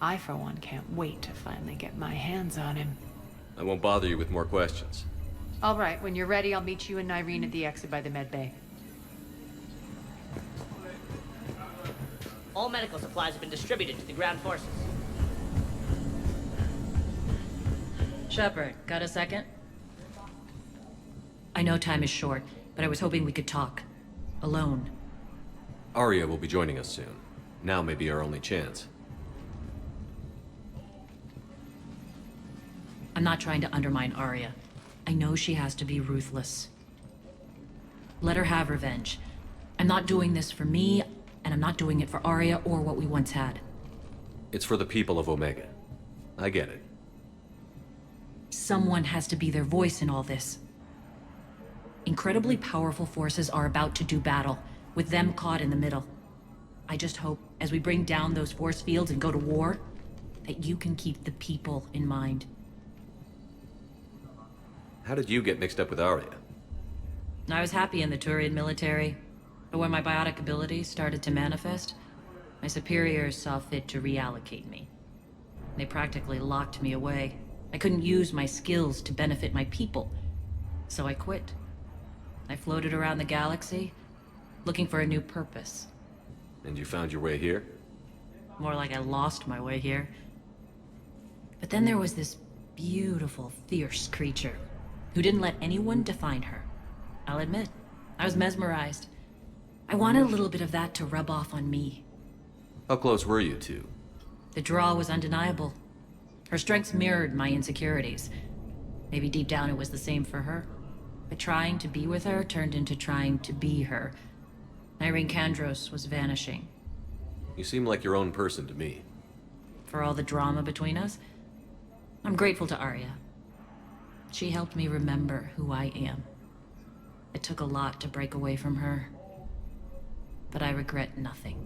I, for one, can't wait to finally get my hands on him. I won't bother you with more questions. All right, when you're ready, I'll meet you and Nyreen at the exit by the med bay. All medical supplies have been distributed to the ground forces. Shepard, got a second? I know time is short, but I was hoping we could talk. Alone. Arya will be joining us soon. Now may be our only chance. I'm not trying to undermine Arya. I know she has to be ruthless. Let her have revenge. I'm not doing this for me, and I'm not doing it for Arya or what we once had. It's for the people of Omega. I get it. Someone has to be their voice in all this. Incredibly powerful forces are about to do battle, with them caught in the middle. I just hope, as we bring down those force fields and go to war, that you can keep the people in mind. How did you get mixed up with Arya? I was happy in the Turian military, but when my biotic abilities started to manifest, my superiors saw fit to reallocate me. They practically locked me away. I couldn't use my skills to benefit my people, so I quit. I floated around the galaxy, looking for a new purpose. And you found your way here? More like I lost my way here. But then there was this beautiful, fierce creature who didn't let anyone define her. I'll admit, I was mesmerized. I wanted a little bit of that to rub off on me. How close were you two? The draw was undeniable. Her strengths mirrored my insecurities. Maybe deep down it was the same for her. But trying to be with her turned into trying to be her. Nyreen Kandros was vanishing. You seem like your own person to me. For all the drama between us, I'm grateful to Arya. She helped me remember who I am. It took a lot to break away from her, but I regret nothing.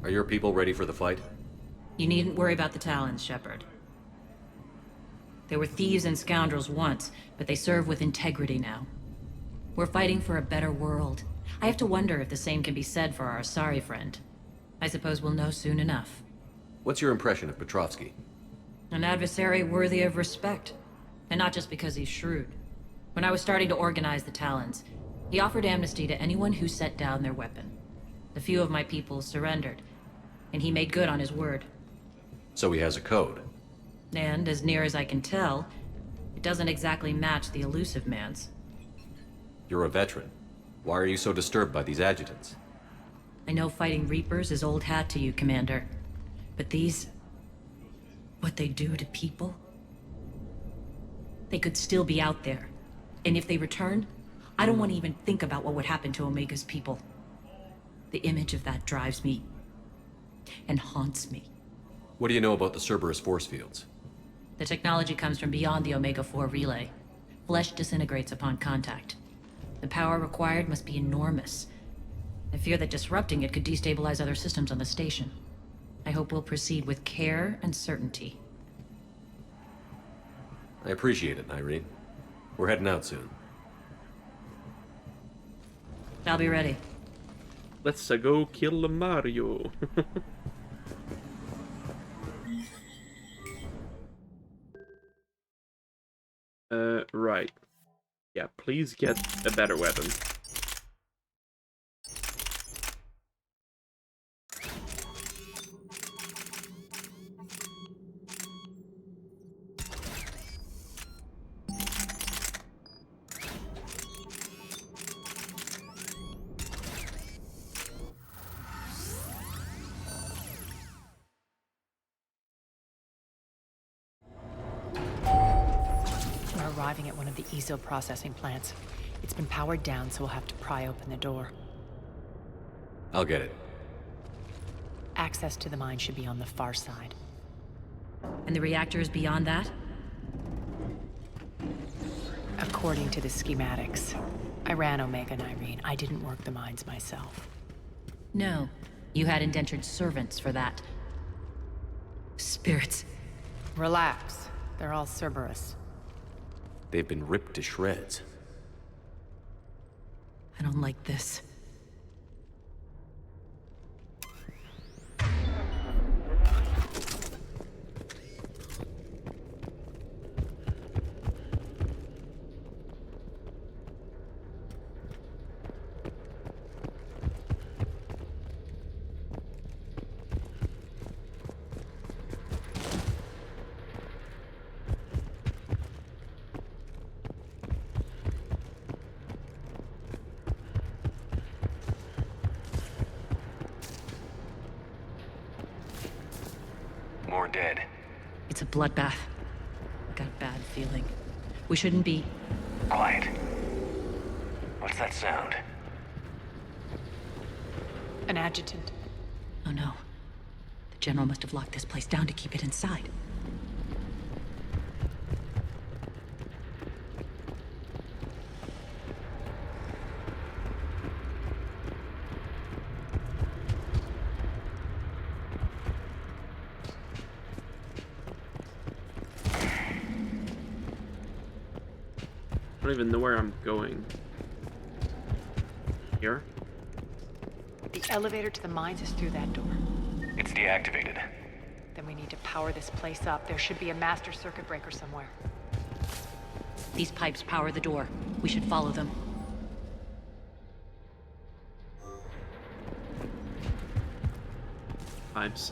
Are your people ready for the fight? You needn't worry about the Talons, Shepard. They were thieves and scoundrels once, but they serve with integrity now. We're fighting for a better world. I have to wonder if the same can be said for our Asari friend. I suppose we'll know soon enough. What's your impression of Petrovsky? An adversary worthy of respect. And not just because he's shrewd. When I was starting to organize the Talons, he offered amnesty to anyone who set down their weapon. A few of my people surrendered, and he made good on his word. So he has a code. And, as near as I can tell, it doesn't exactly match the Elusive Man's. You're a veteran. Why are you so disturbed by these adjutants? I know fighting Reapers is old hat to you, Commander. But these... what they do to people? They could still be out there. And if they return, I don't want to even think about what would happen to Omega's people. The image of that drives me... and haunts me. What do you know about the Cerberus force fields? The technology comes from beyond the Omega-4 relay. Flesh disintegrates upon contact. The power required must be enormous. I fear that disrupting it could destabilize other systems on the station. I hope we'll proceed with care and certainty. I appreciate it, Irene. We're heading out soon. I'll be ready. Let's go kill Mario. Right. Yeah, please get a better weapon. Arriving at one of the ESO processing plants. It's been powered down, so we'll have to pry open the door. I'll get it. Access to the mine should be on the far side. And the reactor is beyond that? According to the schematics. I ran Omega and Irene. I didn't work the mines myself. No. You had indentured servants for that. Spirits. Relax. They're all Cerberus. They've been ripped to shreds. I don't like this. More dead. It's a bloodbath. I got a bad feeling. We shouldn't be... Quiet. What's that sound? An adjutant. Oh no. The General must have locked this place down to keep it inside. I don't even know where I'm going. Here? The elevator to the mines is through that door. It's deactivated. Then we need to power this place up. There should be a master circuit breaker somewhere. These pipes power the door. We should follow them. Pipes.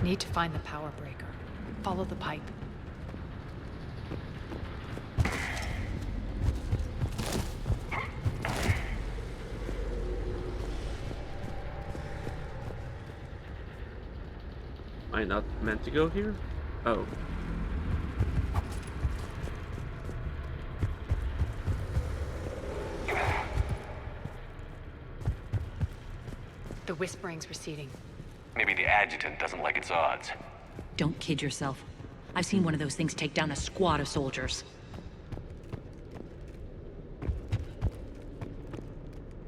Need to find the power breaker. Follow the pipe. Am I not meant to go here? Oh. The whispering's receding. Maybe the adjutant doesn't like its odds. Don't kid yourself. I've seen one of those things take down a squad of soldiers.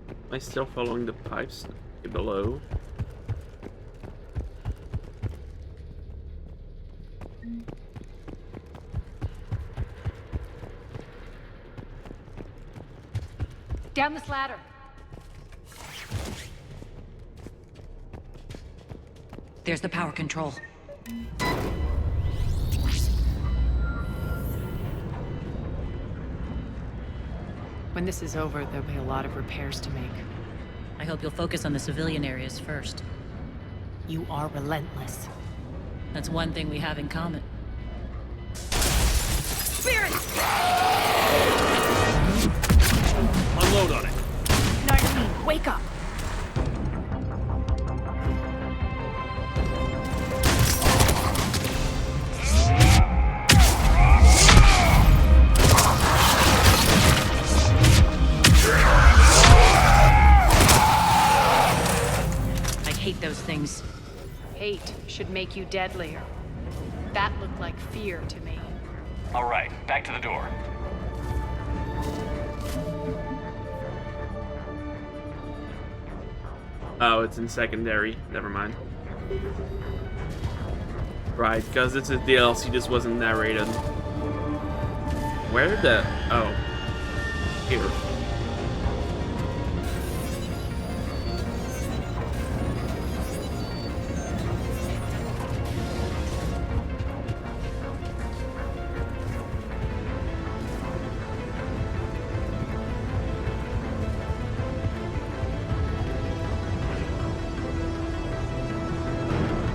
Am I still following the pipes below? Down this ladder. There's the power control. When this is over, there'll be a lot of repairs to make. I hope you'll focus on the civilian areas first. You are relentless. That's one thing we have in common. Spirit! Unload on it. Nardine, wake up! Those things. Hate should make you deadlier. That looked like fear to me. All right, back to the door. Oh, it's in secondary. Never mind. Right, because it's a DLC, this wasn't narrated. Where did the... Oh. Here.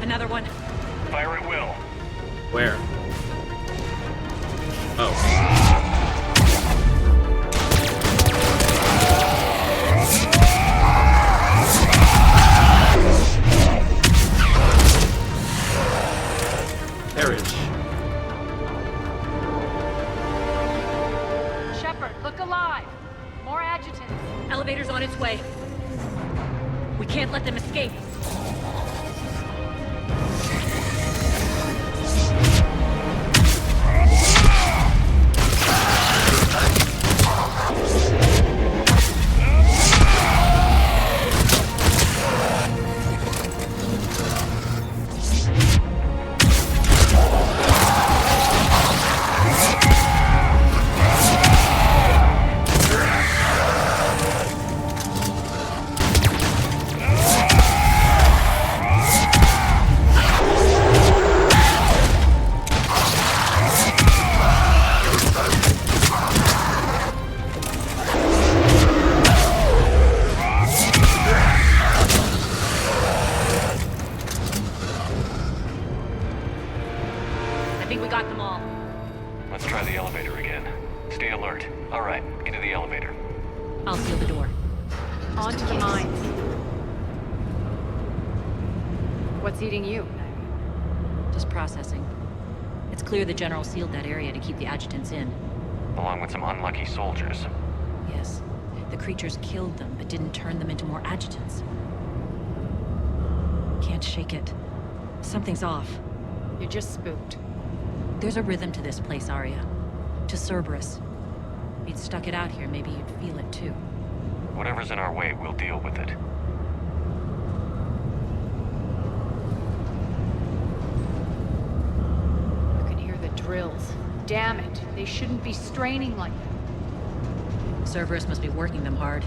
Another one. Fire at will. Where? Oh. Carriage. Shepard, look alive. More adjutants. Elevator's on its way. We can't let them escape. Let's try the elevator again. Stay alert. All right, into the elevator. I'll seal the door. On to the mines. What's eating you? Just processing. It's clear the General sealed that area to keep the adjutants in. Along with some unlucky soldiers. Yes. The creatures killed them, but didn't turn them into more adjutants. Can't shake it. Something's off. You're just spooked. There's a rhythm to this place, Arya. To Cerberus. If you'd stuck it out here, maybe you'd feel it too. Whatever's in our way, we'll deal with it. You can hear the drills. Damn it. They shouldn't be straining like that. Cerberus must be working them hard.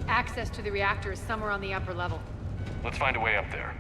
Access to the reactor is somewhere on the upper level. Let's find a way up there.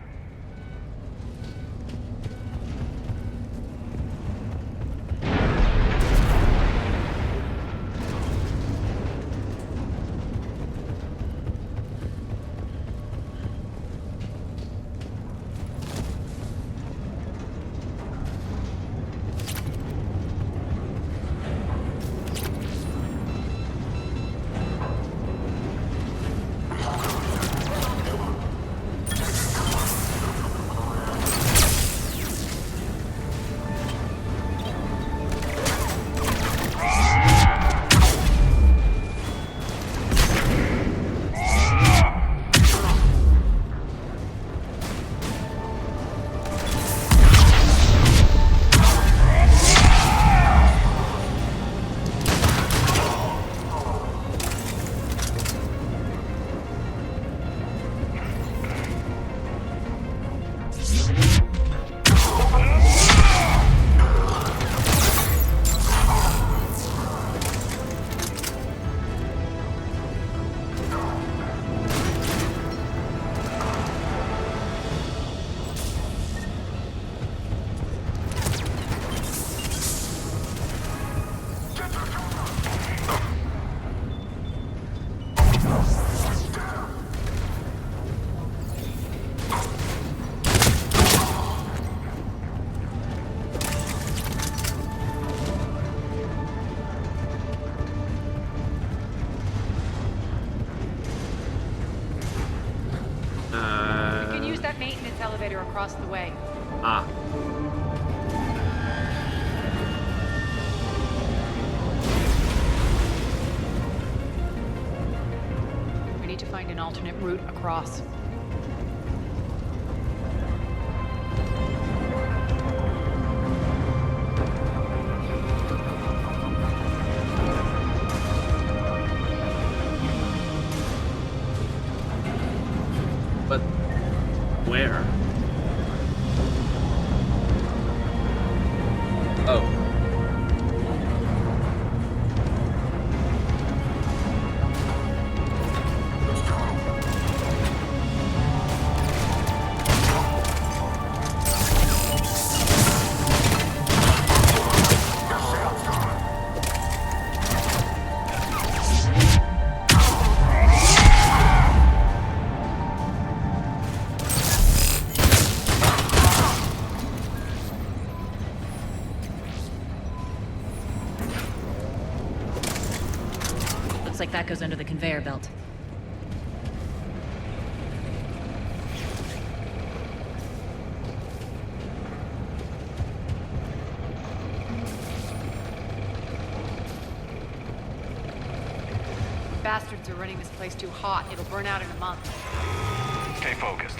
Elevator across the way. Ah. We need to find an alternate route across. like that goes under the conveyor belt. Bastards are running this place too hot. It'll burn out in a month. Stay focused.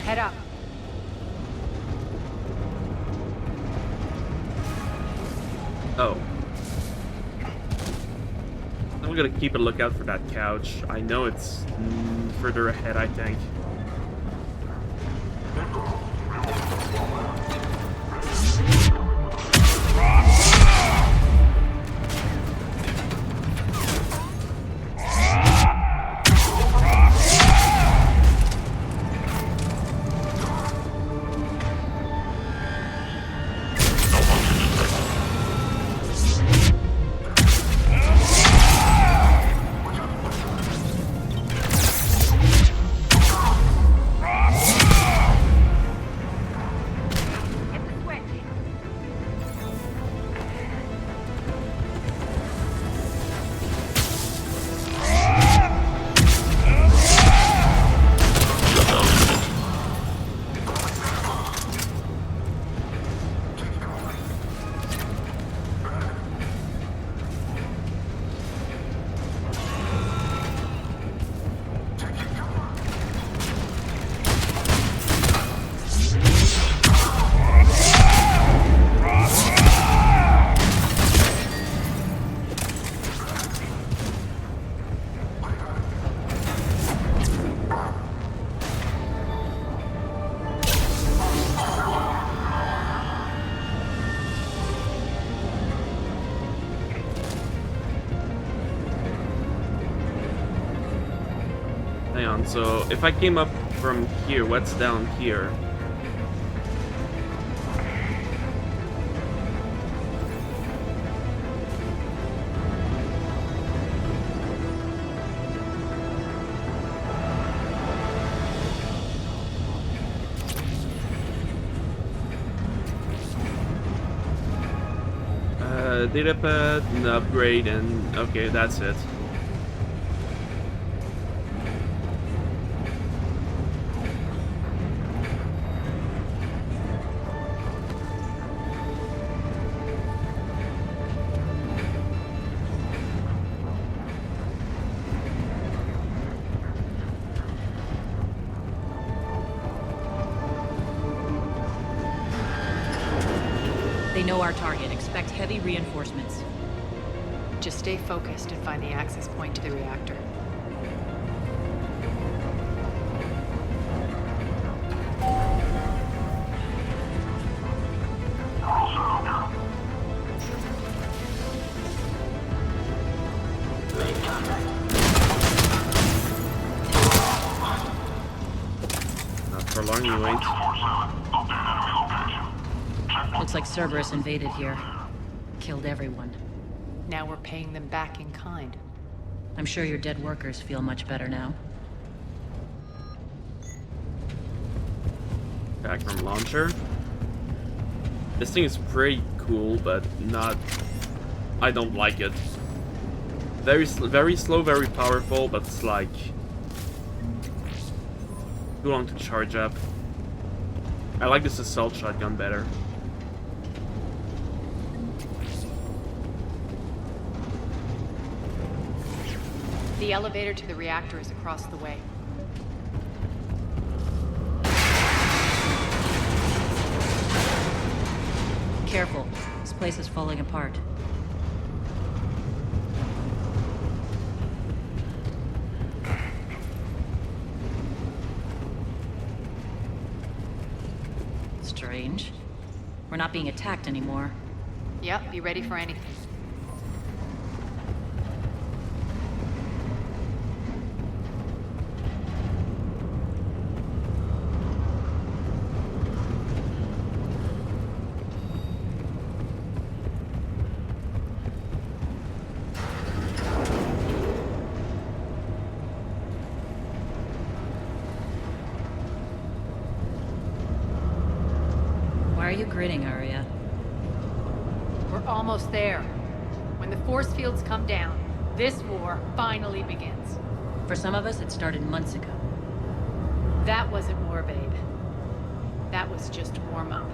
Head up. Oh. I'm gonna keep a lookout for that couch. I know it's further ahead, I think. Hang on, so if I came up from here, what's down here? Data pad, an upgrade, and okay, that's it. They know our target. Expect heavy reinforcements. Just stay focused and find the access point to the reactor. Not for long, you wait. Looks like Cerberus invaded here. Killed everyone. Now we're paying them back in kind. I'm sure your dead workers feel much better now. Back from launcher. This thing is pretty cool, but not... I don't like it. Very slow, very powerful, but it's like... too long to charge up. I like this assault shotgun better. The elevator to the reactor is across the way. Careful. This place is falling apart. range. We're not being attacked anymore. Yep, be ready for anything. Why are you grinning, Arya? We're almost there. When the force fields come down, this war finally begins. For some of us, it started months ago. That wasn't war, babe. That was just warm-up.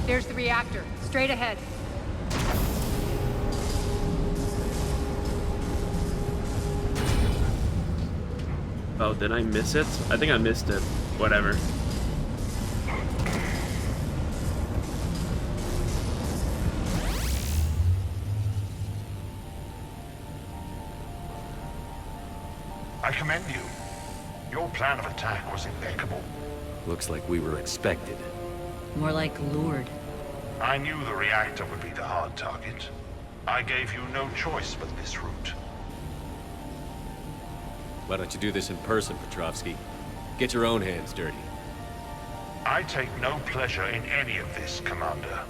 There's the reactor. Straight ahead. Oh, did I miss it? I think I missed it. Whatever. I commend you. Your plan of attack was impeccable. Looks like we were expected. More like lured. I knew the reactor would be the hard target. I gave you no choice but this route. Why don't you do this in person, Petrovsky? Get your own hands dirty. I take no pleasure in any of this, Commander.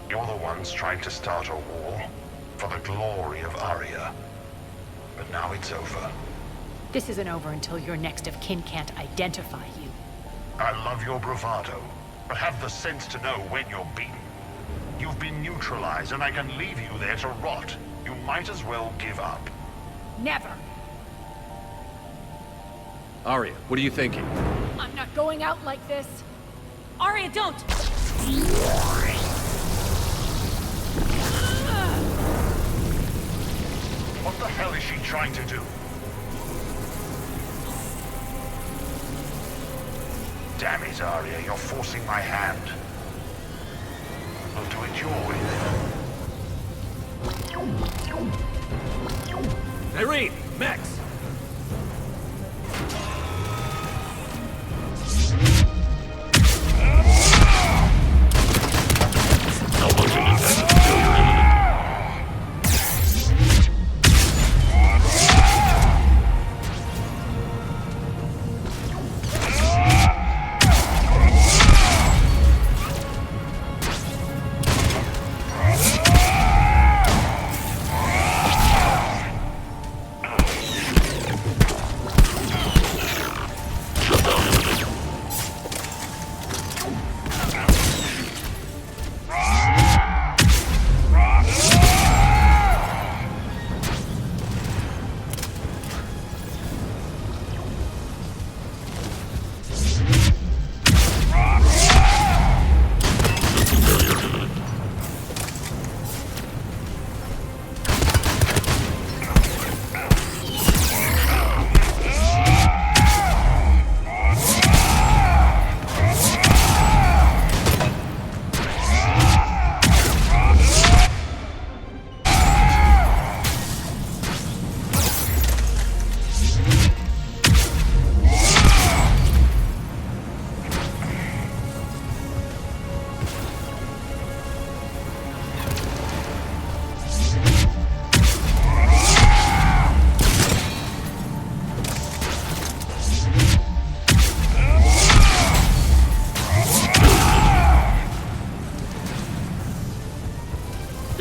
You're the ones trying to start a war for the glory of Arya. But now it's over. This isn't over until your next of kin can't identify you. I love your bravado, but have the sense to know when you're beaten. You've been neutralized, and I can leave you there to rot. You might as well give up. Never! Arya, what are you thinking? I'm not going out like this. Arya, don't! What the hell is she trying to do? Damn it, Arya, you're forcing my hand. I'll do it your way then. Irene! Max!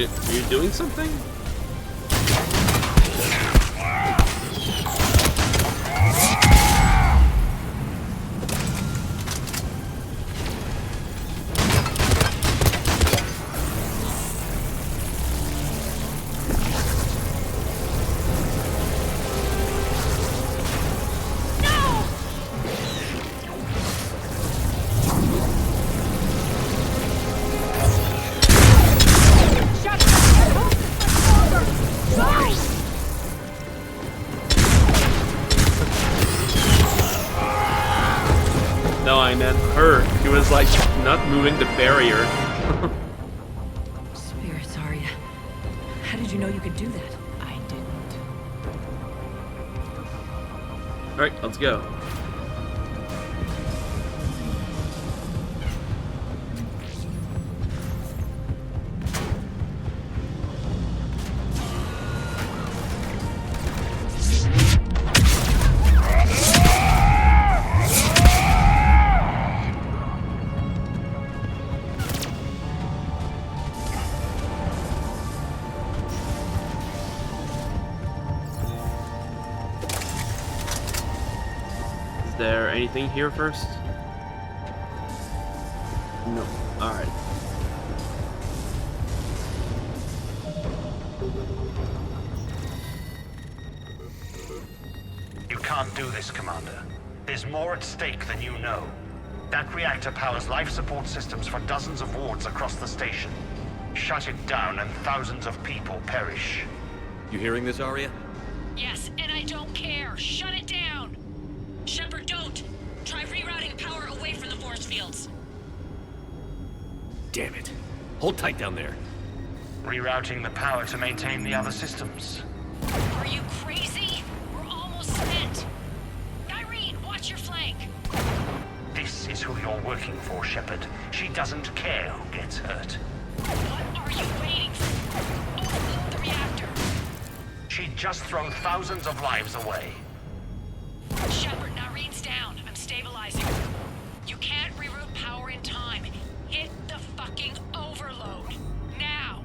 Are you doing something? I meant her. She was like not moving the barrier. Spirits, Arya. How did you know you could do that? I didn't. Alright, let's go. Is there anything here first? No. Alright. You can't do this, Commander. There's more at stake than you know. That reactor powers life support systems for dozens of wards across the station. Shut it down and thousands of people perish. You hearing this, Arya? Yes, and I don't care. Shut it down. Shepard, don't. Try rerouting power away from the force fields. Damn it. Hold tight down there. Rerouting the power to maintain the other systems. Are you crazy? We're almost spent. Irene, watch your flank. This is who you're working for, Shepard. She doesn't care who gets hurt. What are you waiting for? Overload the reactor. She'd just throw thousands of lives away. Shepard, Irene's down. I'm stabilizing. You can't reroute power in time. Hit the fucking overload. Now.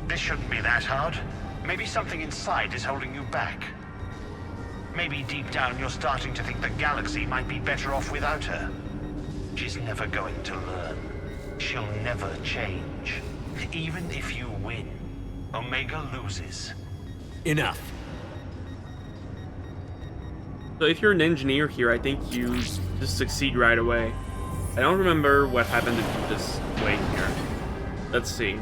This shouldn't be that hard. Maybe something inside is holding you back. Maybe deep down you're starting to think the galaxy might be better off without her. She's never going to learn. She'll never change. Even if you win, Omega loses. Enough. So if you're an engineer here, I think you just succeed right away. I don't remember what happened if you just wait here. Let's see.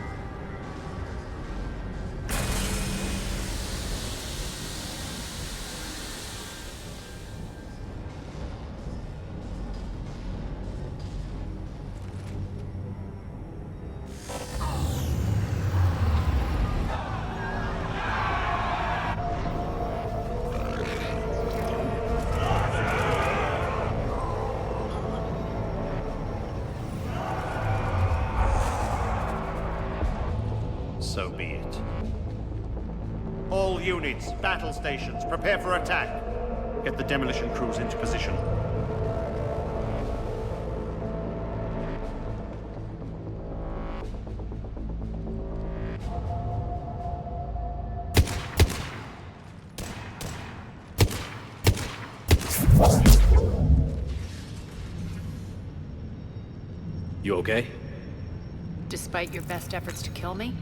So be it. All units, battle stations, prepare for attack. Get the demolition crews into position. You okay? Despite your best efforts to kill me,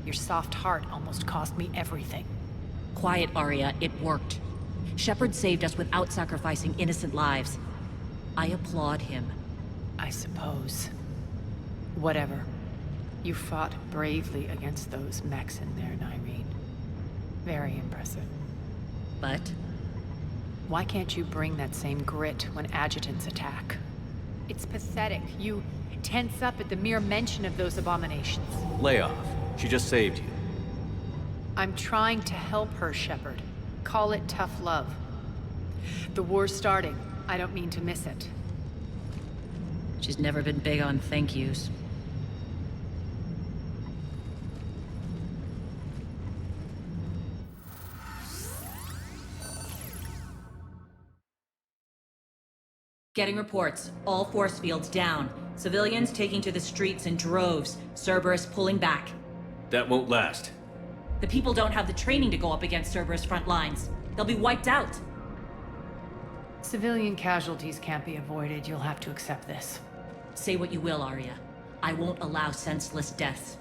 your soft heart almost cost me everything. Quiet, Arya. It worked. Shepard saved us without sacrificing innocent lives. I applaud him. I suppose. Whatever. You fought bravely against those mechs in there, Irene. Very impressive. But? Why can't you bring that same grit when adjutants attack? It's pathetic. You tense up at the mere mention of those abominations. Lay off. She just saved you. I'm trying to help her, Shepard. Call it tough love. The war's starting. I don't mean to miss it. She's never been big on thank yous. Getting reports. All force fields down. Civilians taking to the streets in droves. Cerberus pulling back. That won't last. The people don't have the training to go up against Cerberus front lines. They'll be wiped out. Civilian casualties can't be avoided. You'll have to accept this. Say what you will, Arya. I won't allow senseless deaths.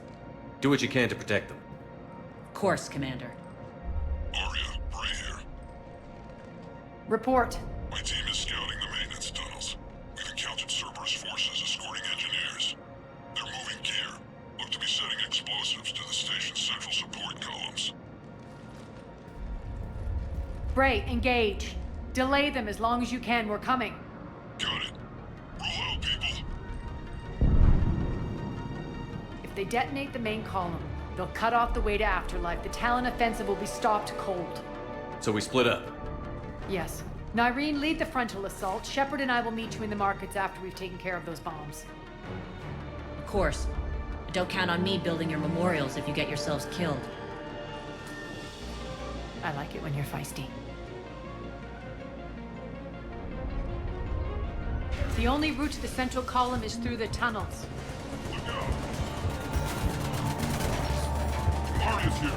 Do what you can to protect them. Of course, Commander. Arya, Bray here. Report. My team is scouting the maintenance tunnels. We've encountered Cerberus forces escorting engineers. They're moving gear. Look to be setting explosives to the station's central support columns. Bray, engage. Delay them as long as you can. We're coming. Got it. If they detonate the main column, they'll cut off the way to Afterlife. The Talon offensive will be stopped cold. So we split up. Yes. Nyreen, lead the frontal assault. Shepard and I will meet you in the markets after we've taken care of those bombs. Of course. Don't count on me building your memorials if you get yourselves killed. I like it when you're feisty. The only route to the central column is through the tunnels. Warriors here.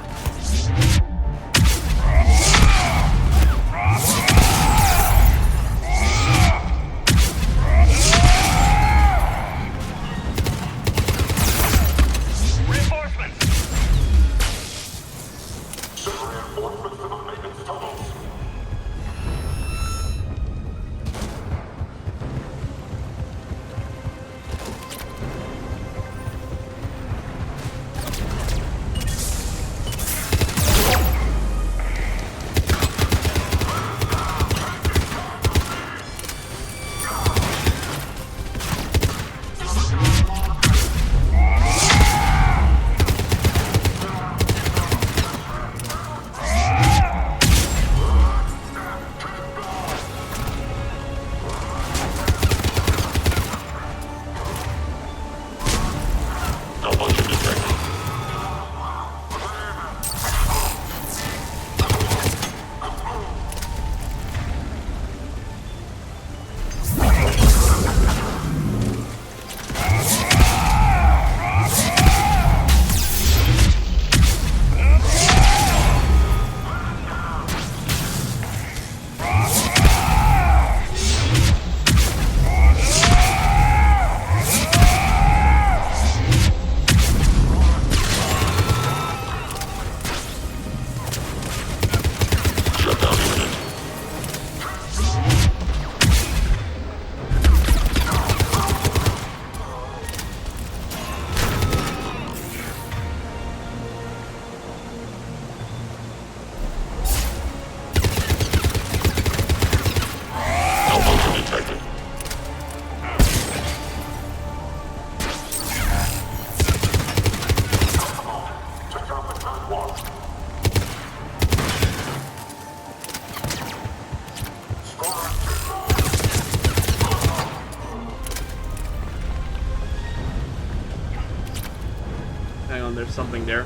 There's something there.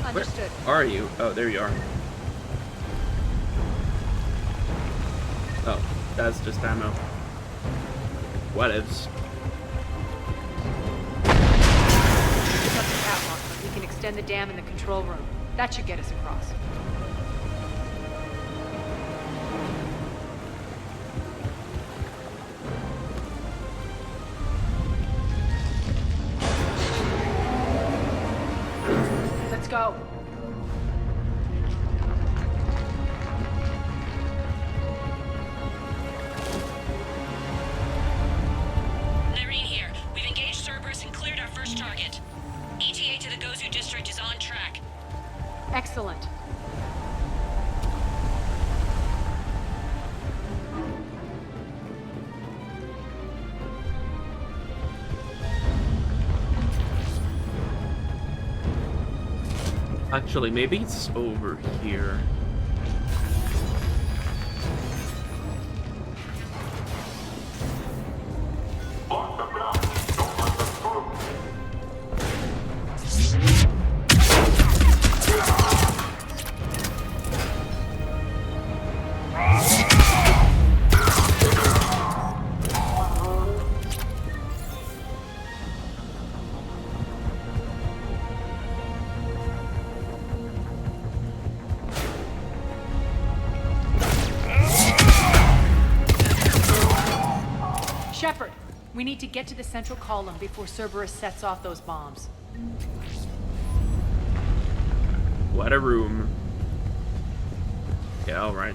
Understood. Where are you? Oh, there you are. Oh, that's just ammo. What ifs? It's up the catwalk, but we can extend the dam in the control room. That should get us across. Let's go. Nyreen here. We've engaged Cerberus and cleared our first target. ETA to the Gozu district is on track. Excellent. Actually, maybe it's over here. Shepard, we need to get to the central column before Cerberus sets off those bombs. What a room. Yeah, alright.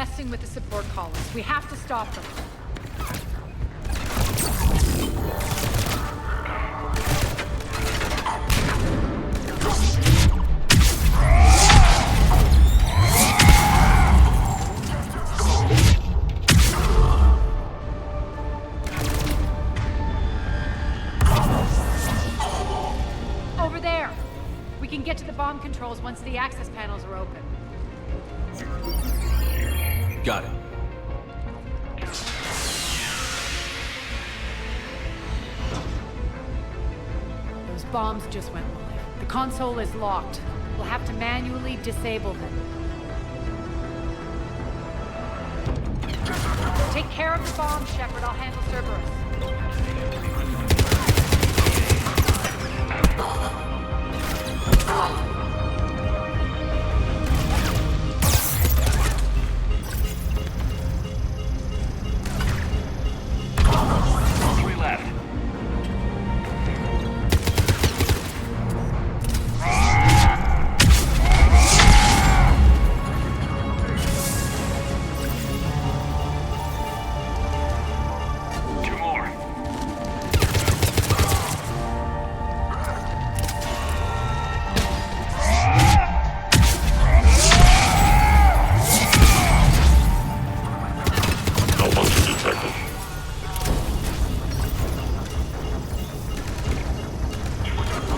messing with the support columns. We have to stop them. Over there! We can get to the bomb controls once the access panels are open. Got it. Those bombs just went live. The console is locked. We'll have to manually disable them. Take care of the bomb, Shepard. I'll handle Cerberus. Three left. Two more. Malfunction detected.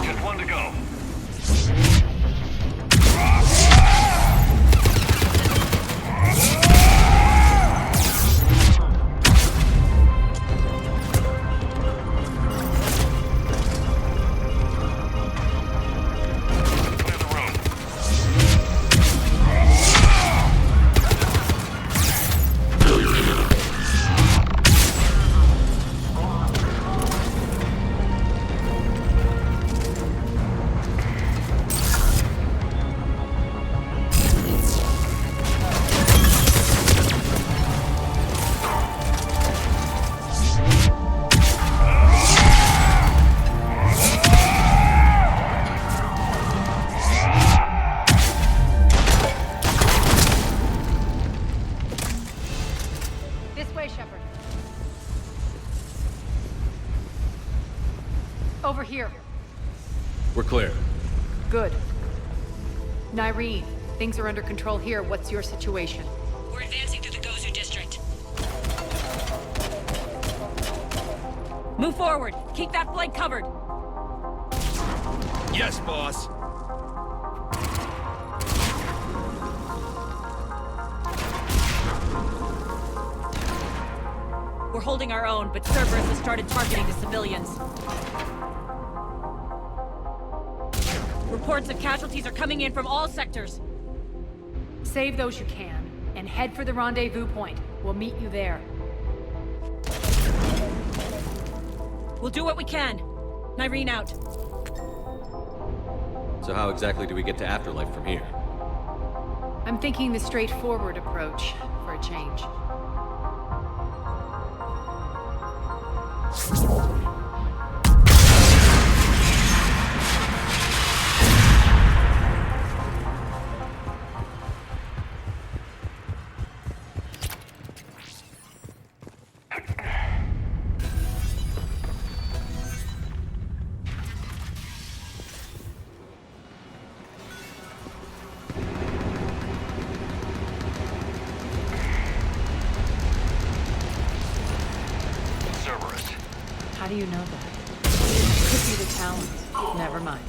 Just one to go. Clear the room. Failure imminent. This way, Shepard. Over here. We're clear. Good. Nyreen, things are under control here. What's your situation? We're advancing through the Gozu district. Move forward. Keep that flank covered. Yes, boss. We're holding our own, but Cerberus has started targeting the civilians. Reports of casualties are coming in from all sectors. Save those you can, and head for the rendezvous point. We'll meet you there. We'll do what we can. Nyreen out. So how exactly do we get to Afterlife from here? I'm thinking the straightforward approach for a change. Cerberus. How do you know that? Could be the Talons. Never mind.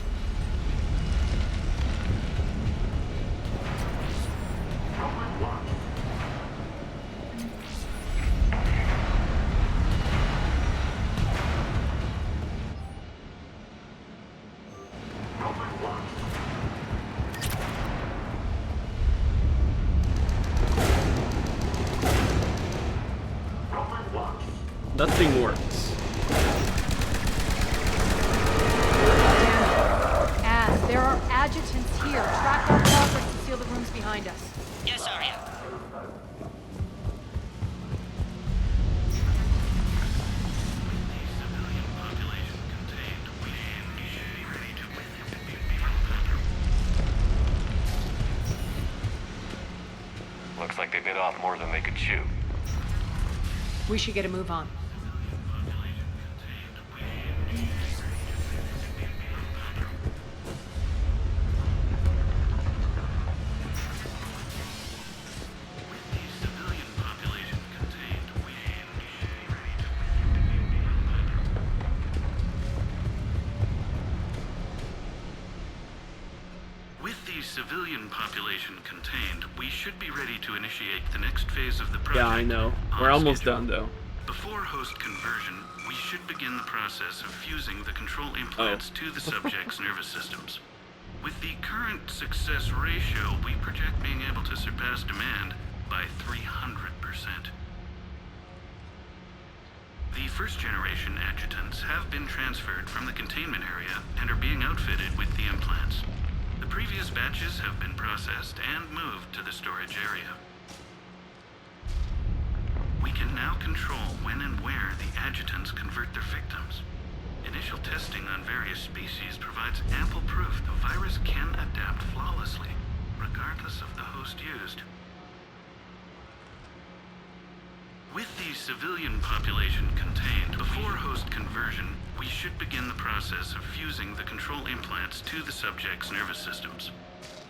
That thing works. Az, there are adjutants here. Track our progress and seal the rooms behind us. Yes, Arya. Looks like they bit off off more than they could chew. We should get a move on. Civilian population contained, we should be ready to initiate the next phase of the project. Yeah, I know. We're almost done, though. Before host conversion, we should begin the process of fusing the control implants to the subject's nervous systems. With the current success ratio, we project being able to surpass demand by 300%. The first-generation adjutants have been transferred from the containment area and are being outfitted with the implants. The previous batches have been processed and moved to the storage area. We can now control when and where the adjutants convert their victims. Initial testing on various species provides ample proof the virus can adapt flawlessly, regardless of the host used. With the civilian population contained, before host conversion, we should begin the process of fusing the control implants to the subject's nervous systems.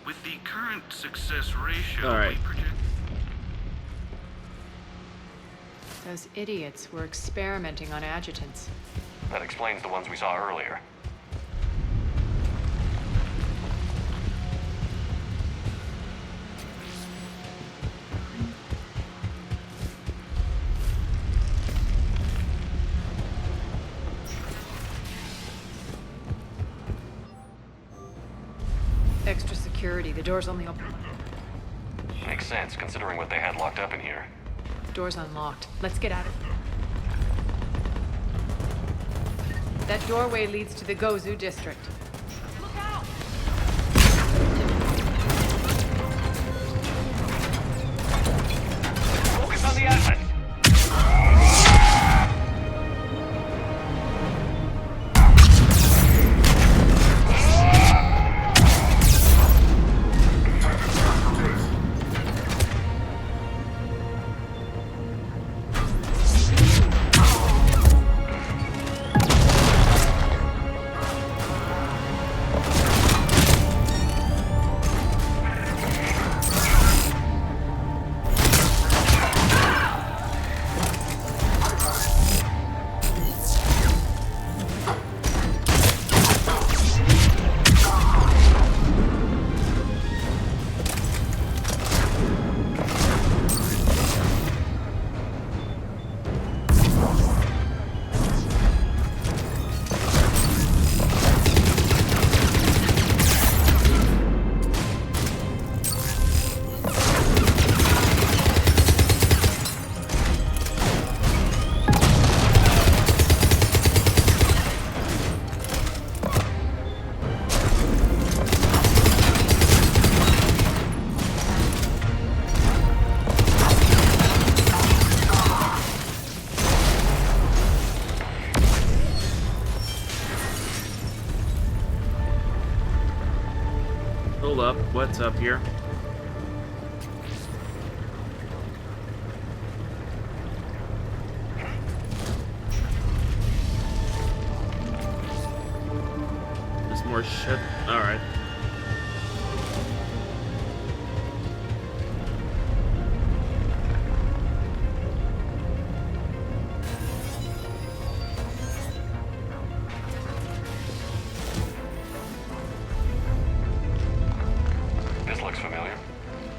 With the current success ratio, we project... Those idiots were experimenting on adjutants. That explains the ones we saw earlier. Extra security. The door's only open. Makes sense, considering what they had locked up in here. Door's unlocked. Let's get at it. That doorway leads to the Gozu district. Look out! Focus on the asset! Up. What's up here? There's more shit. All right.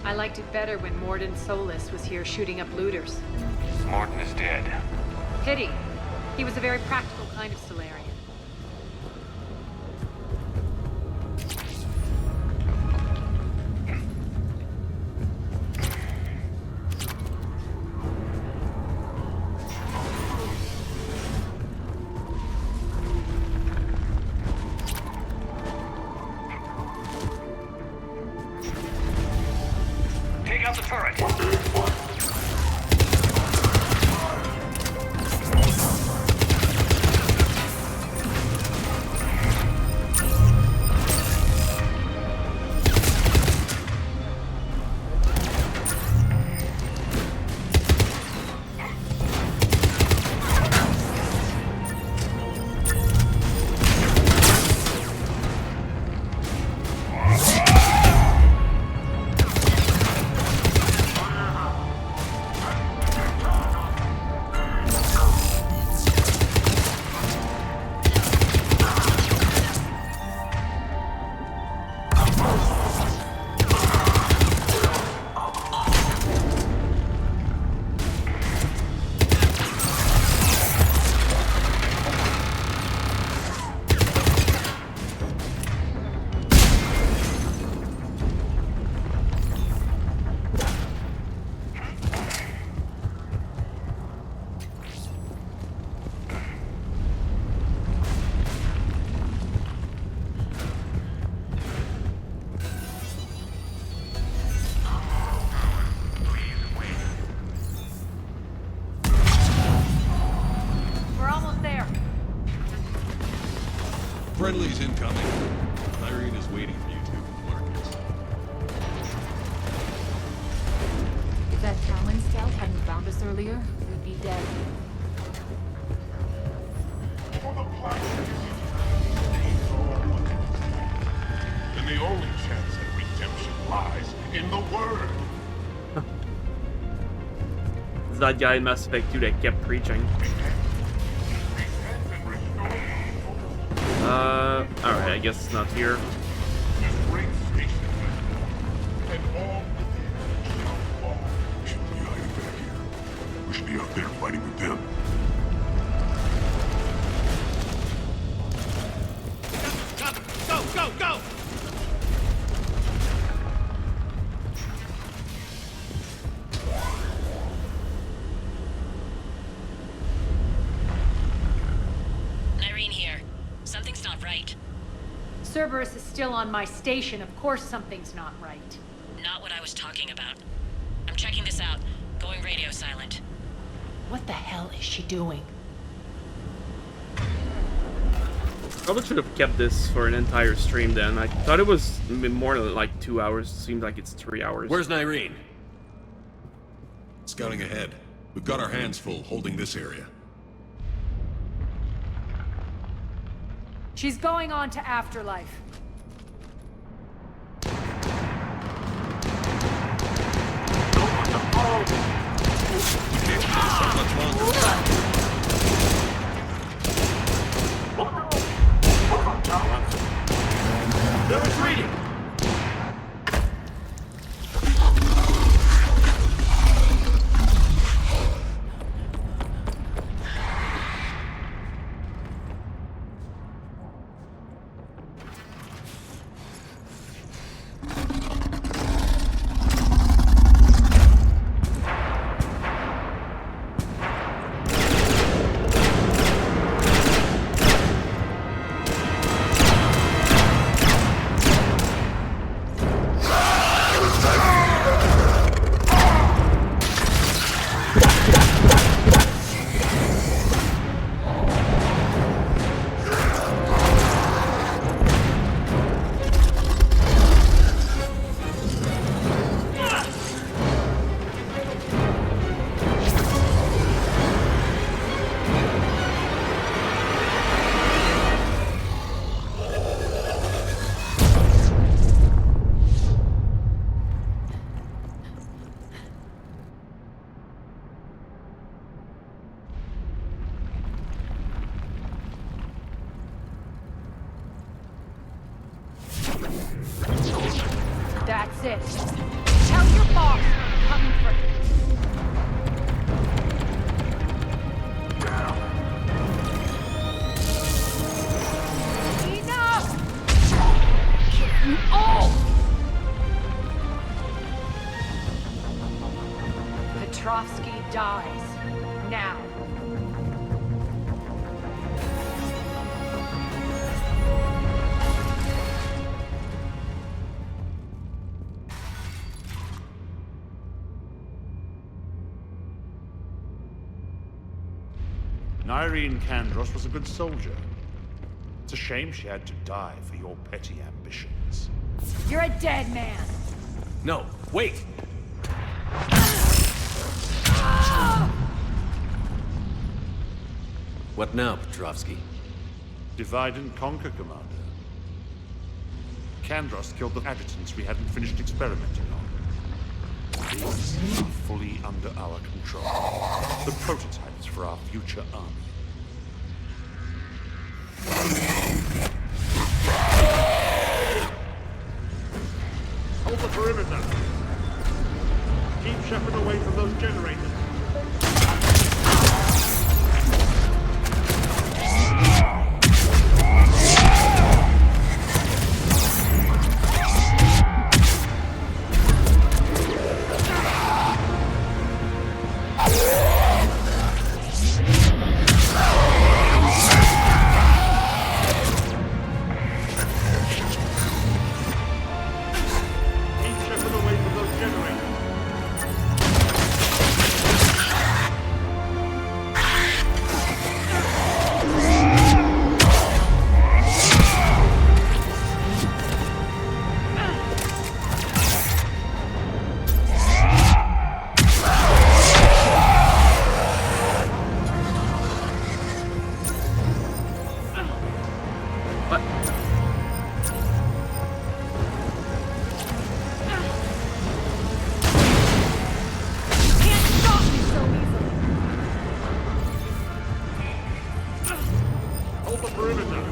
I liked it better when Mordin Solus was here shooting up looters. Mordin is dead. Pity. He was a very practical kind of Solarian. Take out the turret! Friendly's incoming. Irene is waiting for you two, Marcus. If that Talon scout hadn't found us earlier, we'd be dead. And the only chance at redemption lies in the word. It's that guy in Mass Effect 2 that kept preaching. Alright, I guess it's not here. We should be out there fighting with them. Go, go, go! Irene here. Something's not right. Cerberus is still on my station. Of course something's not right. Not what I was talking about. I'm checking this out. Going radio silent. What the hell is she doing? Probably should have kept this for an entire stream then. I thought it was more than like 2 hours. Seemed like it's 3 hours. Where's Nyreen? Scouting ahead. We've got our hands full holding this area. She's going on to Afterlife. They're retreating! That's it. Tell your boss I'm coming for him. Enough! Kill you all! Petrovsky dies. Now. Nyreen Kandros was a good soldier. It's a shame she had to die for your petty ambitions. You're a dead man. No, wait! What now, Petrovsky? Divide and conquer, Commander. Kandros killed the adjutants we hadn't finished experimenting on. These are fully under our control. The prototypes for our future army. Hold the perimeter. Keep Shepard away from those generators. Keep Shepard away from those generators. Hold the perimeter.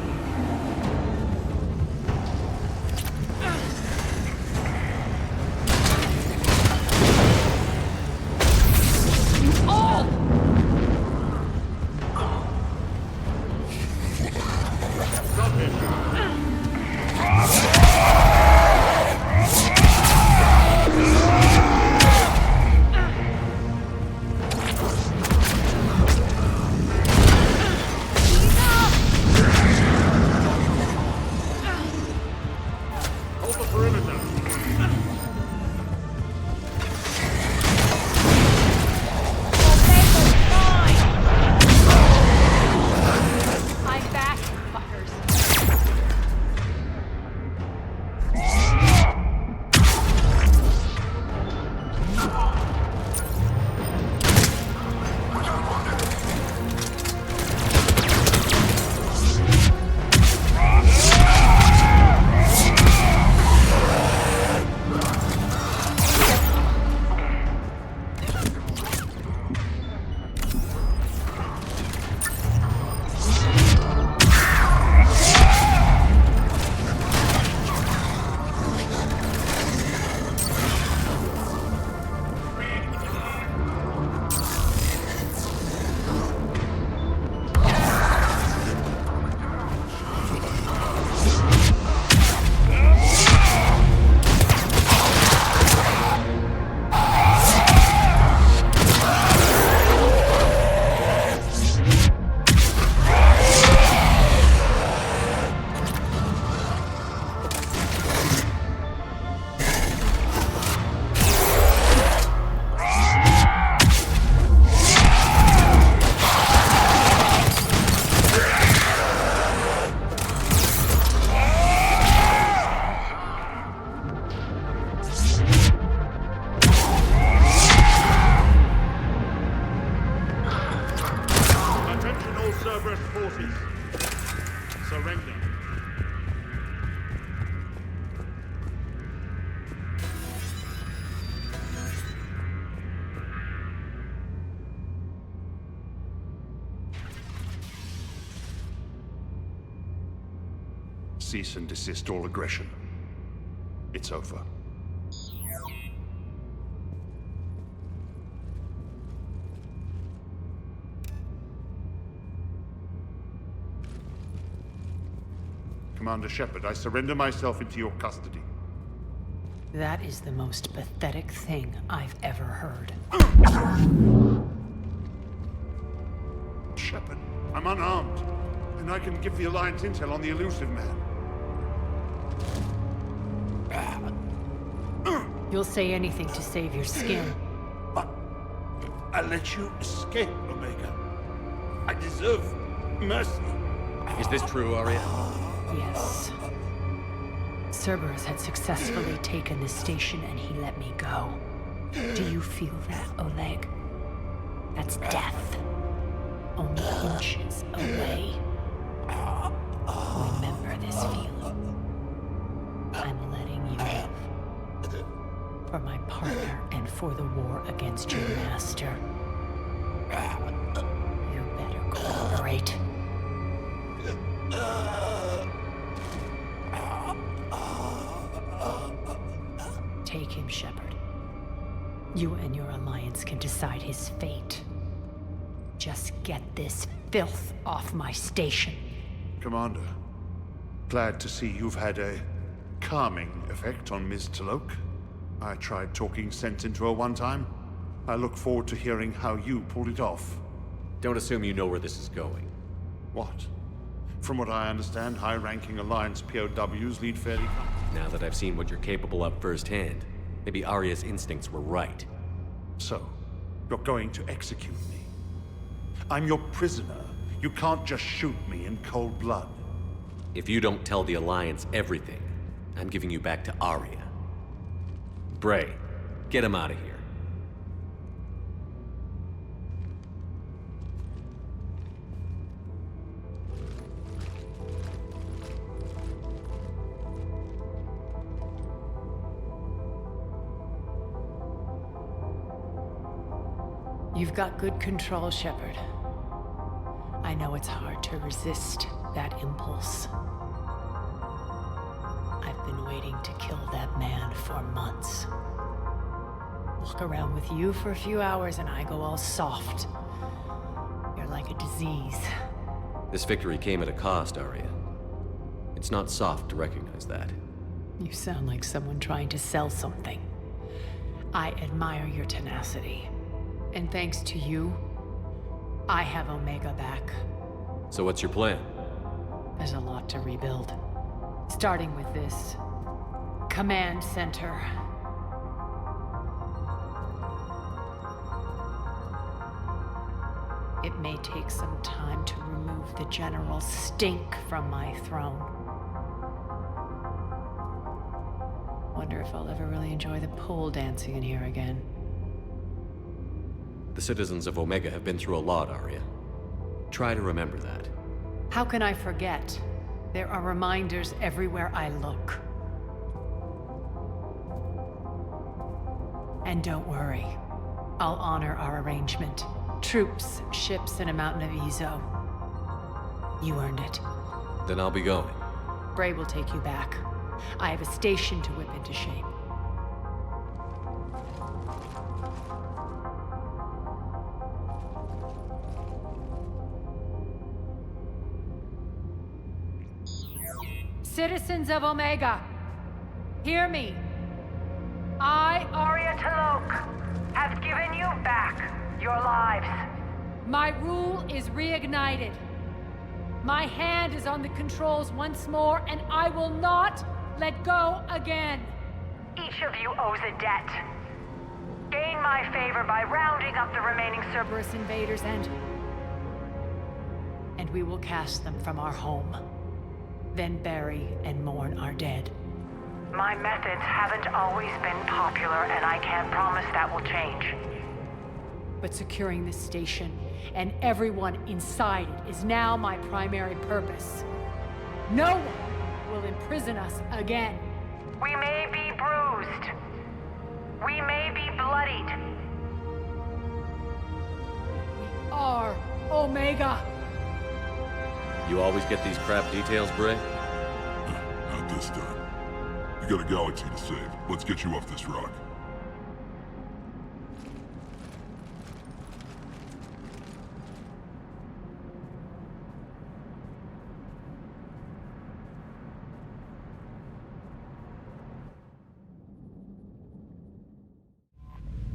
Cease and desist all aggression. It's over. Commander Shepard, I surrender myself into your custody. That is the most pathetic thing I've ever heard. Shepard, I'm unarmed, and I can give the Alliance intel on the elusive man. You'll say anything to save your skin. But I let you escape, Omega. I deserve mercy. Is this true, Aria? Yes. Cerberus had successfully taken this station and he let me go. Do you feel that, Oleg? That's death. Only inches away. Remember this feeling. I'm letting you live. For my partner and for the war against your master. You better cooperate. Take him, Shepard. You and your Alliance can decide his fate. Just get this filth off my station. Commander, glad to see you've had a calming effect on Ms. T'Loak. I tried talking sense into her one time. I look forward to hearing how you pulled it off. Don't assume you know where this is going. What? From what I understand, high-ranking Alliance POWs lead fairly... Now that I've seen what you're capable of firsthand, maybe Aria's instincts were right. So, you're going to execute me. I'm your prisoner. You can't just shoot me in cold blood. If you don't tell the Alliance everything, I'm giving you back to Aria. Bray, get him out of here. You've got good control, Shepard. I know know it's hard to resist that impulse. I've been waiting to kill that man for months. Walk around with you for a few hours and I go all soft. You're like a disease. This victory came at a cost, Arya. It's not soft to recognize that. You sound like someone trying to sell something. I admire your tenacity. And thanks to you, I have Omega back. So what's your plan? There's a lot to rebuild. Starting with this command center. It may take some time to remove the general stink from my throne. Wonder if I'll ever really enjoy the pole dancing in here again. The citizens of Omega have been through a lot, Arya. Try to remember that. How can I forget? There are reminders everywhere I look. And don't worry, I'll honor our arrangement. Troops, ships, and a mountain of Ezo. You earned it. Then I'll be going. Bray will take you back. I have a station to whip into shape. Citizens of Omega, hear me. I, Arya T'Loak, have given you back your lives. My rule is reignited. My hand is on the controls once more, and I will not let go again. Each of you owes a debt. Gain my favor by rounding up the remaining Cerberus invaders and we will cast them from our home. Then bury and mourn our dead. My methods haven't always been popular, and I can't promise that will change. But securing this station and everyone inside it is now my primary purpose. No one will imprison us again. We may be bruised. We may be bloodied. We are Omega. You always get these crap details, Bray? Not this time. You got a galaxy to save. Let's get you off this rock.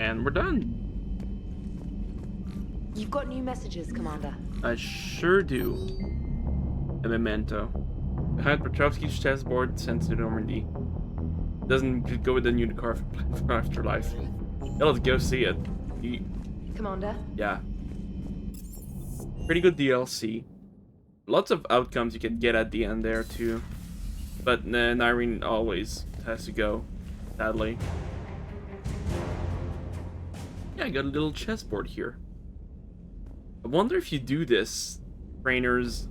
And we're done. You've got new messages, Commander. I sure do. A memento. Behind Petrovsky's chessboard sent to Normandy. Doesn't go with the new car for Afterlife. Yeah, let's go see it. Commander? Yeah. Pretty good DLC. Lots of outcomes you could get at the end there too. But Nyreen always has to go, sadly. Yeah, I got a little chessboard here. I wonder if you do this, Trainer's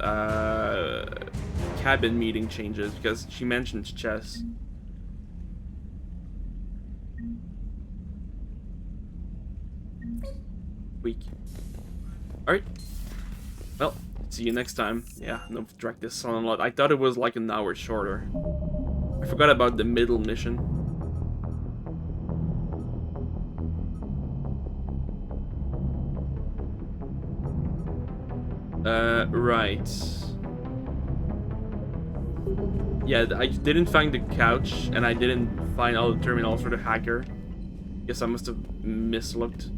cabin meeting changes, because she mentioned chess. Weak. Alright. Well, see you next time. Yeah, no, drag this on a lot. I thought it was like an hour shorter. I forgot about the middle mission. Right. Yeah, I didn't find the couch, and I didn't find all the terminals for the hacker. Guess I must have mislooked.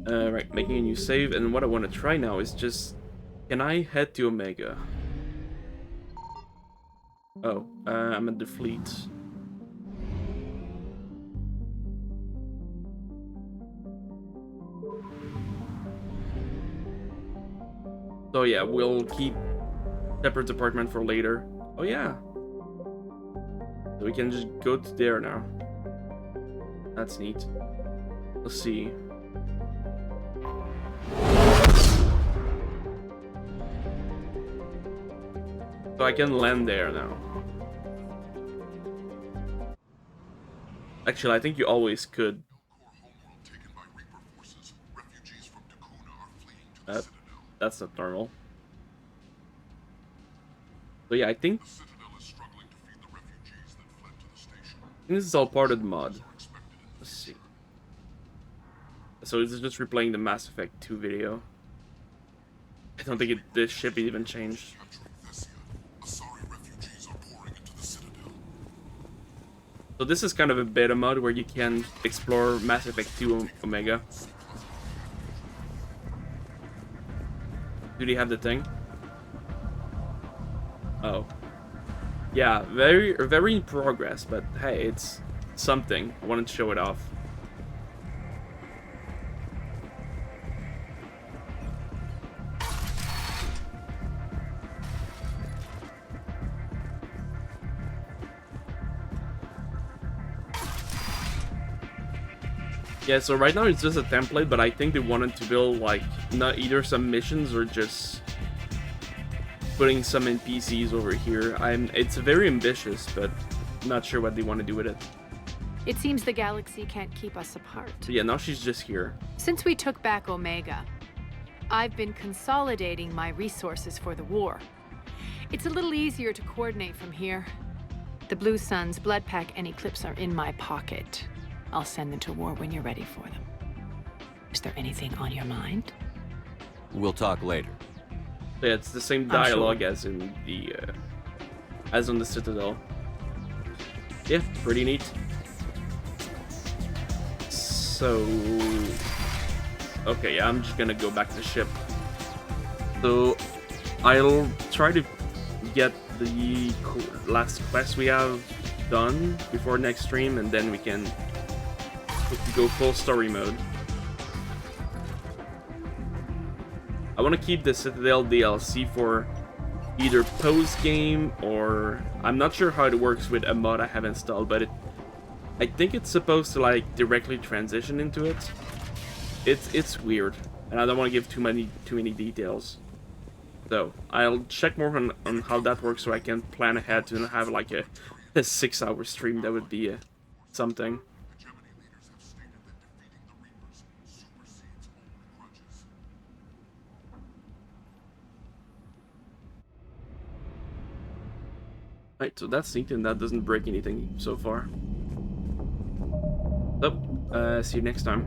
Right, making a new save, and what I want to try now is just... Can I head to Omega? Oh, I'm at the fleet. So yeah, we'll keep Shepard's apartment for later. Oh yeah. So we can just go to there now. That's neat. Let's see. So I can land there now. Actually, I think you always could. That's not normal. So yeah, I think this is all part of the mod. Let's see. So this is just replaying the Mass Effect 2 video. I don't think this ship even changed. So this is kind of a beta mod where you can explore Mass Effect 2 Omega. Do they have the thing? Oh. Yeah, very in progress, but hey, it's something. I wanted to show it off. Yeah, so right now it's just a template, but I think they wanted to build like not either some missions or just putting some NPCs over here. It's very ambitious, but I'm not sure what they want to do with it. It seems the galaxy can't keep us apart. So yeah, now she's just here. Since we took back Omega, I've been consolidating my resources for the war. It's a little easier to coordinate from here. The Blue Suns, Bloodpack, and Eclipse are in my pocket. I'll send them to war when you're ready for them. Is there anything on your mind? We'll talk later. Yeah, it's the same dialogue as in the as on the Citadel. Yeah, pretty neat. So okay, yeah, I'm just gonna go back to the ship. So I'll try to get the last quest we have done before next stream, and then we can go full story mode. I want to keep the Citadel DLC for either post-game or... I'm not sure how it works with a mod I have installed, but I think it's supposed to like directly transition into it. It's weird, and I don't want to give too many details. So I'll check more on how that works so I can plan ahead to have like a 6-hour stream. That would be something. Right, so that's neat, and that doesn't break anything so far. So, see you next time.